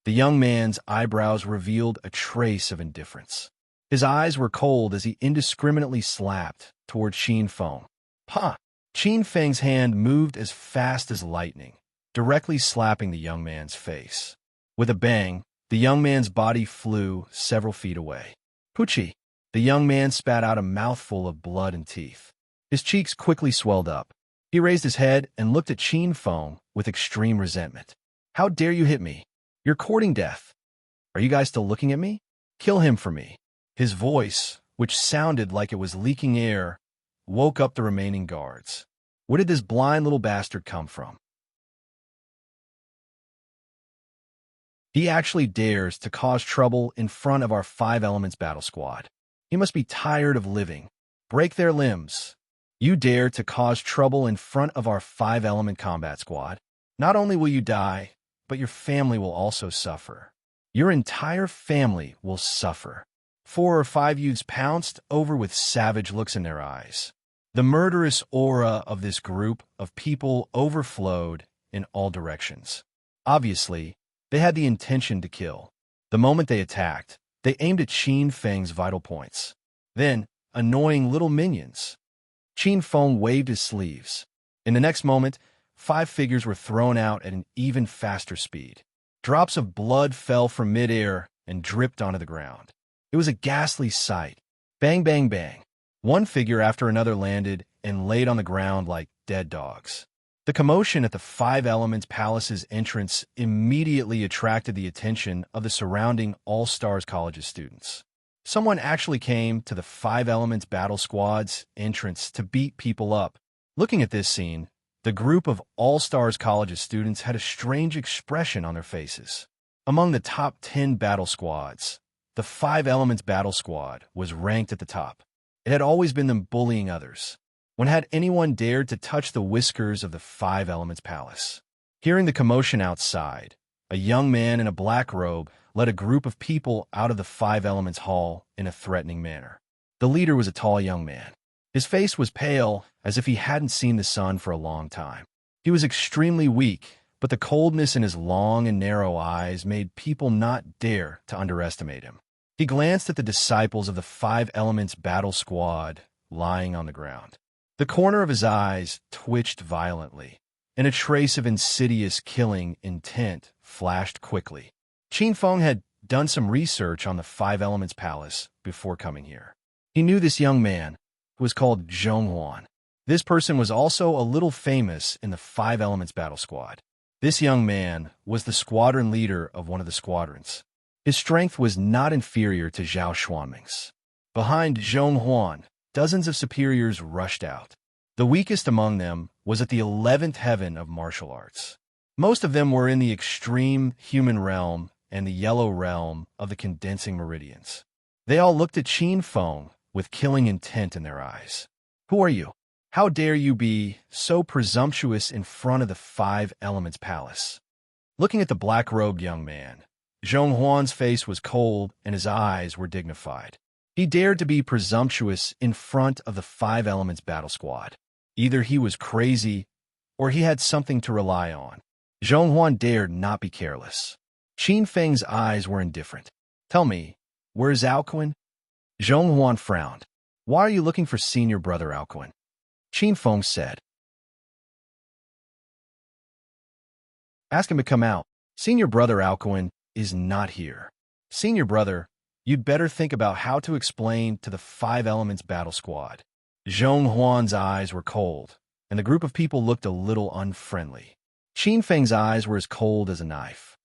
The young man's eyebrows revealed a trace of indifference. His eyes were cold as he indiscriminately slapped toward Qin Feng. "Ha!" Qin Feng's hand moved as fast as lightning, directly slapping the young man's face. With a bang, the young man's body flew several feet away. "Poochie!" The young man spat out a mouthful of blood and teeth. His cheeks quickly swelled up. He raised his head and looked at Qin Feng with extreme resentment. "How dare you hit me? You're courting death. Are you guys still looking at me? Kill him for me." His voice, which sounded like it was leaking air, woke up the remaining guards. Where did this blind little bastard come from? He actually dares to cause trouble in front of our Five Elements battle squad. He must be tired of living. Break their limbs. You dare to cause trouble in front of our Five Element combat squad. Not only will you die, but your family will also suffer. Your entire family will suffer. 4 or 5 youths pounced over with savage looks in their eyes. The murderous aura of this group of people overflowed in all directions. Obviously, they had the intention to kill. The moment they attacked, they aimed at Qin Feng's vital points. Then, annoying little minions. Qin Feng waved his sleeves. In the next moment, 5 figures were thrown out at an even faster speed. Drops of blood fell from midair and dripped onto the ground. It was a ghastly sight. Bang, bang, bang. One figure after another landed and laid on the ground like dead dogs. The commotion at the Five Elements Palace's entrance immediately attracted the attention of the surrounding All-Stars College's students. Someone actually came to the Five Elements Battle Squad's entrance to beat people up. Looking at this scene, the group of All-Stars College's students had a strange expression on their faces. Among the top 10 battle squads, the Five Elements Battle Squad was ranked at the top. It had always been them bullying others. When had anyone dared to touch the whiskers of the Five Elements Palace? Hearing the commotion outside, a young man in a black robe led a group of people out of the Five Elements Hall in a threatening manner. The leader was a tall young man. His face was pale, as if he hadn't seen the sun for a long time. He was extremely weak, but the coldness in his long and narrow eyes made people not dare to underestimate him. He glanced at the disciples of the Five Elements Battle Squad lying on the ground. The corner of his eyes twitched violently, and a trace of insidious killing intent flashed quickly. Qin Feng had done some research on the Five Elements Palace before coming here. He knew this young man, who was called Zhong Huan. This person was also a little famous in the Five Elements Battle Squad. This young man was the squadron leader of one of the squadrons. His strength was not inferior to Zhao Xuanming's. Behind Zhong Huan, dozens of superiors rushed out. The weakest among them was at the 11th heaven of martial arts. Most of them were in the extreme human realm and the yellow realm of the condensing meridians. They all looked at Qin Feng with killing intent in their eyes. Who are you? How dare you be so presumptuous in front of the Five Elements Palace? Looking at the black-robed young man, Zhong Huan's face was cold and his eyes were dignified. He dared to be presumptuous in front of the Five Elements Battle Squad. Either he was crazy or he had something to rely on. Zhong Huan dared not be careless. Qin Feng's eyes were indifferent. Tell me, where is Alcuin? Zhong Huan frowned. Why are you looking for senior brother Alcuin? Qin Feng said. Ask him to come out. Senior brother Alcuin is not here. Senior brother, you'd better think about how to explain to the Five Elements battle squad. Zhong Huan's eyes were cold, and the group of people looked a little unfriendly. Qin Feng's eyes were as cold as a knife.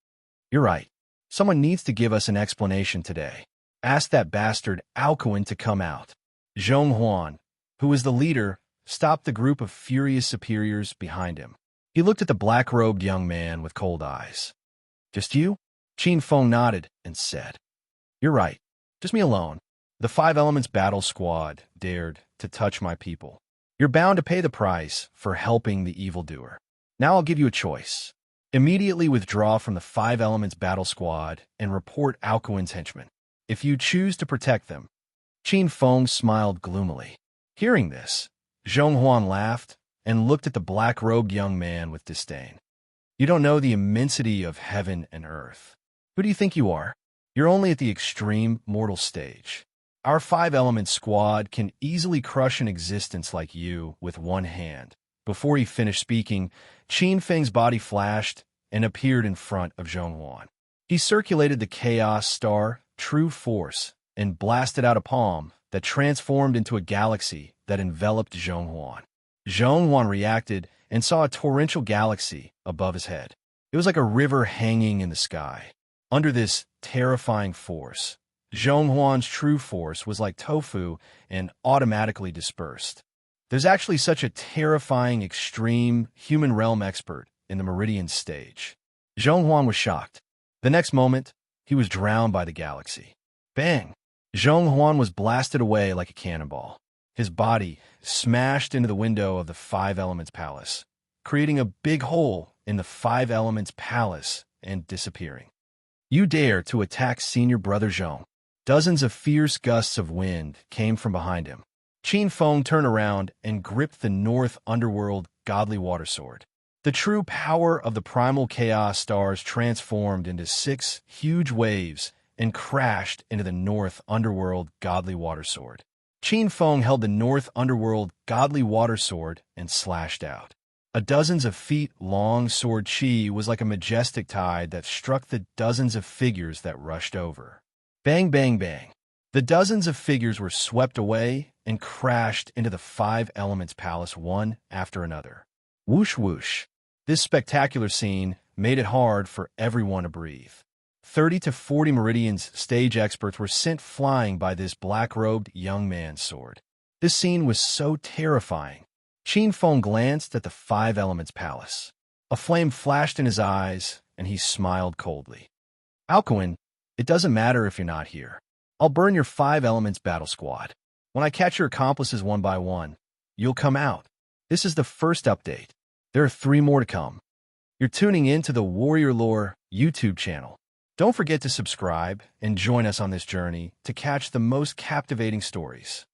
You're right. Someone needs to give us an explanation today. Ask that bastard Alcuin to come out. Zhong Huan, who was the leader, stopped the group of furious superiors behind him. He looked at the black-robed young man with cold eyes. Just you? Qin Feng nodded and said, You're right. Just me alone. The Five Elements battle squad dared to touch my people. You're bound to pay the price for helping the evildoer. Now I'll give you a choice. Immediately withdraw from the Five Elements battle squad and report Alcuin's henchmen. If you choose to protect them. Qin Feng smiled gloomily. Hearing this, Zhong Huan laughed and looked at the black-robed young man with disdain. You don't know the immensity of heaven and earth. Who do you think you are? You're only at the extreme mortal stage. Our Five Elements squad can easily crush an existence like you with one hand. Before he finished speaking, Qin Feng's body flashed and appeared in front of Zhong Huan. He circulated the Chaos Star, True Force, and blasted out a palm that transformed into a galaxy that enveloped Zhong Huan. Zhong Huan reacted and saw a torrential galaxy above his head. It was like a river hanging in the sky. Under this terrifying force, Zhong Huan's true force was like tofu and automatically dispersed. There's actually such a terrifying, extreme human realm expert in the Meridian stage. Zhong Huan was shocked. The next moment, he was drowned by the galaxy. Bang! Zhong Huan was blasted away like a cannonball. His body smashed into the window of the Five Elements Palace, creating a big hole in the Five Elements Palace and disappearing. You dare to attack senior brother Zhong. Dozens of fierce gusts of wind came from behind him. Qin Feng turned around and gripped the North Underworld Godly Water Sword. The true power of the primal chaos stars transformed into 6 huge waves and crashed into the North Underworld Godly Water Sword. Qin Feng held the North Underworld Godly Water Sword and slashed out. A dozens of feet long sword chi was like a majestic tide that struck the dozens of figures that rushed over. Bang, bang, bang. The dozens of figures were swept away and crashed into the Five Elements Palace one after another. Whoosh, whoosh. This spectacular scene made it hard for everyone to breathe. 30 to 40 Meridian's stage experts were sent flying by this black-robed young man's sword. This scene was so terrifying. Qin Feng glanced at the Five Elements Palace. A flame flashed in his eyes, and he smiled coldly. Alcuin, it doesn't matter if you're not here. I'll burn your Five Elements battle squad. When I catch your accomplices one by one, you'll come out. This is the first update. There are 3 more to come. You're tuning in to the Warrior Lore YouTube channel. Don't forget to subscribe and join us on this journey to catch the most captivating stories.